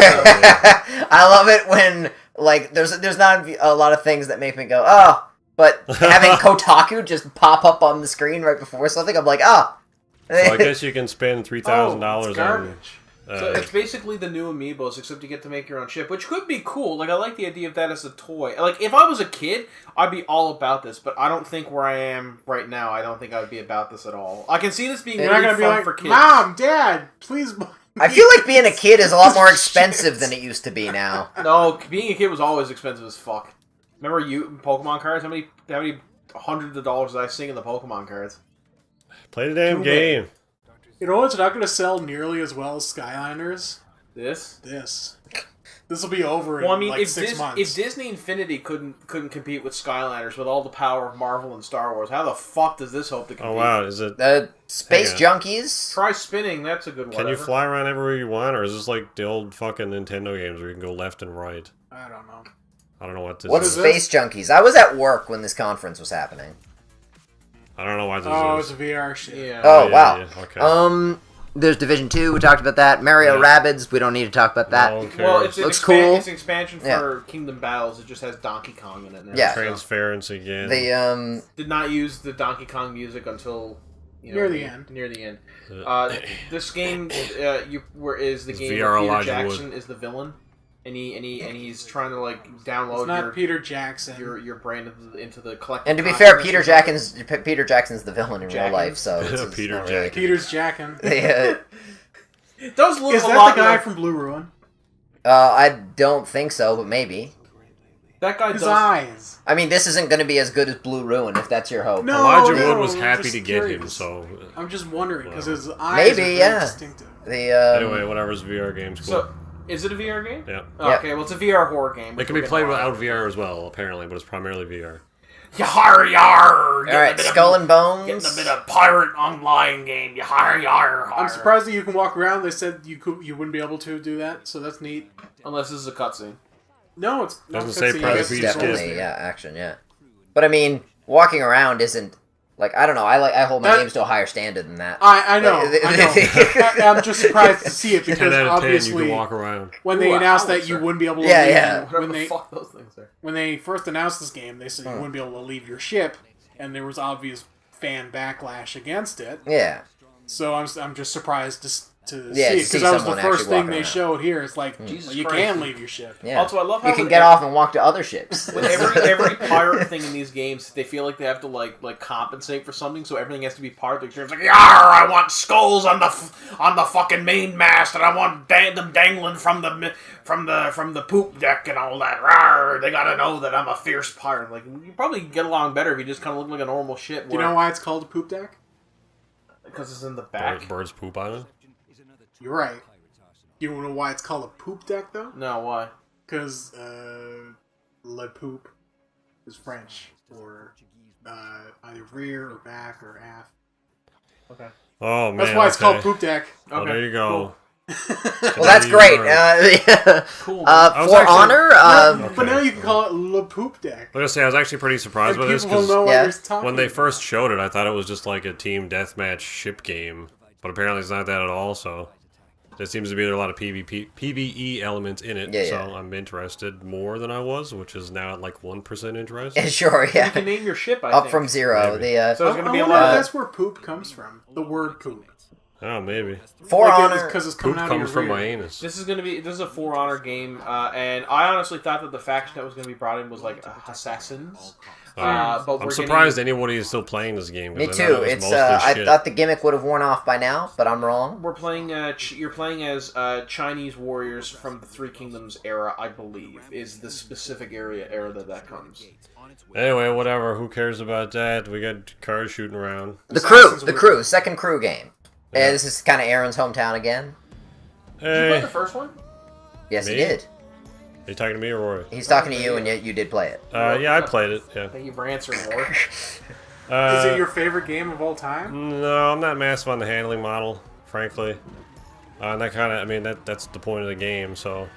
Speaker 1: I love it when like there's not a lot of things that make me go but having Kotaku just pop up on the screen right before something, I'm like
Speaker 2: So I guess you can spend $3,000 on.
Speaker 3: Garbage.
Speaker 4: So it's basically the new Amiibos, except you get to make your own ship, which could be cool. Like, I like the idea of that as a toy. Like, if I was a kid, I'd be all about this, but I don't think where I am right now, I don't think I would be about this at all. I can see this being
Speaker 3: You're
Speaker 4: really
Speaker 3: not
Speaker 4: fun
Speaker 3: gonna be like,
Speaker 4: for kids.
Speaker 3: Mom, Dad, please.
Speaker 1: I feel like being a kid is a lot more expensive than it used to be now.
Speaker 4: No, being a kid was always expensive as fuck. Remember Pokemon cards? How many hundreds of dollars did I sing in the Pokemon cards?
Speaker 2: Play the damn game.
Speaker 3: You know what's not going to sell nearly as well as Skylanders?
Speaker 4: This
Speaker 3: will be over in like 6 months.
Speaker 4: If Disney Infinity couldn't compete with Skylanders with all the power of Marvel and Star Wars, how the fuck does this hope to compete?
Speaker 2: Oh wow, is it?
Speaker 1: Space Junkies.
Speaker 4: Try spinning. That's a good one.
Speaker 2: Can you fly around everywhere you want, or is this like the old fucking Nintendo games where you can go left and right?
Speaker 3: I don't know.
Speaker 2: I don't know what this
Speaker 1: What's
Speaker 2: is.
Speaker 1: Space Junkies? I was at work when this conference was happening.
Speaker 2: I don't know why this
Speaker 3: Oh,
Speaker 2: is.
Speaker 3: it's a VR shit.
Speaker 4: Yeah.
Speaker 1: Oh,
Speaker 2: yeah,
Speaker 1: wow.
Speaker 2: yeah, okay.
Speaker 1: There's Division 2, we talked about that. Mario Rabbids, we don't need to talk about that.
Speaker 2: No one cares.
Speaker 4: Well, it's an,
Speaker 1: Looks cool.
Speaker 4: It's an expansion for Kingdom Battles. It just has Donkey Kong in it now.
Speaker 1: Yeah.
Speaker 2: Transference again.
Speaker 1: The
Speaker 4: Did not use the Donkey Kong music until
Speaker 3: Near the end.
Speaker 4: Near the end. This game is the
Speaker 2: It's
Speaker 4: game
Speaker 2: VR
Speaker 4: where Peter
Speaker 2: Elijah
Speaker 4: Jackson
Speaker 2: Wood.
Speaker 4: is the villain, and he's trying to like download
Speaker 3: It's not Peter Jackson.
Speaker 4: your brain into the collective.
Speaker 1: And to be fair, Peter Jackson's the villain in real life, so it's
Speaker 2: Peter
Speaker 1: not
Speaker 2: Jackson.
Speaker 3: Peter's Jackin.
Speaker 1: Really...
Speaker 4: It does look
Speaker 3: Is
Speaker 4: a
Speaker 3: that
Speaker 4: lot
Speaker 3: the guy
Speaker 4: like,
Speaker 3: from Blue Ruin?
Speaker 1: I don't think so, but maybe.
Speaker 4: That guy
Speaker 3: His
Speaker 4: does.
Speaker 3: eyes.
Speaker 1: I mean, this isn't going to be as good as Blue Ruin, if that's your hope.
Speaker 3: No,
Speaker 2: Elijah
Speaker 3: no,
Speaker 2: Wood was
Speaker 3: I'm
Speaker 2: happy
Speaker 3: just
Speaker 2: to get him,
Speaker 3: curious.
Speaker 2: so...
Speaker 3: I'm just wondering, because his eyes
Speaker 1: Maybe,
Speaker 3: are very
Speaker 1: yeah.
Speaker 3: distinctive.
Speaker 2: Anyway, whatever's VR game's cool.
Speaker 4: So, is it a VR game?
Speaker 2: Yeah.
Speaker 4: Okay, well, it's a VR horror game.
Speaker 2: It can be played without VR as well, apparently, but it's primarily VR.
Speaker 4: Yar yar.
Speaker 1: Alright, Skull and Bones.
Speaker 4: Getting a bit of pirate online game. Yar yar.
Speaker 3: I'm surprised that you can walk around. They said you wouldn't be able to do that, so that's neat.
Speaker 4: Unless this is a cutscene.
Speaker 3: No, it's
Speaker 2: Doesn't
Speaker 3: not
Speaker 2: say
Speaker 3: cutscene.
Speaker 2: private
Speaker 3: It's
Speaker 2: feed
Speaker 3: just
Speaker 1: Definitely,
Speaker 3: there.
Speaker 1: yeah, action, yeah. But I mean, walking around isn't like I don't know. I hold my games to a higher standard than that.
Speaker 3: I know. I'm just surprised to see it
Speaker 2: 10
Speaker 3: because
Speaker 2: out of 10, you
Speaker 3: obviously
Speaker 2: can walk around.
Speaker 3: when they
Speaker 4: Ooh,
Speaker 3: announced that
Speaker 4: howitzer.
Speaker 3: you wouldn't be able to
Speaker 1: Yeah,
Speaker 3: leave,
Speaker 1: yeah.
Speaker 4: Whatever the fuck those things are.
Speaker 3: when they first announced this game, they said you wouldn't be able to leave your ship, and there was obvious fan backlash against it.
Speaker 1: Yeah.
Speaker 3: So I'm just surprised to
Speaker 1: Yeah,
Speaker 3: see
Speaker 1: to
Speaker 3: it
Speaker 1: see
Speaker 3: because that was the
Speaker 1: someone
Speaker 3: first
Speaker 1: actually
Speaker 3: thing
Speaker 1: walking
Speaker 3: they
Speaker 1: around.
Speaker 3: showed here. It's like
Speaker 4: Jesus
Speaker 3: you
Speaker 4: Christ.
Speaker 3: can leave your ship.
Speaker 1: Yeah.
Speaker 4: Also, I love how
Speaker 1: you can
Speaker 4: with
Speaker 1: get off and walk to other ships.
Speaker 4: With every pirate thing in these games, they feel like they have to like compensate for something, so everything has to be part of the experience. Like, yar! I want skulls on the fucking main mast, and I want them dangling from the poop deck and all that. Rawr! They gotta know that I'm a fierce pirate. Like, you probably get along better if you just kind of look like a normal ship.
Speaker 3: Do you know why it's called a poop deck?
Speaker 4: Because it's in the back.
Speaker 2: Birds poop on it?
Speaker 3: You're right. You know why it's called a poop deck though?
Speaker 4: No, why?
Speaker 3: Because le poop is French for either rear or back or aft.
Speaker 4: Okay.
Speaker 2: Oh, man.
Speaker 3: That's why it's called poop deck.
Speaker 2: Oh,
Speaker 4: Okay,
Speaker 2: there you go.
Speaker 1: Well, that's great.
Speaker 4: Cool.
Speaker 1: For
Speaker 2: actually-
Speaker 1: honor,
Speaker 3: But now you can call it le poop deck.
Speaker 2: Like I say, I was actually pretty surprised
Speaker 3: And
Speaker 2: by this
Speaker 3: people will know
Speaker 2: because
Speaker 3: what
Speaker 1: yeah,
Speaker 3: you're talking
Speaker 2: when they
Speaker 3: about.
Speaker 2: first showed it, I thought it was just like a team deathmatch ship game. But apparently it's not that at all, so there seems to be a lot of PvE elements in it.
Speaker 1: Yeah,
Speaker 2: so
Speaker 1: yeah.
Speaker 2: I'm interested more than I was, which is now at like 1% interest.
Speaker 1: sure,
Speaker 4: You
Speaker 1: yeah.
Speaker 4: can name your ship, I
Speaker 1: Up
Speaker 4: think.
Speaker 1: from 0.
Speaker 2: Maybe.
Speaker 1: The
Speaker 4: So it's gonna be a
Speaker 3: wonder
Speaker 4: lot
Speaker 3: if
Speaker 4: of...
Speaker 3: that's where poop comes from. The word poop.
Speaker 2: Oh, maybe.
Speaker 1: For honor,
Speaker 3: because it's
Speaker 2: Poop
Speaker 3: coming out of
Speaker 2: comes
Speaker 3: your
Speaker 2: from
Speaker 3: rear.
Speaker 2: my anus.
Speaker 4: This is a For Honor game, and I honestly thought that the faction that was going to be brought in was like assassins. But
Speaker 2: I'm surprised anybody is still playing this game. 'cause
Speaker 1: me
Speaker 2: I
Speaker 1: too.
Speaker 2: thought it was
Speaker 1: It's
Speaker 2: mostly
Speaker 1: I
Speaker 2: shit.
Speaker 1: thought the gimmick would have worn off by now, but I'm wrong.
Speaker 4: We're playing. You're playing as Chinese warriors from the Three Kingdoms era, I believe, is the specific era that comes.
Speaker 2: Anyway, whatever. Who cares about that? We got cars shooting around.
Speaker 1: The crew, second crew game. And this is kind of Aaron's hometown again.
Speaker 4: Did you play
Speaker 2: Hey,
Speaker 4: the first one?
Speaker 1: Yes, he
Speaker 2: Me?
Speaker 1: did.
Speaker 2: are you talking to me or Rory?
Speaker 1: He's talking to you, and yet you did play it.
Speaker 2: Yeah, I played it. Yeah.
Speaker 4: Thank you for answering, Roy.
Speaker 3: Is it your favorite game of all time?
Speaker 2: No, I'm not massive on the handling model, frankly. And that kind of, I mean, that's the point of the game. So,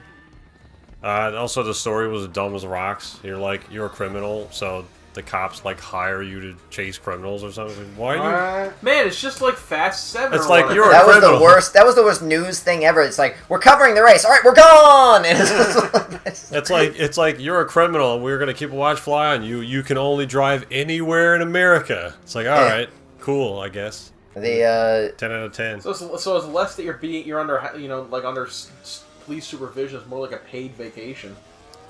Speaker 2: also the story was dumb as rocks. You're a criminal, so the cops like hire you to chase criminals or something. Why are you?
Speaker 4: Man, it's just like Fast 7.
Speaker 2: It's
Speaker 4: or
Speaker 2: like
Speaker 4: whatever.
Speaker 2: you're a
Speaker 1: That was the
Speaker 2: criminal.
Speaker 1: worst. That was the worst news thing ever. It's like we're covering the race. All right, we're gone. And
Speaker 2: It's like you're a criminal, and we're gonna keep a watch fly on you. You can only drive anywhere in America. It's like, all right, cool, I guess.
Speaker 1: the
Speaker 2: 10 out of 10.
Speaker 4: So it's less that you're under under police supervision. It's more like a paid vacation.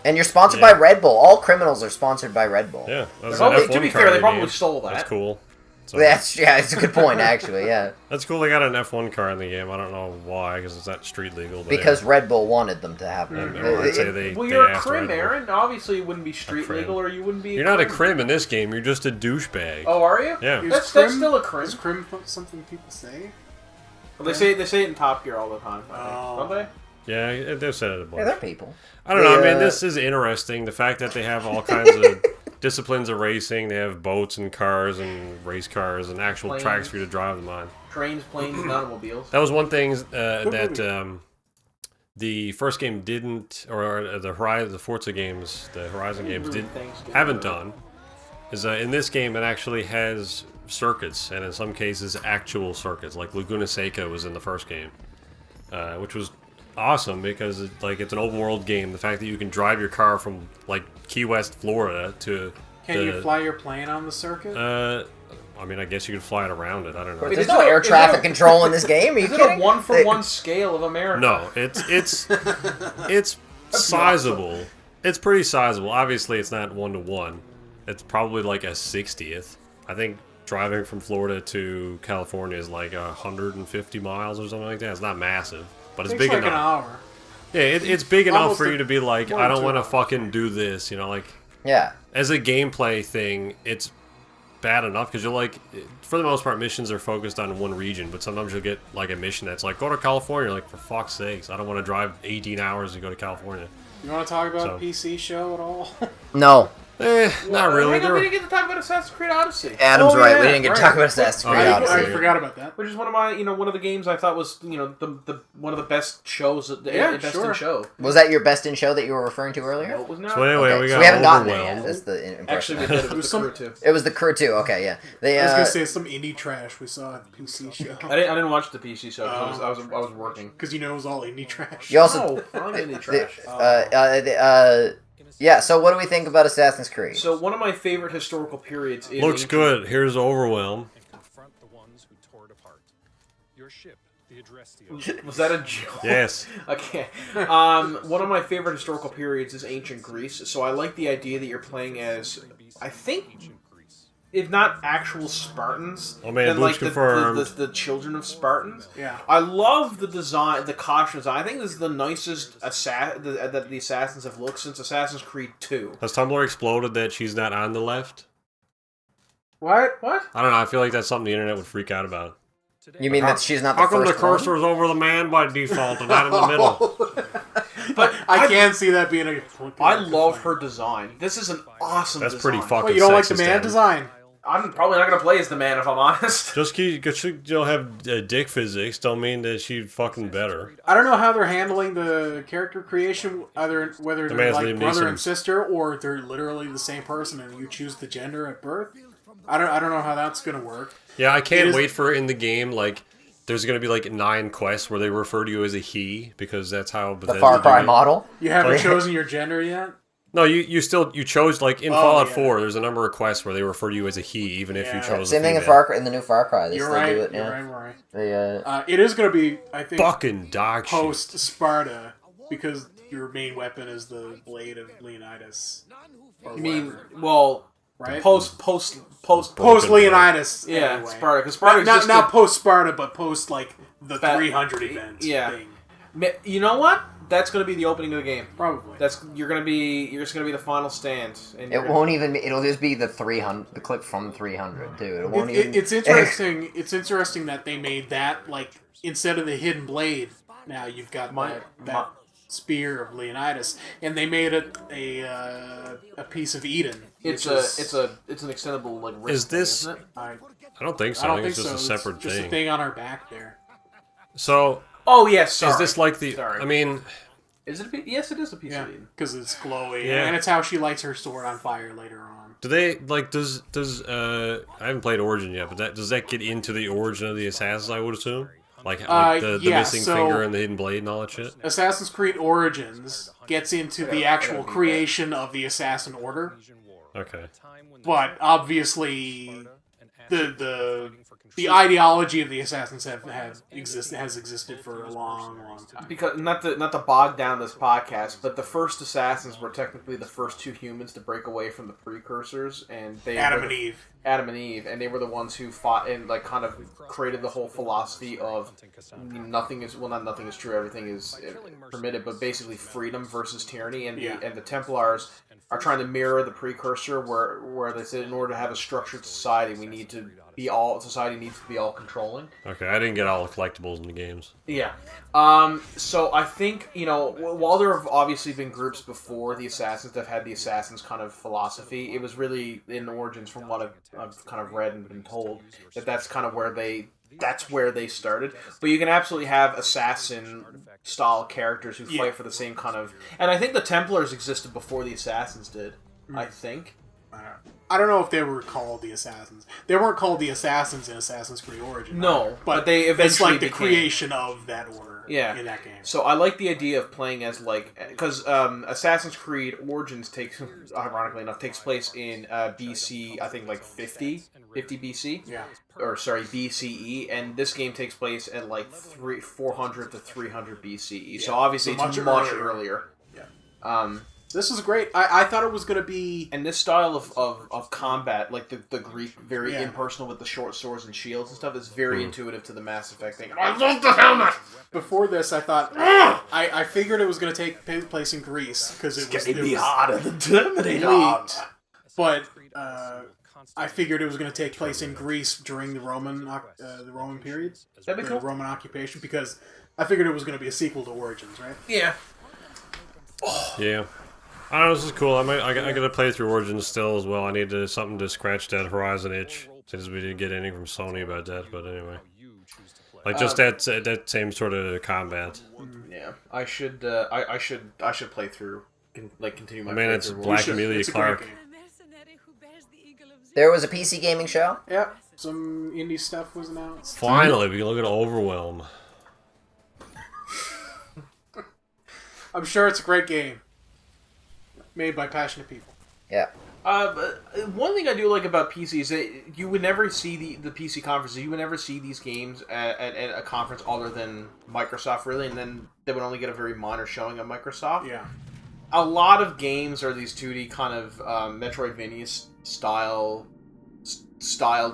Speaker 1: and you're sponsored
Speaker 2: Yeah.
Speaker 1: by Red Bull. All criminals are sponsored by Red Bull.
Speaker 2: Yeah, that was
Speaker 4: Probably,
Speaker 2: an F1
Speaker 4: to be
Speaker 2: car
Speaker 4: fair,
Speaker 2: in
Speaker 4: they
Speaker 2: the
Speaker 4: probably
Speaker 2: game.
Speaker 4: stole that.
Speaker 2: That's cool. So,
Speaker 1: It's a good point actually. Yeah,
Speaker 2: that's cool. They got an F1 car in the game. I don't know why, because it's not street legal. But
Speaker 1: because Red Bull wanted them to have them.
Speaker 2: or I'd say they.
Speaker 4: Well,
Speaker 2: they
Speaker 4: you're a
Speaker 2: asked
Speaker 4: crim,
Speaker 2: Red Bull.
Speaker 4: Aaron. Obviously, it wouldn't be street
Speaker 2: crim.
Speaker 4: legal, or you wouldn't be.
Speaker 2: You're not a crim in this game. You're just a douchebag.
Speaker 4: Oh, are you?
Speaker 2: Yeah.
Speaker 3: Is
Speaker 4: That's
Speaker 3: crim-
Speaker 4: still a crim.
Speaker 3: Is crim something people say?
Speaker 4: Well, they say it in Top Gear all the time. I think.
Speaker 3: Oh.
Speaker 4: Don't they?
Speaker 2: Yeah, they've said it a bunch.
Speaker 1: Yeah, they're people.
Speaker 2: I don't know. I
Speaker 1: They,
Speaker 2: mean, this is interesting. The fact that they have all kinds of disciplines of racing. They have boats and cars and race cars and actual
Speaker 4: Planes.
Speaker 2: tracks for you to drive them on.
Speaker 4: Trains, planes, and automobiles.
Speaker 2: That was one thing that the first game didn't, or the Forza games, the Horizon games haven't done. Is in this game it actually has circuits, and in some cases actual circuits. Like Laguna Seca was in the first game, which was awesome because it's an open world game. The fact that you can drive your car from like Key West, Florida to
Speaker 3: Can you fly your plane on the circuit?
Speaker 2: I mean, I guess you could fly it around it. I don't know.
Speaker 1: There's
Speaker 4: is
Speaker 1: no
Speaker 4: it a-
Speaker 1: air
Speaker 4: is it
Speaker 1: traffic
Speaker 4: a-
Speaker 1: control in this game. Are you
Speaker 4: Is it
Speaker 1: kidding?
Speaker 4: a one-for-one scale of America?
Speaker 2: No, it's sizable. It's pretty sizable. Obviously, it's not 1-to-1. It's probably like a 60th. I think driving from Florida to California is like 150 miles or something like that. It's not massive, but it's
Speaker 3: Takes
Speaker 2: big
Speaker 3: like an
Speaker 2: enough.
Speaker 3: hour.
Speaker 2: Yeah, it's big enough
Speaker 3: Almost
Speaker 2: for you to be like, I don't want to
Speaker 3: 2 hours.
Speaker 2: fucking do this, you know, like...
Speaker 1: Yeah.
Speaker 2: As a gameplay thing, it's bad enough, because you're like, for the most part, missions are focused on one region, but sometimes you'll get, like, a mission that's like, go to California, like, for fuck's sakes, I don't want to drive 18 hours to go to California.
Speaker 3: You want to talk about PC show at all?
Speaker 1: No.
Speaker 2: Not really.
Speaker 4: We didn't get to talk about Assassin's Creed Odyssey.
Speaker 1: Adam's right.
Speaker 3: yeah,
Speaker 1: We didn't get to talk about Assassin's Creed
Speaker 3: I
Speaker 1: Odyssey.
Speaker 3: forgot about that.
Speaker 4: Which is one of my, one of the games I thought was, the one of the best shows, best in show.
Speaker 1: Was that your best in show that you were referring to earlier?
Speaker 4: No, it was not.
Speaker 2: So anyway,
Speaker 1: Okay,
Speaker 2: we
Speaker 1: so
Speaker 2: got
Speaker 1: we haven't gotten it
Speaker 2: overwhelmed.
Speaker 1: yet. That's the impression.
Speaker 4: Actually, we did. It was the crew too.
Speaker 1: It was the crew too. Okay, yeah. They,
Speaker 3: I was gonna say some indie trash we saw at the PC show
Speaker 4: I didn't watch the PC show because I was working.
Speaker 3: because it was all indie trash.
Speaker 1: You also.
Speaker 4: No, I'm indie trash.
Speaker 1: Yeah. So, what do we think about Assassin's Creed?
Speaker 4: So one of my favorite historical periods is
Speaker 2: Looks good. Here's Overwhelm.
Speaker 5: Confront the ones who tore it apart. Your ship, the Adrestio.
Speaker 4: Was that a joke?
Speaker 2: Yes.
Speaker 4: Okay. One of my favorite historical periods is ancient Greece. So I like the idea that you're playing as, I think, if not actual Spartans,
Speaker 2: Oh man,
Speaker 4: then
Speaker 2: Luke's
Speaker 4: like
Speaker 2: confirmed.
Speaker 4: the children of Spartans.
Speaker 3: Yeah.
Speaker 4: I love the design, the costume design. I think this is the nicest that the assassins have looked since Assassin's Creed 2.
Speaker 2: Has Tumblr exploded that she's not on the left?
Speaker 3: What?
Speaker 2: I don't know. I feel like that's something the internet would freak out about.
Speaker 1: You mean that she's not the
Speaker 2: How come the
Speaker 1: first one?
Speaker 2: cursor's over the man by default and not in the middle?
Speaker 4: But
Speaker 3: I can't see that being a.
Speaker 4: I love her design. This is an awesome
Speaker 2: That's
Speaker 4: design.
Speaker 2: pretty fucking
Speaker 3: Wait, you don't like the
Speaker 2: sexist,
Speaker 3: man
Speaker 2: Adam.
Speaker 3: design?
Speaker 4: I'm probably not going to play as the man if I'm honest.
Speaker 2: Just because you don't have dick physics don't mean that she's fucking better.
Speaker 3: I don't know how they're handling the character creation, either whether
Speaker 2: The
Speaker 3: they're
Speaker 2: man's
Speaker 3: like
Speaker 2: Liam
Speaker 3: brother
Speaker 2: Neeson.
Speaker 3: and sister, or they're literally the same person and you choose the gender at birth. I don't know how that's gonna work.
Speaker 2: Yeah, I
Speaker 3: It
Speaker 2: can't
Speaker 3: is-
Speaker 2: wait for it in the game. Like, there's gonna be like 9 quests where they refer to you as a he because that's how
Speaker 1: The
Speaker 2: Bethesda
Speaker 1: Far Cry
Speaker 2: do it.
Speaker 1: model?
Speaker 3: You haven't
Speaker 1: Right.
Speaker 3: chosen your gender yet.
Speaker 2: No, you chose like in Fallout
Speaker 3: yeah.
Speaker 2: 4. There's a number of quests where they refer to you as a he, even if you
Speaker 3: Yeah.
Speaker 2: chose.
Speaker 1: Same
Speaker 2: a
Speaker 1: thing in
Speaker 2: female.
Speaker 1: in the new Far Cry. They
Speaker 3: You're
Speaker 1: still
Speaker 3: right.
Speaker 1: do it.
Speaker 3: You're
Speaker 1: Yeah.
Speaker 3: right.
Speaker 1: They,
Speaker 3: It is gonna be, I think,
Speaker 2: Fucking dog shit.
Speaker 3: post Sparta because your main weapon is the blade of Leonidas. Or
Speaker 4: You mean,
Speaker 3: whatever,
Speaker 4: well,
Speaker 3: right?
Speaker 4: post
Speaker 3: Post Leonidas.
Speaker 4: yeah,
Speaker 3: anyway.
Speaker 4: Sparta. Because Sparta
Speaker 3: Not post Sparta, but post like the
Speaker 4: That-
Speaker 3: 300 event.
Speaker 4: yeah.
Speaker 3: Thing.
Speaker 4: You know what? That's going to be the opening of the game.
Speaker 3: Probably.
Speaker 4: You're just going to be the final stand. And
Speaker 1: it won't even be, it'll just be the 300, the clip from 300, too. It won't even...
Speaker 3: It's interesting. It's interesting that they made that, like, instead of the hidden blade. Now you've got that spear of Leonidas, and they made it a piece of Eden.
Speaker 4: It's
Speaker 3: which is-
Speaker 4: it's an extendable like wrist
Speaker 2: Is this-
Speaker 4: thing, isn't it?
Speaker 2: I don't think so.
Speaker 3: I don't
Speaker 2: think
Speaker 3: think
Speaker 2: it's
Speaker 3: so.
Speaker 2: just a separate
Speaker 3: it's just
Speaker 2: thing.
Speaker 3: a thing on our back there.
Speaker 2: So,
Speaker 4: Oh yes, sorry.
Speaker 2: is this like the?
Speaker 4: Sorry.
Speaker 2: I mean,
Speaker 4: Is it a piece? Yes, it is a piece
Speaker 3: Yeah,
Speaker 4: of Eden.
Speaker 3: because it's glowy,
Speaker 2: Yeah.
Speaker 3: and it's how she lights her sword on fire later on.
Speaker 2: do they like? Does I haven't played Origin yet, but does that get into the origin of the assassins? I would assume, like the
Speaker 3: yeah,
Speaker 2: missing
Speaker 3: so-
Speaker 2: finger and the hidden blade and all that shit.
Speaker 3: Assassin's Creed Origins gets into the actual creation of the Assassin Order,
Speaker 2: Okay.
Speaker 3: but obviously the ideology of the Assassins has existed for a long time.
Speaker 4: Because not to bog down this podcast, but the first assassins were technically the first two humans to break away from the precursors, and they
Speaker 3: Adam
Speaker 4: were
Speaker 3: and Eve.
Speaker 4: Adam and Eve, and they were the ones who fought and like kind of created the whole philosophy of nothing is true, everything is permitted, but basically freedom versus tyranny, and the Templars are trying to mirror the precursor, where they said in order to have a structured society, society needs to be all controlling.
Speaker 2: Okay, I didn't get all the collectibles in the games.
Speaker 4: Yeah. So I think, while there have obviously been groups before the Assassins that have had the Assassins kind of philosophy, it was really in Origins, from what I've kind of read and been told, that's kind of where they started. But you can absolutely have assassin-style characters who fight for the same kind of... And I think the Templars existed before the Assassins did, I think.
Speaker 3: I don't know if they were called the Assassins. They weren't called the Assassins in Assassin's Creed Origins.
Speaker 4: No,
Speaker 3: but
Speaker 4: they
Speaker 3: it's
Speaker 4: eventually
Speaker 3: like the
Speaker 4: became...
Speaker 3: creation of that order in that game.
Speaker 4: So I like the idea of playing as because Assassin's Creed Origins ironically enough, takes place in BC, I think 50 BC.
Speaker 3: Yeah.
Speaker 4: Or sorry, BCE, and this game takes place at 400 to 300 BCE. So obviously
Speaker 3: So
Speaker 4: it's
Speaker 3: much
Speaker 4: much
Speaker 3: earlier.
Speaker 4: earlier.
Speaker 3: Yeah. This is great. I thought it was going to be...
Speaker 4: And this style of combat, like the Greek, very impersonal with the short swords and shields and stuff, is very intuitive to the Mass Effect thing. I love the helmet!
Speaker 3: Before this, I thought... I figured it was going to take place in Greece, because it was
Speaker 4: hard of the Terminator.
Speaker 3: leaked. But I figured it was going to take place in Greece during the Roman period.
Speaker 4: That'd be cool.
Speaker 3: The Roman occupation, because I figured it was going to be a sequel to Origins, right?
Speaker 4: Yeah.
Speaker 2: Yeah. I don't know, this is cool. I got to play through Origins still as well. I need something to scratch that Horizon itch, since we didn't get anything from Sony about that, but anyway. Like, just that same sort of combat.
Speaker 4: Yeah. I should play through, continue my
Speaker 2: Man, it's
Speaker 4: playthrough.
Speaker 2: Black Amelia Clark.
Speaker 1: There was a PC gaming show.
Speaker 3: Yep. Some indie stuff was announced.
Speaker 2: Finally, we can look at Overwhelm.
Speaker 3: I'm sure it's a great game. Made by passionate people.
Speaker 1: Yeah.
Speaker 4: But one thing I do like about PC is that you would never see the PC conferences. You would never see these games at a conference other than Microsoft, really, and then they would only get a very minor showing of Microsoft.
Speaker 3: Yeah.
Speaker 4: A lot of games are these 2D kind of Metroidvania styled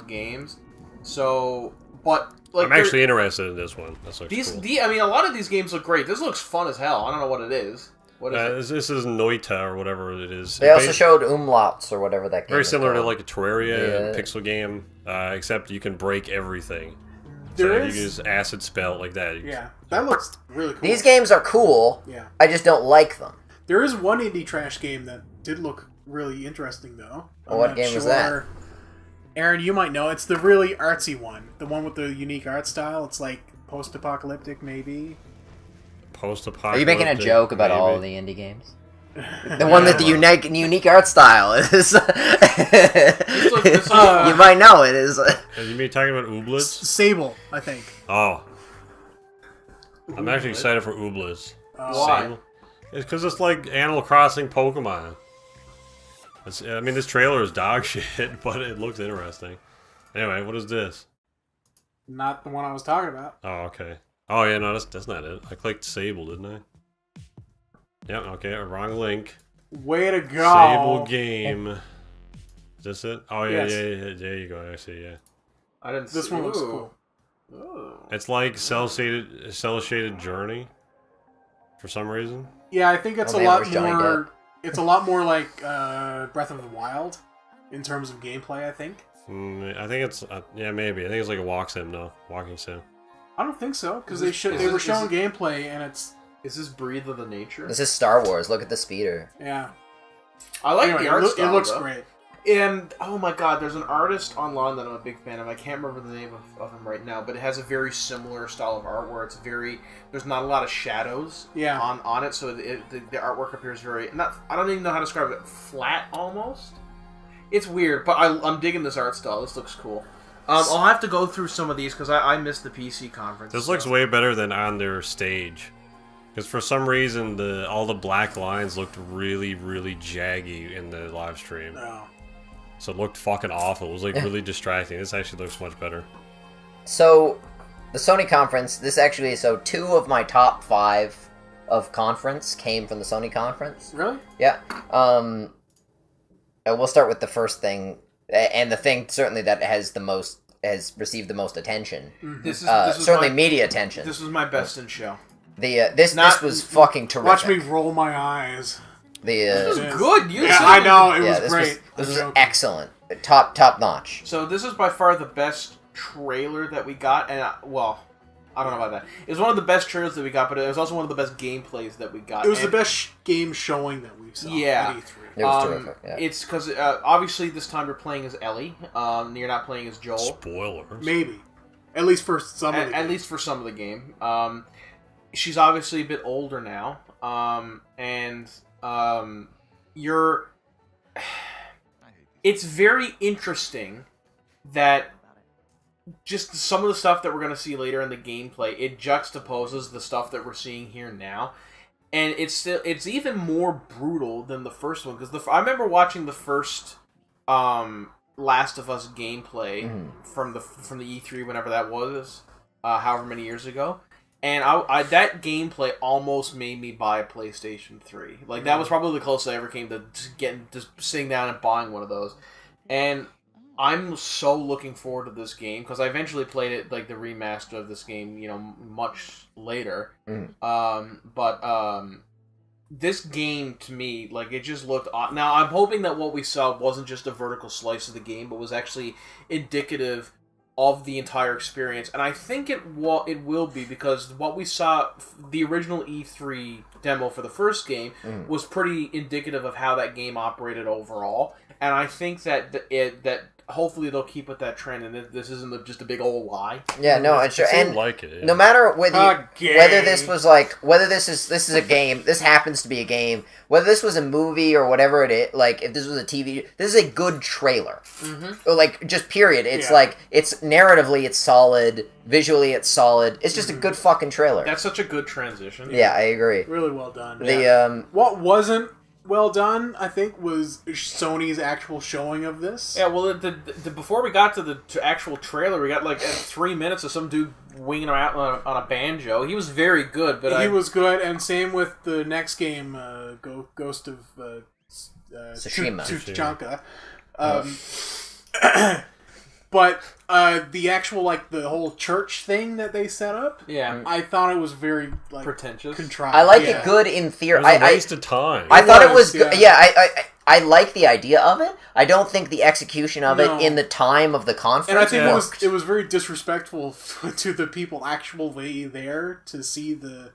Speaker 4: games. So, but like
Speaker 2: I'm actually interested in this one. This looks cool.
Speaker 4: I mean, a lot of these games look great. This looks fun as hell. I don't know what it is. What is it?
Speaker 2: This is Noita or whatever it is.
Speaker 1: They also showed Umlauts or whatever that game
Speaker 2: very
Speaker 1: is
Speaker 2: similar to
Speaker 1: called.
Speaker 2: like a Terraria pixel game, except you can break everything.
Speaker 3: There
Speaker 2: So
Speaker 3: is...
Speaker 2: you can just acid spell like that.
Speaker 3: Yeah. That looks really cool.
Speaker 1: These games are cool.
Speaker 3: Yeah.
Speaker 1: I just don't like them.
Speaker 3: There is one indie trash game that did look really interesting, though.
Speaker 1: What game was that?
Speaker 3: Aaron, you might know. It's the really artsy one. The one with the unique art style. It's like post-apocalyptic, maybe.
Speaker 2: Post-apocalyptic.
Speaker 1: Are you making a joke about
Speaker 2: maybe.
Speaker 1: all of the indie games? The one that the unique art style is. You might know it is.
Speaker 2: Are you mean talking about Ooblets?
Speaker 3: Sable, I think.
Speaker 2: Oh. I'm actually excited for Ooblets.
Speaker 4: Why?
Speaker 2: Sable? It's because it's like Animal Crossing Pokemon. I mean, this trailer is dog shit, but it looks interesting. Anyway, what is this?
Speaker 3: Not the one I was talking about.
Speaker 2: Oh, okay. Oh, yeah, no, that's not it. I clicked Sable, didn't I? Yep, okay, wrong link.
Speaker 3: Way to go.
Speaker 2: Sable game. Is this it? Oh, yeah,
Speaker 3: Yes.
Speaker 2: yeah, there you go, I see, yeah.
Speaker 4: I didn't.
Speaker 3: This one looks cool.
Speaker 4: Ooh.
Speaker 2: It's like cell-shaded Journey, for some reason.
Speaker 3: Yeah, I think it's
Speaker 1: Oh,
Speaker 3: a
Speaker 1: man,
Speaker 3: lot
Speaker 1: where's Johnny
Speaker 3: more. It's a lot more like Breath of the Wild in terms of gameplay. I think.
Speaker 2: I think it's yeah, maybe. I think it's like a walking sim.
Speaker 3: I don't think so because
Speaker 4: Is
Speaker 3: they
Speaker 4: it-
Speaker 3: were showing gameplay and it's
Speaker 4: Is this Breathe of the Nature?
Speaker 1: This is Star Wars. Look at the speeder.
Speaker 3: yeah.
Speaker 4: I like
Speaker 3: Anyway,
Speaker 4: the art style.
Speaker 3: it looks
Speaker 4: though.
Speaker 3: great.
Speaker 4: And oh my god, there's an artist online that I'm a big fan of. I can't remember the name of him right now, but it has a very similar style of art where it's there's not a lot of shadows
Speaker 3: Yeah.
Speaker 4: on it, so the artwork appears very I don't even know how to describe it, flat almost. It's weird, but I'm digging this art style. This looks cool. I'll have to go through some of these because I missed the PC conference.
Speaker 2: This looks way better than on their stage. Because for some reason, all the black lines looked really, really jaggy in the live stream.
Speaker 3: No.
Speaker 2: So it looked fucking awful. It was like really distracting. This actually looks much better.
Speaker 1: So, the Sony conference, so 2 of my top 5 of conference came from the Sony conference.
Speaker 3: Really?
Speaker 1: Yeah. We'll start with the first thing, and the thing certainly that has received the most attention.
Speaker 4: This is
Speaker 1: certainly
Speaker 4: my,
Speaker 1: media attention.
Speaker 4: This was my best in show.
Speaker 1: This was fucking terrific.
Speaker 3: Watch me roll my eyes.
Speaker 4: This
Speaker 1: The
Speaker 4: was good.
Speaker 3: Yeah, I know it was
Speaker 1: this
Speaker 3: great.
Speaker 1: this was
Speaker 3: I'm joking.
Speaker 1: excellent, top notch.
Speaker 4: So this is by far the best trailer that we got, and I don't know about that. It was one of the best trailers that we got, but it was also one of the best gameplays that we got.
Speaker 3: It was the best game showing that we've saw.
Speaker 4: Yeah.
Speaker 3: At E3.
Speaker 1: It was terrific. Yeah.
Speaker 4: It's because obviously this time you're playing as Ellie. You're not playing as Joel.
Speaker 2: Spoilers.
Speaker 3: Maybe. At least for some of the
Speaker 4: At least for some of the game. She's obviously a bit older now, and you're. It's very interesting that just some of the stuff that we're going to see later in the gameplay, it juxtaposes the stuff that we're seeing here now, and it's even more brutal than the first one because I remember watching the first Last of Us gameplay from the E3 whenever that was, however many years ago. And I that gameplay almost made me buy a PlayStation 3. Like, that was probably the closest I ever came to just sitting down and buying one of those. And I'm so looking forward to this game, because I eventually played it, like, the remaster of this game, you know, much later. This game, to me, like, it just looked... Now, I'm hoping that what we saw wasn't just a vertical slice of the game, but was actually indicative of the entire experience. And I think it will be, because what we saw, the original E3 demo for the first game, was pretty indicative of how that game operated overall. And I think that hopefully they'll keep with that trend, and this isn't just a big old lie.
Speaker 1: Yeah, no, and sure, and
Speaker 2: like it, yeah.
Speaker 1: No matter whether this was like, whether this is a game, this happens to be a game, whether this was a movie or whatever it is, like if this was a TV, this is a good trailer. Or like, just period. It's like, it's narratively it's solid, visually it's solid. It's just a good fucking trailer.
Speaker 4: That's such a good transition.
Speaker 1: Yeah, I agree.
Speaker 3: Really well done.
Speaker 1: What
Speaker 3: wasn't well done, I think, was Sony's actual showing of this.
Speaker 4: Yeah, well, the before we got to the actual trailer, we got like 3 minutes of some dude winging around on a banjo. He was very good, but
Speaker 3: he was good, and same with the next game, Ghost of
Speaker 1: Tsushima.
Speaker 3: But the actual, like, the whole church thing that they set up, I thought it was very, like,
Speaker 4: pretentious,
Speaker 3: contrived.
Speaker 1: I like it good in theory.
Speaker 2: It was a waste of time.
Speaker 1: I thought it was good. Yeah, I like the idea of it. I don't think the execution of it in the time of the conference
Speaker 3: and I think
Speaker 1: worked.
Speaker 3: it was very disrespectful to the people actually there to see the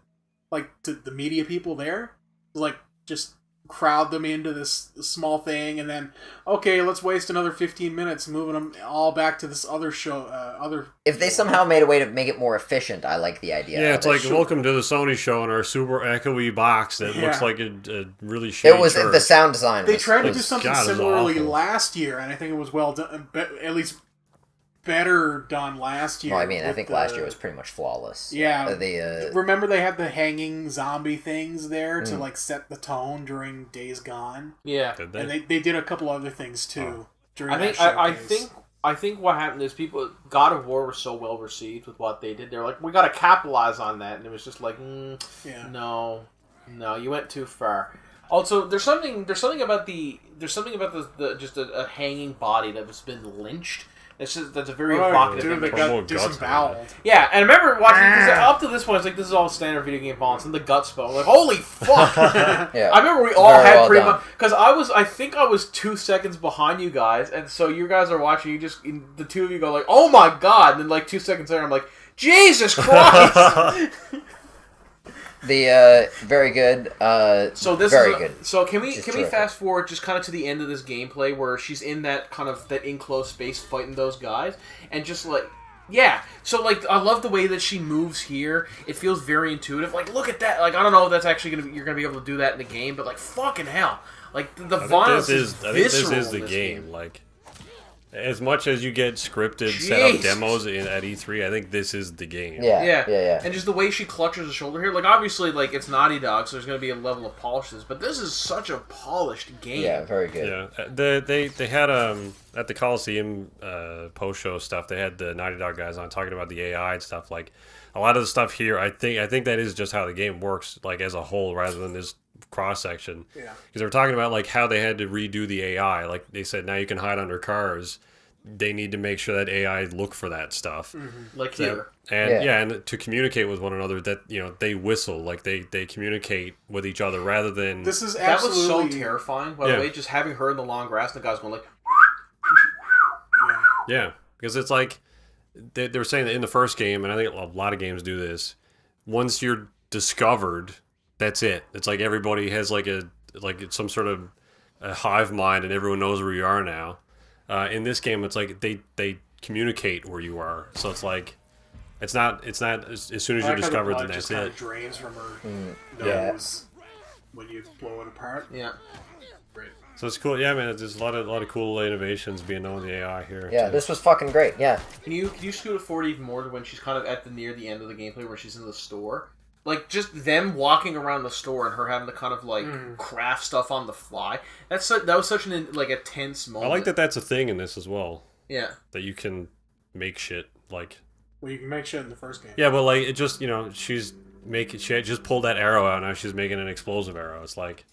Speaker 3: media people there, like, just crowd them into this small thing, and then let's waste another 15 minutes moving them all back to this other show.
Speaker 1: If they somehow made a way to make it more efficient, I like the idea.
Speaker 2: Yeah, it's like, welcome to the Sony show in our super echoey box that looks like a really shitty
Speaker 1: It was
Speaker 2: church.
Speaker 1: the sound design.
Speaker 3: They tried to do something similarly
Speaker 2: awful.
Speaker 3: last year, and I think it was well done, at least better done last year.
Speaker 1: Well, I mean, I think last year was pretty much flawless.
Speaker 3: Yeah.
Speaker 1: They
Speaker 3: remember they had the hanging zombie things there to, like, set the tone during Days Gone.
Speaker 4: Yeah.
Speaker 2: Did they?
Speaker 3: And they did a couple other things too during
Speaker 4: I
Speaker 3: that
Speaker 4: think
Speaker 3: showcase.
Speaker 4: I think what happened is God of War was so well received with what they did. They're like, we got to capitalize on that, and it was just like, no, you went too far. Also, there's something about the just a hanging body that has been lynched. That's a very evocative image.
Speaker 3: They got disemboweled.
Speaker 4: Yeah, and I remember watching, because up to this point, it's like, this is all standard video game violence, and the guts bone. Like, holy fuck!
Speaker 1: Yeah.
Speaker 4: I remember we all
Speaker 1: Very
Speaker 4: had
Speaker 1: well
Speaker 4: pretty
Speaker 1: done.
Speaker 4: much, because I think I was 2 seconds behind you guys, and so you guys are watching, the two of you go like, oh my god, and then like 2 seconds later, I'm like, Jesus Christ!
Speaker 1: very good.
Speaker 4: So this
Speaker 1: very
Speaker 4: is
Speaker 1: good.
Speaker 4: So can we
Speaker 1: terrific.
Speaker 4: fast forward just kind of to the end of this gameplay where she's in that enclosed space fighting those guys, and just like, yeah. So like, I love the way that she moves here. It feels very intuitive. Like, look at that. Like, I don't know if that's actually you're gonna be able to do that in the game, but like, fucking hell. Like, the violence is visceral.
Speaker 2: I think this is the
Speaker 4: in this
Speaker 2: game. Like, as much as you get scripted set up demos at E3, I think this is the game.
Speaker 1: Yeah.
Speaker 4: And just the way she clutches the shoulder here, like, obviously, like, it's Naughty Dog, so there's going to be a level of polish to this, but this is such a polished game.
Speaker 1: Yeah, very good.
Speaker 2: Yeah, they had at the Coliseum post show stuff. They had the Naughty Dog guys on talking about the AI and stuff. Like, a lot of the stuff here, I think that is just how the game works, like, as a whole, rather than this cross section.
Speaker 3: Yeah,
Speaker 2: because they were talking about like how they had to redo the AI. Like, they said now you can hide under cars. They need to make sure that AI look for that stuff,
Speaker 4: like here.
Speaker 2: And and to communicate with one another, that they whistle, like they communicate with each other rather than.
Speaker 3: This is
Speaker 4: that
Speaker 3: absolutely...
Speaker 4: was so terrifying. By the way, just having her in the long grass, and the guy's going like.
Speaker 2: Yeah, because it's like they were saying that in the first game, and I think a lot of games do this. Once you're discovered, that's it. It's like everybody has like some sort of a hive mind, and everyone knows where you are now. In this game, it's like they communicate where you are, so it's like it's not as soon as you're discovered, then that's
Speaker 3: just
Speaker 2: it.
Speaker 3: Drains from her nose when you blow it apart.
Speaker 4: Yeah.
Speaker 3: Great.
Speaker 2: So it's cool. Yeah, man. There's a lot of cool innovations being done with the AI here.
Speaker 1: Yeah,
Speaker 2: too.
Speaker 1: this was fucking great. Yeah.
Speaker 4: Can you scoot it forward even more to when she's kind of near the end of the gameplay where she's in the store? Like, just them walking around the store and her having to kind of, like, craft stuff on the fly. That was such a tense moment.
Speaker 2: I like that that's a thing in this as well.
Speaker 4: Yeah.
Speaker 2: That you can make shit, like,
Speaker 3: Well, you can make shit in the first game.
Speaker 2: Yeah, but like it just she had just pulled that arrow out. Now she's making an explosive arrow. It's like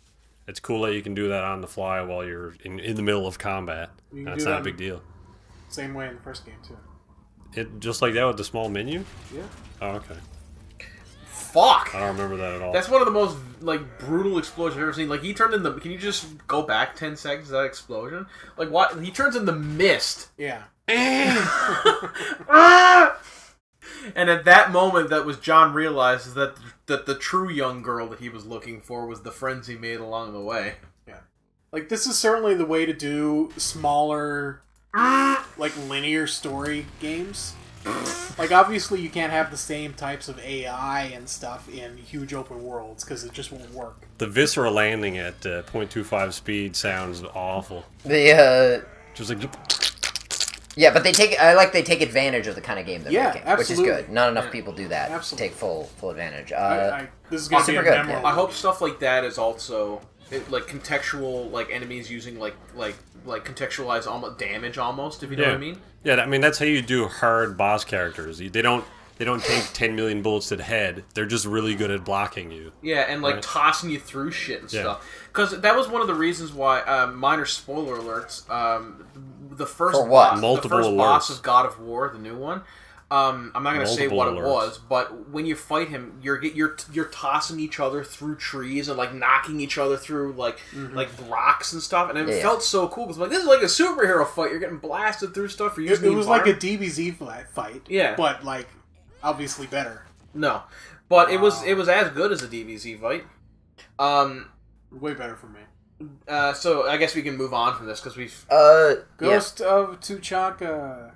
Speaker 2: it's cool that you can do that on the fly while you're in the middle of combat. That's not a big deal.
Speaker 3: Same way in the first game too.
Speaker 2: It just like that with the small menu.
Speaker 3: Yeah.
Speaker 2: Oh, okay.
Speaker 4: Fuck.
Speaker 2: I don't remember that at all.
Speaker 4: That's one of the most like brutal explosions I've ever seen. Like he turned into. Can you just go back 10 seconds to that explosion? Like what? He turns into mist.
Speaker 3: Yeah.
Speaker 4: And at that moment, that was John realizes that the true young girl that he was looking for was the friends he made along the way.
Speaker 3: Yeah. Like this is certainly the way to do smaller, like linear story games. Like obviously you can't have the same types of AI and stuff in huge open worlds because it just won't work.
Speaker 2: The viscera landing at 0.25 speed sounds awful. Just like.
Speaker 1: Yeah, but they take advantage of the kind of game they're making,
Speaker 3: absolutely.
Speaker 1: which is good. Not enough people do that.
Speaker 3: Absolutely.
Speaker 1: Take full advantage.
Speaker 3: This is gonna be
Speaker 1: super
Speaker 3: a
Speaker 1: good.
Speaker 3: memorable.
Speaker 1: Yeah.
Speaker 4: I hope stuff like that is also like contextual, like enemies using like contextualized almost damage almost, if you know what I mean.
Speaker 2: Yeah, I mean that's how you do hard boss characters. They don't take 10 million bullets to the head. They're just really good at blocking you.
Speaker 4: Yeah, and like tossing you through shit and stuff. Because that was one of the reasons why. Minor spoiler alerts. The first boss of God of War, the new one. I'm not going to say what it was, but when you fight him, you're tossing each other through trees and like knocking each other through like rocks and stuff, and it felt so cool because like this is like a superhero fight. You're getting blasted through stuff. For using
Speaker 3: it was like a DBZ fight.
Speaker 4: Yeah, but
Speaker 3: like obviously better.
Speaker 4: No, but it was as good as a DBZ fight.
Speaker 3: Way better for me.
Speaker 4: So I guess we can move on from this because we've
Speaker 3: Ghost of Tuchanka.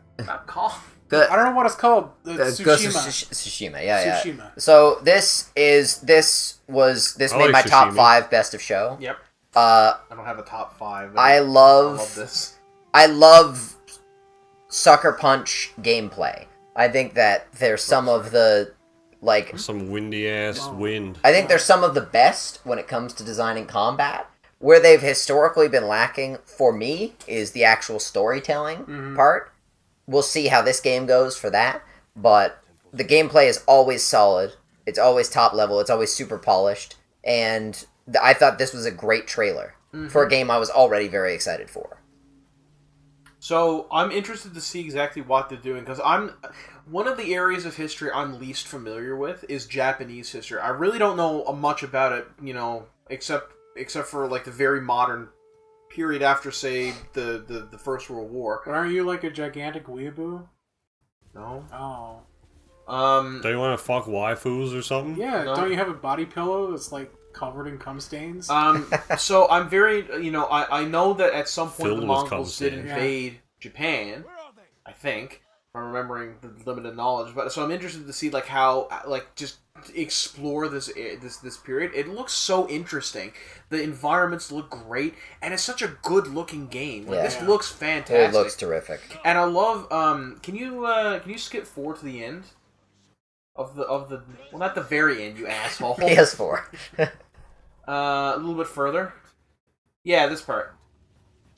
Speaker 4: Call.
Speaker 3: I don't know what it's called.
Speaker 1: Ghost of Tsushima. Yeah.
Speaker 3: Tsushima.
Speaker 1: So this made my top 5 best of show.
Speaker 4: Yep. I don't have a top 5.
Speaker 1: I love
Speaker 4: this.
Speaker 1: I love Sucker Punch gameplay. I think that there's some of the
Speaker 2: some windy ass wind.
Speaker 1: I think there's some of the best when it comes to designing combat. Where they've historically been lacking, for me, is the actual storytelling part. We'll see how this game goes for that, but the gameplay is always solid. It's always top level. It's always super polished, and I thought this was a great trailer for a game I was already very excited for.
Speaker 4: So I'm interested to see exactly what they're doing, because one of the areas of history I'm least familiar with is Japanese history. I really don't know much about it, except for like the very modern period after, say, the First World War.
Speaker 3: But aren't you like a gigantic weeaboo?
Speaker 4: No.
Speaker 3: Oh.
Speaker 2: Do you want to fuck waifus or something?
Speaker 3: Yeah.
Speaker 4: No.
Speaker 3: Don't you have a body pillow that's like covered in cum stains?
Speaker 4: So I'm very, I know that at some point
Speaker 2: Filled
Speaker 4: the
Speaker 2: with
Speaker 4: Mongols did
Speaker 2: cum
Speaker 4: invade Japan. I think, if I'm remembering the limited knowledge. But so I'm interested to see like how just explore this period. It looks so interesting. The environments look great, and it's such a good looking game. This looks fantastic.
Speaker 1: It looks terrific.
Speaker 4: And I love. Can you skip forward to the end of the well, not the very end, you asshole.
Speaker 1: PS4.
Speaker 4: A little bit further. Yeah, this part.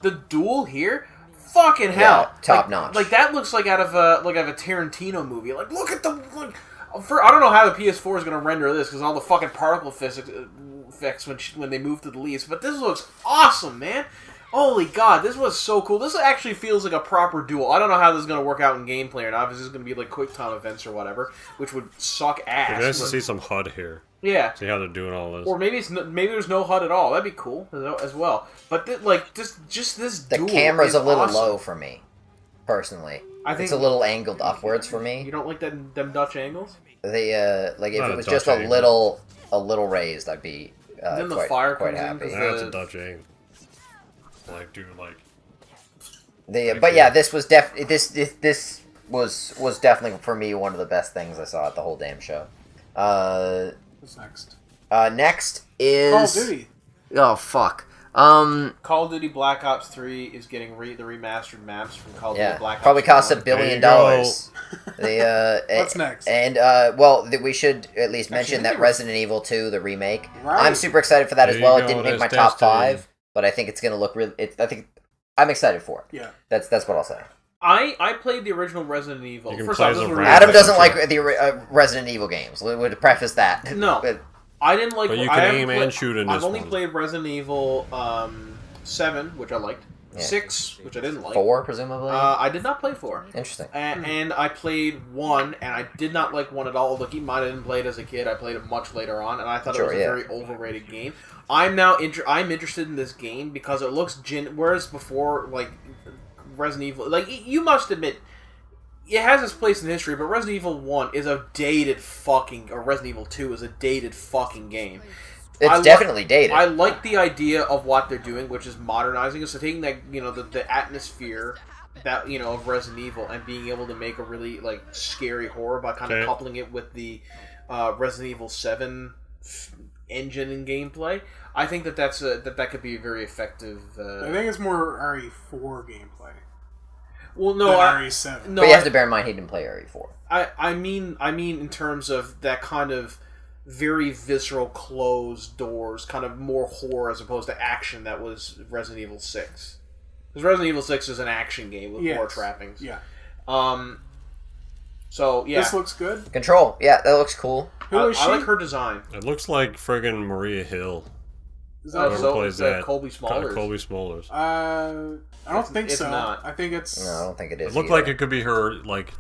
Speaker 4: The duel here. Fucking hell!
Speaker 1: Yeah, top notch.
Speaker 4: Like that looks like out of a Tarantino movie. Like look at the. I don't know how the PS4 is going to render this because all the fucking particle effects when they move to the leaves. But this looks awesome, man. Holy God, this was so cool. This actually feels like a proper duel. I don't know how this is going to work out in gameplay or not. If this is going to be like quick time events or whatever, which would suck ass.
Speaker 2: It's nice to see some HUD here.
Speaker 4: Yeah.
Speaker 2: See how they're doing all this.
Speaker 4: Or maybe there's no HUD at all. That'd be cool as well. But just this duel.
Speaker 1: The camera's a little
Speaker 4: awesome.
Speaker 1: low for me, personally.
Speaker 4: I think
Speaker 1: it's a little angled upwards for me.
Speaker 4: You don't like them Dutch angles?
Speaker 1: They if it was just
Speaker 2: angle.
Speaker 1: a little raised, I'd be
Speaker 4: then the
Speaker 1: quite,
Speaker 4: fire
Speaker 1: quite
Speaker 4: comes in
Speaker 1: happy.
Speaker 4: because
Speaker 2: That's a Dutch angle.
Speaker 1: But yeah, this was this was definitely for me one of the best things I saw at the whole damn show.
Speaker 3: What's next?
Speaker 1: Next is
Speaker 3: Call of Duty.
Speaker 1: Oh fuck.
Speaker 4: Call of Duty Black Ops 3 is getting the remastered maps from Call of Duty Black Ops.
Speaker 1: Probably cost $1 billion.
Speaker 3: What's next?
Speaker 1: And we should at least mention that Resident Evil 2, the remake.
Speaker 3: Right.
Speaker 1: I'm super excited for that as well. It didn't make my top
Speaker 2: Destiny.
Speaker 1: 5, but I think it's gonna look really. I'm excited for it.
Speaker 3: Yeah.
Speaker 1: That's what I'll say.
Speaker 4: I played the original Resident Evil.
Speaker 2: You can
Speaker 4: First
Speaker 2: play
Speaker 4: off,
Speaker 2: as
Speaker 4: this
Speaker 2: a
Speaker 4: was
Speaker 2: rat.
Speaker 1: Adam
Speaker 2: That's
Speaker 1: doesn't
Speaker 2: true.
Speaker 1: like the Resident Evil games. We would preface that.
Speaker 4: No.
Speaker 1: But-
Speaker 4: I didn't like.
Speaker 2: But you
Speaker 4: I
Speaker 2: can
Speaker 4: haven't
Speaker 2: aim
Speaker 4: played-
Speaker 2: and shoot in this
Speaker 4: I've only
Speaker 2: one.
Speaker 4: played Resident Evil 7, which I liked.
Speaker 1: Yeah.
Speaker 4: 6, which I didn't like.
Speaker 1: 4, presumably.
Speaker 4: I did not play 4.
Speaker 1: Interesting.
Speaker 4: And I played 1, and I did not like 1 at all. Look, even I didn't play it as a kid. I played it much later on, and I thought it was a very overrated game. I'm now I'm interested in this game because it looks whereas before, like Resident Evil, like you must admit, it has its place in history. But Resident Evil 1 is a dated fucking, or Resident Evil 2 is a dated fucking game.
Speaker 1: It's definitely dated.
Speaker 4: I like the idea of what they're doing, which is modernizing it. So taking that, the atmosphere that of Resident Evil and being able to make a really like scary horror by kind of coupling it with the Resident Evil 7 engine and gameplay. I think that could be a very effective.
Speaker 3: I think it's more RE4 gameplay.
Speaker 4: Well, no,
Speaker 3: than RE7.
Speaker 4: No,
Speaker 1: but you have to bear in mind he didn't play RE4.
Speaker 4: I mean in terms of that kind of very visceral, closed doors, kind of more horror as opposed to action that was Resident Evil 6. Because Resident Evil 6 is an action game with more trappings.
Speaker 3: Yeah.
Speaker 4: So, yeah.
Speaker 3: This looks good.
Speaker 1: Control. Yeah, that looks cool.
Speaker 3: Who is she?
Speaker 4: I like her design.
Speaker 2: It looks like friggin' Maria Hill.
Speaker 3: Is that
Speaker 2: Whoever plays that.
Speaker 4: Colby Smulders.
Speaker 2: Colby Smulders.
Speaker 3: I don't think
Speaker 4: it's
Speaker 3: so.
Speaker 4: not.
Speaker 3: I think it's...
Speaker 1: No, I don't think it is.
Speaker 2: It looked like it could be her, like,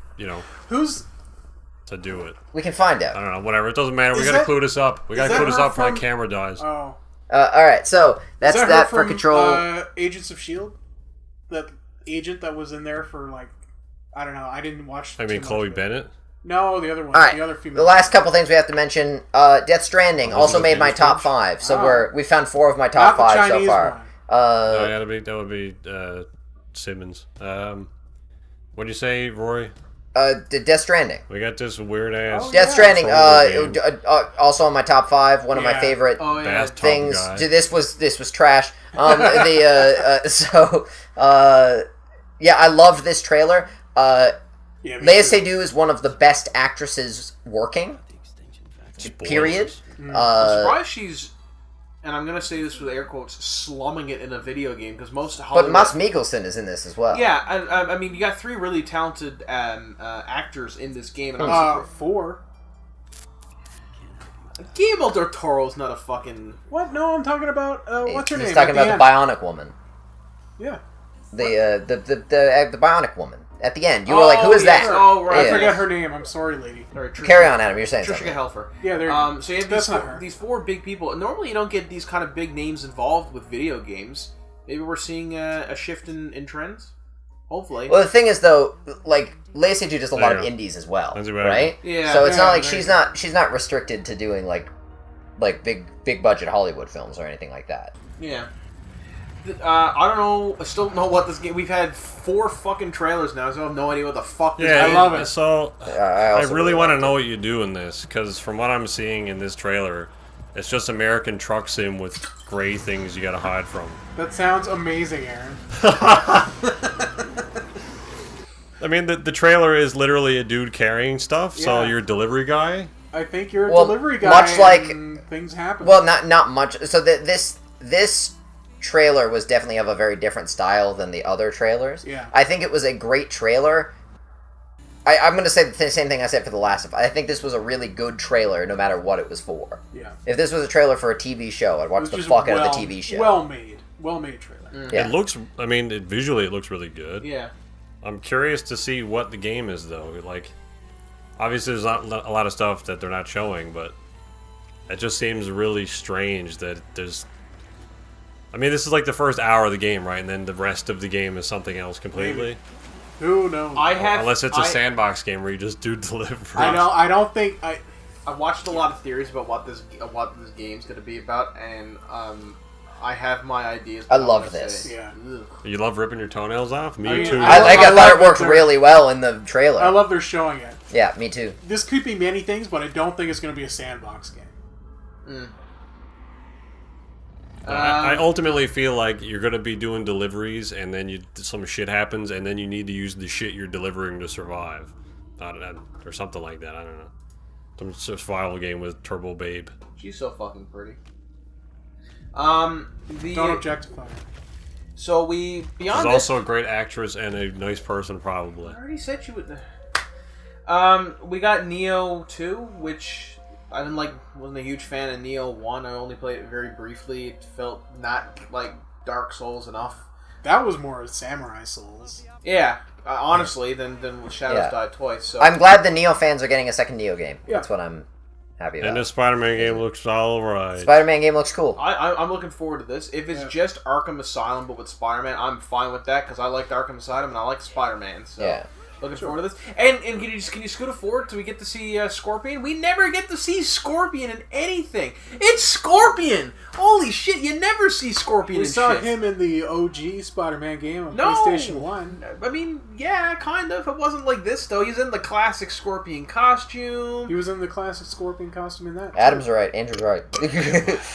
Speaker 3: Who's...
Speaker 2: to do it.
Speaker 1: We can find
Speaker 2: I
Speaker 1: out.
Speaker 2: don't know, whatever. It doesn't matter. We
Speaker 3: Is
Speaker 2: gotta
Speaker 3: that-
Speaker 2: clue this up. We
Speaker 3: is
Speaker 2: gotta
Speaker 3: that
Speaker 2: clue this
Speaker 3: her
Speaker 2: up before the
Speaker 3: from-
Speaker 2: camera dies.
Speaker 3: Oh.
Speaker 1: Alright, so that's
Speaker 3: Is that,
Speaker 1: that
Speaker 3: her
Speaker 1: for
Speaker 3: from,
Speaker 1: Control.
Speaker 3: Agents of S.H.I.E.L.D.? That agent that was in there for, like... I don't know. I didn't watch...
Speaker 2: I
Speaker 3: too
Speaker 2: mean,
Speaker 3: much
Speaker 2: Chloe
Speaker 3: of it.
Speaker 2: Bennett?
Speaker 3: No, the other one.
Speaker 1: Alright,
Speaker 3: The other female.
Speaker 1: the last couple things we have to mention. Death Stranding also
Speaker 2: Elizabeth
Speaker 1: made my
Speaker 2: Banks
Speaker 1: top
Speaker 2: Finch?
Speaker 1: 5. So
Speaker 3: Oh.
Speaker 1: we found 4 of my top
Speaker 3: Not the
Speaker 1: 5 so
Speaker 3: Chinese
Speaker 1: far.
Speaker 3: one.
Speaker 2: No, that would be Simmons. What'd you say, Rory?
Speaker 1: Death Stranding.
Speaker 2: We got this weird ass.
Speaker 3: Oh,
Speaker 1: Death
Speaker 3: yeah.
Speaker 1: Stranding,
Speaker 2: Troll
Speaker 1: also on my top 5. One of my
Speaker 3: Yeah.
Speaker 1: favorite
Speaker 4: Oh, yeah.
Speaker 2: bathtub
Speaker 1: things.
Speaker 2: guy.
Speaker 1: This was trash. Yeah, I loved this trailer.
Speaker 3: Yeah, me
Speaker 1: Lea
Speaker 3: too.
Speaker 1: Seydoux is one of the best actresses working. Period.
Speaker 2: Spoilers.
Speaker 4: I'm surprised she's, and I'm going to say this with air quotes, slumming it in a video game, because most Hollywood...
Speaker 1: But Mads Mikkelsen is in this as well.
Speaker 4: Yeah, I mean, you got 3 really talented actors in this game, and I'm
Speaker 3: 4.
Speaker 4: Guillermo del Toro's not a fucking...
Speaker 3: What? No, I'm talking about... what's her name?
Speaker 1: He's talking
Speaker 3: at
Speaker 1: about the Bionic Woman.
Speaker 3: Yeah.
Speaker 1: The Bionic Woman. At the end, you were like, "Who is
Speaker 4: yes.
Speaker 1: that?"
Speaker 4: Oh, right.
Speaker 3: I
Speaker 1: Yeah.
Speaker 3: forget her name. I'm sorry, lady.
Speaker 4: Sorry, Tricia-
Speaker 1: Carry on, Adam. You're saying
Speaker 4: Tricia
Speaker 1: something.
Speaker 4: Helfer.
Speaker 3: Yeah, there.
Speaker 4: So you have
Speaker 3: That's not her.
Speaker 4: these 4 big people. And normally you don't get these kind of big names involved with video games. Maybe we're seeing a shift in trends. Hopefully.
Speaker 1: Well, the thing is, though, like Lea Seydoux does a lot of
Speaker 2: Yeah.
Speaker 1: indies as well,
Speaker 2: Lindsay Wagner.
Speaker 1: right?
Speaker 4: Yeah.
Speaker 1: So it's
Speaker 3: Yeah,
Speaker 1: not like
Speaker 3: there
Speaker 1: she's not restricted to doing like big budget Hollywood films or anything like that.
Speaker 4: Yeah. I don't know. I still don't know what this game... We've had 4 fucking trailers now, so I have no idea what the fuck this
Speaker 2: Yeah,
Speaker 3: I love it.
Speaker 2: So I
Speaker 1: also
Speaker 2: really want to
Speaker 1: like
Speaker 2: know what you do in this, because from what I'm seeing in this trailer, it's just American Truck Sim with gray things you gotta hide from.
Speaker 3: That sounds amazing, Aaron.
Speaker 2: I mean, the trailer is literally a dude carrying stuff, so
Speaker 3: Yeah.
Speaker 2: you're a delivery guy.
Speaker 3: I think you're a
Speaker 1: Well,
Speaker 3: delivery guy.
Speaker 1: much like-
Speaker 3: and things happen.
Speaker 1: Well, not much. So this trailer was definitely of a very different style than the other trailers.
Speaker 3: Yeah.
Speaker 1: I think it was a great trailer. I'm going to say the same thing I said for The Last of Us. I think this was a really good trailer, no matter what it was for.
Speaker 3: Yeah.
Speaker 1: If this was a trailer for a TV show, I'd watch
Speaker 3: It
Speaker 1: the
Speaker 3: was
Speaker 1: fuck
Speaker 3: just
Speaker 1: out of the TV show.
Speaker 3: Well made trailer.
Speaker 1: Yeah.
Speaker 2: It looks, I mean, visually it looks really good.
Speaker 4: Yeah.
Speaker 2: I'm curious to see what the game is, though. Like, obviously there's not a lot of stuff that they're not showing, but it just seems really strange that there's... I mean, this is like the first hour of the game, right? And then the rest of the game is something else completely.
Speaker 3: Who knows?
Speaker 2: Unless it's a sandbox game where you just do delivery.
Speaker 3: I know. I don't think I.
Speaker 4: I've watched a lot of theories about what this game's going to be about, and I have my ideas.
Speaker 1: I
Speaker 4: but I'm
Speaker 1: love
Speaker 4: gonna
Speaker 1: this.
Speaker 4: say,
Speaker 3: Yeah.
Speaker 4: ugh.
Speaker 2: You love ripping your toenails off? Me
Speaker 3: I mean,
Speaker 2: too.
Speaker 1: I
Speaker 3: love
Speaker 1: thought it worked
Speaker 3: that
Speaker 1: really well in the trailer.
Speaker 3: I love they're showing it.
Speaker 1: Yeah, me too.
Speaker 3: This could be many things, but I don't think it's going to be a sandbox game.
Speaker 2: I ultimately feel like you're going to be doing deliveries, and then some shit happens, and then you need to use the shit you're delivering to survive. Or something like that. I don't know. Some survival game with Turbo Babe.
Speaker 4: She's so fucking pretty.
Speaker 3: Don't objectify her.
Speaker 4: So we beyond
Speaker 2: She's
Speaker 4: this,
Speaker 2: also a great actress and a nice person, probably.
Speaker 4: I already said she would. We got Neo 2, which I didn't like. Wasn't a huge fan of Neo 1. I only played it very briefly. It felt not like Dark Souls enough.
Speaker 3: That was more Samurai Souls.
Speaker 4: Yeah, honestly, than Shadows Die Twice. So
Speaker 1: I'm glad the Neo fans are getting a second Neo game.
Speaker 3: Yeah.
Speaker 1: That's what I'm happy about.
Speaker 2: And this Spider-Man game looks alright.
Speaker 1: Spider-Man game looks cool.
Speaker 4: I'm looking forward to this. If it's just Arkham Asylum but with Spider-Man, I'm fine with that because I liked Arkham Asylum and I like Spider-Man. So
Speaker 1: Yeah.
Speaker 4: looking forward to this. And can you scoot forward till we get to see Scorpion? We never get to see Scorpion in anything. It's Scorpion. Holy shit! You never see Scorpion.
Speaker 3: We
Speaker 4: in
Speaker 3: saw
Speaker 4: shit.
Speaker 3: him in the OG Spider-Man game on
Speaker 4: No!
Speaker 3: PlayStation 1.
Speaker 4: I mean, yeah, kind of. It wasn't like this though. He's in the classic Scorpion costume.
Speaker 3: He was in the classic Scorpion costume in that.
Speaker 1: Adam's right. Andrew's right.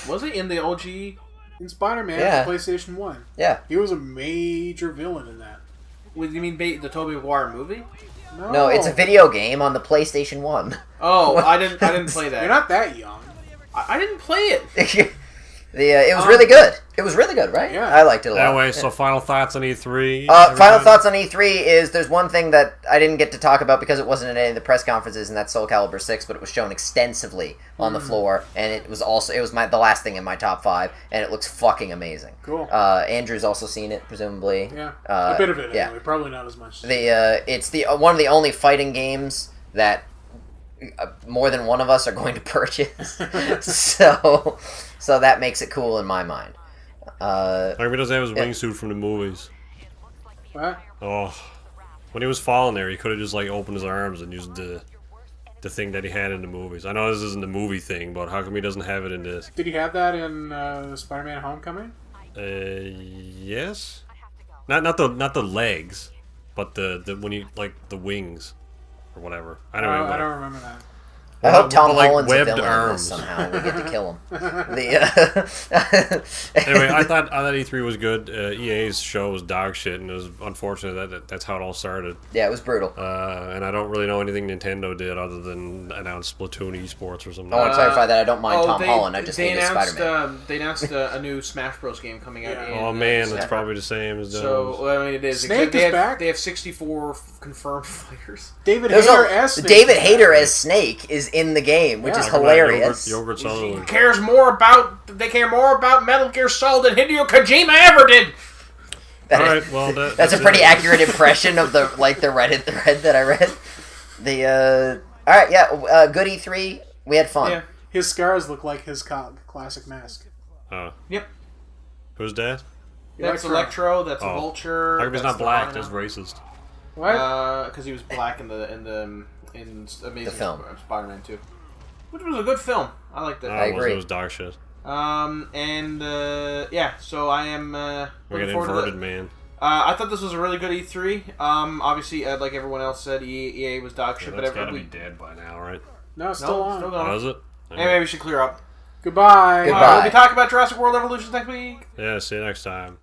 Speaker 4: Was he in the OG?
Speaker 3: In Spider-Man
Speaker 1: Yeah.
Speaker 3: for PlayStation 1.
Speaker 1: Yeah.
Speaker 3: He was a major villain in that.
Speaker 4: You mean the Tobey Maguire movie?
Speaker 1: No, it's a video game on the PlayStation 1.
Speaker 4: Oh, I didn't play that.
Speaker 3: You're not that young.
Speaker 4: I didn't play it.
Speaker 1: It was really good. It was really good, right?
Speaker 3: Yeah.
Speaker 1: I liked it a lot.
Speaker 2: Anyway, so final thoughts on E3?
Speaker 1: Final thoughts on E3 is there's one thing that I didn't get to talk about because it wasn't in any of the press conferences, and that's Soul Calibur 6, but it was shown extensively on the floor, and it was the last thing in my top 5, and it looks fucking amazing.
Speaker 3: Cool.
Speaker 1: Andrew's also seen it, presumably.
Speaker 3: Yeah. A bit of it,
Speaker 1: yeah.
Speaker 3: anyway. Probably not as much.
Speaker 1: It's one of the only fighting games that more than one of us are going to purchase. So that makes it cool in my mind.
Speaker 2: Like, he doesn't have his wingsuit from the movies.
Speaker 3: What?
Speaker 2: Oh. When he was falling there, he could have just, like, opened his arms and used the thing that he had in the movies. I know this isn't the movie thing, but how come he doesn't have it in this?
Speaker 3: Did he have that in Spider-Man Homecoming?
Speaker 2: Yes? Not the legs, but the when you, like, the wings. Or whatever. I don't know.
Speaker 3: I don't remember that.
Speaker 1: I hope Tom
Speaker 2: like,
Speaker 1: Holland's a
Speaker 2: webbed
Speaker 1: villain in
Speaker 2: arms.
Speaker 1: this somehow. We get to kill him.
Speaker 2: Anyway, I thought E3 was good. EA's show was dog shit, and it was unfortunate that that's how it all started.
Speaker 1: Yeah, it was brutal.
Speaker 2: And I don't really know anything Nintendo did other than announce Splatoon esports or something.
Speaker 1: I want to clarify that I don't mind Tom
Speaker 4: they-
Speaker 1: Holland. I just
Speaker 4: they
Speaker 1: hate his
Speaker 4: announced,
Speaker 1: Spider-Man.
Speaker 4: They announced a new Smash Bros. Game coming out.
Speaker 3: Yeah.
Speaker 4: In,
Speaker 2: Oh man,
Speaker 4: December.
Speaker 2: it's probably the same as those.
Speaker 4: So I mean, it is.
Speaker 3: Snake
Speaker 4: they
Speaker 3: is
Speaker 4: have,
Speaker 3: back.
Speaker 4: They have 64 confirmed fighters.
Speaker 3: David
Speaker 1: There's
Speaker 3: Hayter as Snake.
Speaker 1: David Hayter as Snake is in the game, which
Speaker 3: Yeah.
Speaker 1: is
Speaker 3: I forgot
Speaker 1: hilarious.
Speaker 2: Yogurt Sutherland.
Speaker 4: They care more about Metal Gear Solid than Hideo Kojima ever did.
Speaker 1: That-
Speaker 2: Alright, well
Speaker 1: that's a pretty accurate impression of the Reddit thread that I read. All right, yeah, good E3. We had fun.
Speaker 4: Yeah.
Speaker 3: His scars look like his classic mask.
Speaker 2: Oh.
Speaker 4: Yep.
Speaker 2: Who's that?
Speaker 4: That's Electro. That's a
Speaker 2: Oh.
Speaker 4: Vulture.
Speaker 2: How come he's
Speaker 4: that's
Speaker 2: not
Speaker 4: the
Speaker 2: black?
Speaker 4: Rhino.
Speaker 2: That's racist.
Speaker 3: What?
Speaker 4: Because he was black in Amazing
Speaker 1: The film.
Speaker 4: Spider-Man 2, which was a good film. I liked it.
Speaker 2: Oh,
Speaker 1: I agree.
Speaker 2: It was dog shit.
Speaker 4: Yeah. So I am
Speaker 2: We
Speaker 4: looking
Speaker 2: got
Speaker 4: forward
Speaker 2: inverted
Speaker 4: to that.
Speaker 2: man.
Speaker 4: I thought this was a really good E3. Obviously, like everyone else said, EA was dog shit,
Speaker 2: Yeah,
Speaker 4: but
Speaker 2: that's gotta
Speaker 4: every
Speaker 2: be dead by now, right?
Speaker 3: No, it's still on.
Speaker 4: still
Speaker 2: Oh,
Speaker 4: going.
Speaker 2: is it?
Speaker 4: Anyway, we should clear up.
Speaker 3: Goodbye.
Speaker 1: Goodbye.
Speaker 4: We'll be talking about Jurassic World Evolution next week.
Speaker 2: Yeah, see you next time.